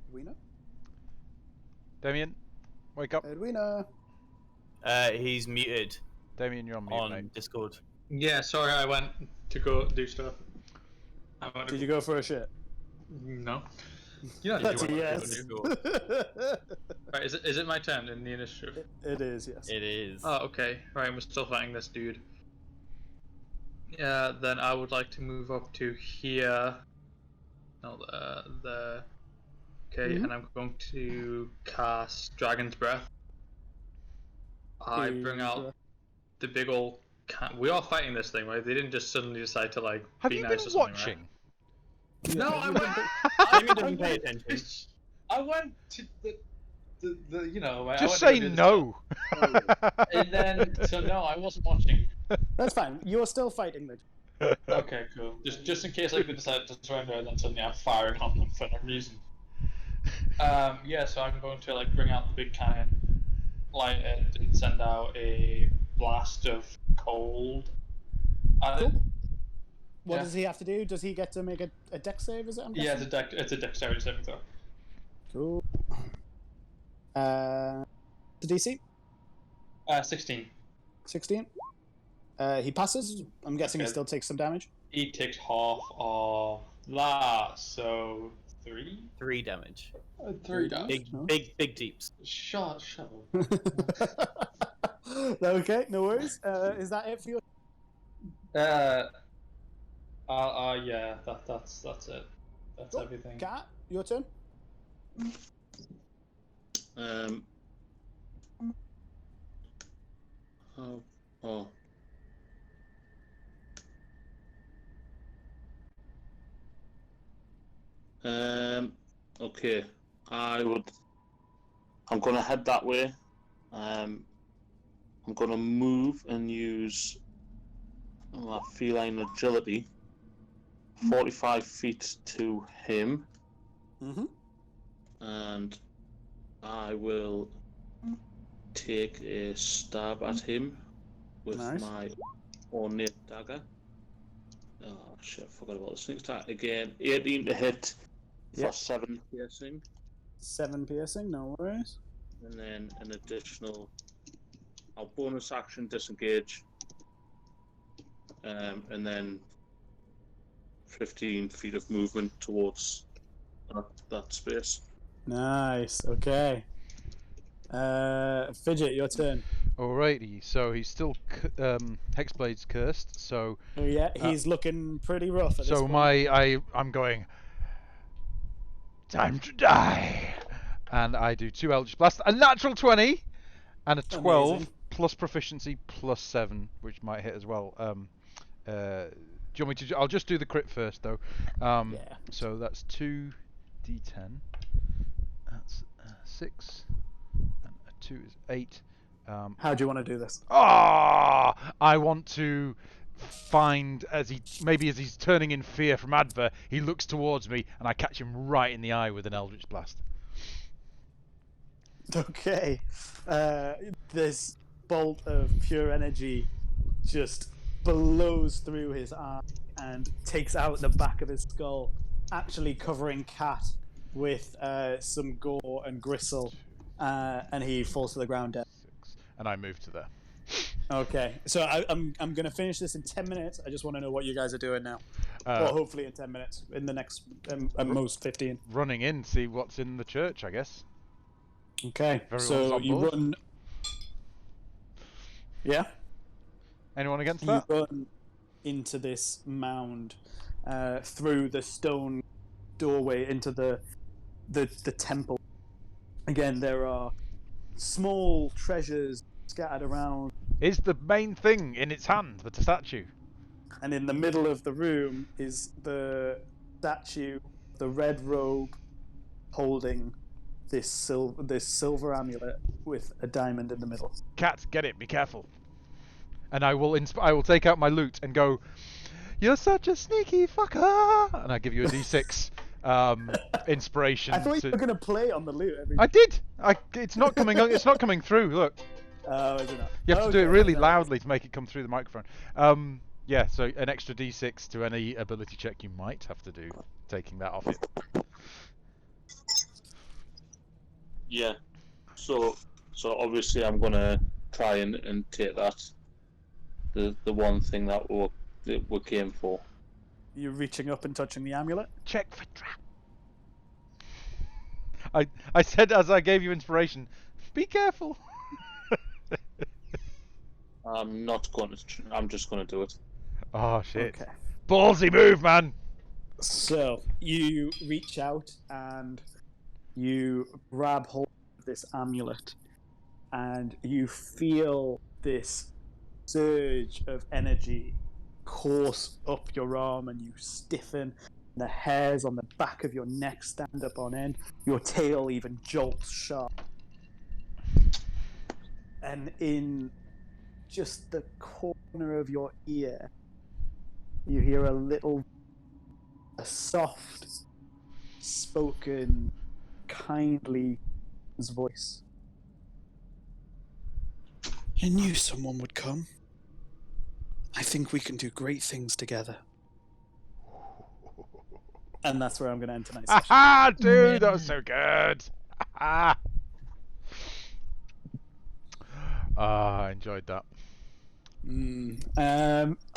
Speaker 7: Edwina?
Speaker 3: Damien, wake up.
Speaker 7: Edwina.
Speaker 1: He's muted
Speaker 3: Damien, you're on mute,
Speaker 1: on
Speaker 3: mate.
Speaker 1: Discord.
Speaker 5: Yeah, sorry, I went to go do stuff.
Speaker 7: Did you go for a shit?
Speaker 5: No. You know,
Speaker 7: That's a
Speaker 5: you
Speaker 7: yes.
Speaker 5: Right, is it my turn in the initiative?
Speaker 7: It is, yes.
Speaker 1: It is.
Speaker 5: Oh, okay. Right, we're still fighting this dude. Yeah, then I would like to move up to here. No, the. Okay,
Speaker 7: Mhm.
Speaker 5: and I'm going to cast Dragon's Breath. I bring out the big old. We are fighting this thing, right? They didn't just suddenly decide to like
Speaker 3: Have
Speaker 5: be
Speaker 3: you
Speaker 5: nice
Speaker 3: been
Speaker 5: or something,
Speaker 3: watching?
Speaker 5: right? No, I went.
Speaker 1: Damien doesn't pay attention.
Speaker 5: I went to the you know. I
Speaker 3: Just
Speaker 5: went
Speaker 3: say
Speaker 5: to go do
Speaker 3: no.
Speaker 5: stuff. And then so no, I wasn't watching.
Speaker 7: That's fine. You're still fighting the.
Speaker 5: Okay, cool. Just in case like they decide to surrender and then suddenly I'm firing on them for no reason. Yeah, so I'm going to like bring out the big cannon, light it, and send out a blast of cold.
Speaker 7: Cool. What
Speaker 5: Yeah.
Speaker 7: does he have to do? Does he get to make a dex save? Is it? I'm
Speaker 5: Yeah,
Speaker 7: guessing?
Speaker 5: it's a dexterity saving throw.
Speaker 7: Cool. The DC
Speaker 5: 16.
Speaker 7: 16. He passes. I'm guessing he
Speaker 5: Okay.
Speaker 7: still takes some damage.
Speaker 5: He takes half of that, so 3.
Speaker 1: 3 damage.
Speaker 5: 3 damage.
Speaker 1: Big deeps.
Speaker 5: Shut up.
Speaker 7: Okay, no worries. Is that it for you?
Speaker 5: Yeah, that's it. That's
Speaker 7: Cool.
Speaker 5: everything.
Speaker 7: Cat, your turn.
Speaker 4: Oh. Okay. I'm gonna head that way. I'm gonna move and use my feline agility. 45 feet to him.
Speaker 7: Mm-hmm.
Speaker 4: And I will take a stab at him with
Speaker 7: Nice.
Speaker 4: my ornate dagger. Oh shit, I forgot about the sneak attack again. 18 to hit for
Speaker 7: Yep.
Speaker 4: 7 piercing,
Speaker 7: 7 piercing, no worries.
Speaker 4: and then an additional. I'll bonus action disengage, and then 15 feet of movement towards that space.
Speaker 7: Nice. Okay. Fidget, your turn.
Speaker 3: Alrighty, so he's still Hexblade's cursed, so
Speaker 7: Oh yeah, he's looking pretty rough at this
Speaker 3: so
Speaker 7: point.
Speaker 3: I'm going time to die, and I do 2 Eldritch Blast, a natural 20, and a 12
Speaker 7: Amazing.
Speaker 3: plus proficiency plus 7, which might hit as well. Do you want me to? I'll just do the crit first though.
Speaker 7: Yeah.
Speaker 3: So that's 2d10. That's 6, and a 2 is 8.
Speaker 7: How do you want to do this?
Speaker 3: I want to find as he's turning in fear from Adver, he looks towards me and I catch him right in the eye with an Eldritch Blast.
Speaker 7: Okay. This bolt of pure energy just blows through his arm and takes out the back of his skull, actually covering Cat with some gore and gristle, and he falls to the ground dead.
Speaker 3: 6, and I move to there.
Speaker 7: Okay, so I'm going to finish this in 10 minutes. I just want to know what you guys are doing now. Well, hopefully in 10 minutes. In the next, at most 15.
Speaker 3: Running in, see what's in the church, I guess.
Speaker 7: Okay,
Speaker 3: Everyone's
Speaker 7: so
Speaker 3: on
Speaker 7: you
Speaker 3: board?
Speaker 7: run. Yeah.
Speaker 3: Anyone against
Speaker 7: You
Speaker 3: that?
Speaker 7: run into this mound through the stone doorway into the temple. Again, there are small treasures scattered around,
Speaker 3: Is the main thing in its hand the statue?
Speaker 7: and in the middle of the room is the statue, the red robe, holding this silver amulet with a diamond in the middle.
Speaker 3: Cat, get it. Be careful. And I will take out my loot and go, "You're such a sneaky fucker!" And I give you a d6 inspiration.
Speaker 7: I thought you were going to play on the loot.
Speaker 3: I did. It's not coming. It's not coming through. Look.
Speaker 7: Oh, is it not?
Speaker 3: You have to do it really loudly to make it come through the microphone. Yeah, so an extra d6 to any ability check you might have to do, taking that off it.
Speaker 4: Yeah. So obviously I'm gonna try and take that. The one thing that we came for.
Speaker 7: You're reaching up and touching the amulet?
Speaker 3: Check for trap. I said as I gave you inspiration, be careful.
Speaker 4: I'm not going to. I'm just going to do it.
Speaker 3: Oh shit!
Speaker 7: Okay.
Speaker 3: Ballsy move, man.
Speaker 7: So you reach out and you grab hold of this amulet, and you feel this surge of energy course up your arm, and you stiffen. The hairs on the back of your neck stand up on end. Your tail even jolts sharp, and in just the corner of your ear, you hear a soft spoken, kindly voice. I knew someone would come. I think we can do great things together. And that's where I'm going to end tonight's session.
Speaker 3: Ah, dude, that was so good. I enjoyed that.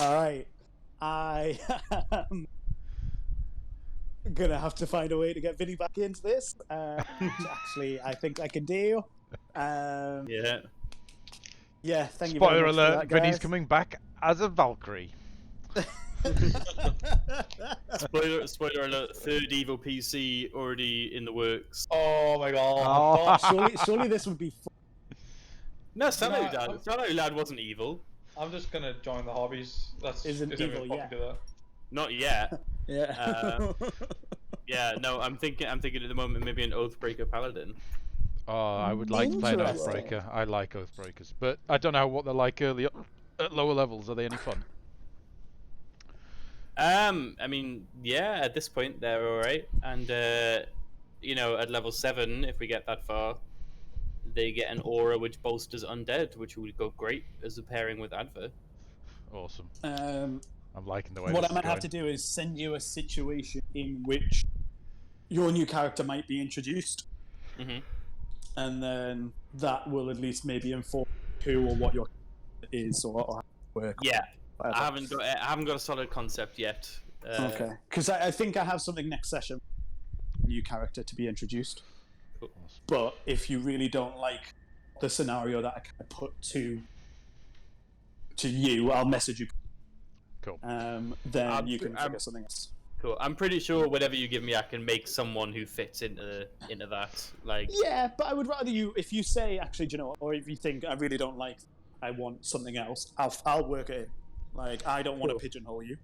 Speaker 7: All right. I am gonna have to find a way to get Vinny back into this. Which actually, I think I can do.
Speaker 1: Yeah.
Speaker 7: Yeah. Thank you.
Speaker 3: Spoiler
Speaker 7: very much
Speaker 3: alert:
Speaker 7: for that,
Speaker 3: Vinny's
Speaker 7: guys.
Speaker 3: coming back as a Valkyrie.
Speaker 1: Spoiler alert, third Evo PC already in the works.
Speaker 5: Oh my god.
Speaker 7: Surely this would be fun.
Speaker 1: No, Sallow
Speaker 5: No,
Speaker 1: Lad. Sallow Lad wasn't evil.
Speaker 5: I'm just gonna join the hobbies. That's
Speaker 7: Isn't evil
Speaker 5: fucking
Speaker 7: yet.
Speaker 5: do that.
Speaker 1: Not yet.
Speaker 7: Yeah.
Speaker 1: Yeah, no, I'm thinking at the moment maybe an Oathbreaker Paladin.
Speaker 3: Oh, I would like to play an
Speaker 7: Interesting.
Speaker 3: Oathbreaker. I like Oathbreakers, but I don't know what they're like early at lower levels. Are they any fun?
Speaker 1: I mean, yeah, at this point they're alright. And you know, at level 7, if we get that far, they get an aura which bolsters undead, which would go great as a pairing with Adver.
Speaker 3: Awesome. I'm liking the way
Speaker 7: What
Speaker 3: this
Speaker 7: I might
Speaker 3: is going.
Speaker 7: have to do is send you a situation in which your new character might be introduced, and then that will at least maybe inform who or what your character is or how it works.
Speaker 1: Yeah,
Speaker 7: Whatever.
Speaker 1: I haven't got a solid concept yet.
Speaker 7: Okay, because I think I have something next session. New character to be introduced.
Speaker 1: Cool.
Speaker 7: But if you really don't like the scenario that I kind of put to you, I'll message you.
Speaker 3: Cool.
Speaker 7: Then you can figure something else.
Speaker 1: Cool. I'm pretty sure whatever you give me, I can make someone who fits into that. Like,
Speaker 7: Yeah, but I would rather you, if you say, actually, do you know what, or if you think I really don't like, I want something else, I'll work it in. Like, I don't want to pigeonhole you.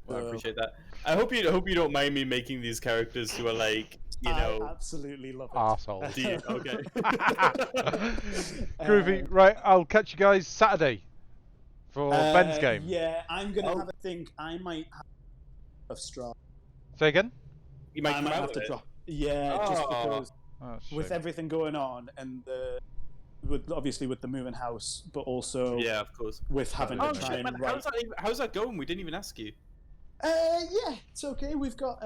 Speaker 1: well, I appreciate that. I hope you don't mind me making these characters who are like, you
Speaker 7: I
Speaker 1: know,
Speaker 7: absolutely love it.
Speaker 3: Arsehole.
Speaker 1: do you? Okay.
Speaker 3: Groovy. Right, I'll catch you guys Saturday for Ben's game.
Speaker 7: Yeah, I'm gonna have a think. I might have of straw.
Speaker 3: Say again?
Speaker 1: You might
Speaker 7: I
Speaker 1: come
Speaker 7: might
Speaker 1: out
Speaker 7: have
Speaker 1: with
Speaker 7: to
Speaker 1: it.
Speaker 7: drop. Yeah, just
Speaker 1: Oh.
Speaker 7: because
Speaker 3: Oh, that's a
Speaker 7: with
Speaker 3: shame.
Speaker 7: everything going on and obviously with the moving house, but also
Speaker 1: Yeah, of course.
Speaker 7: with having to
Speaker 1: Oh
Speaker 7: try
Speaker 1: shit,
Speaker 7: and
Speaker 1: man!
Speaker 7: write.
Speaker 1: How's that going? We didn't even ask you.
Speaker 7: Yeah, it's okay. We've got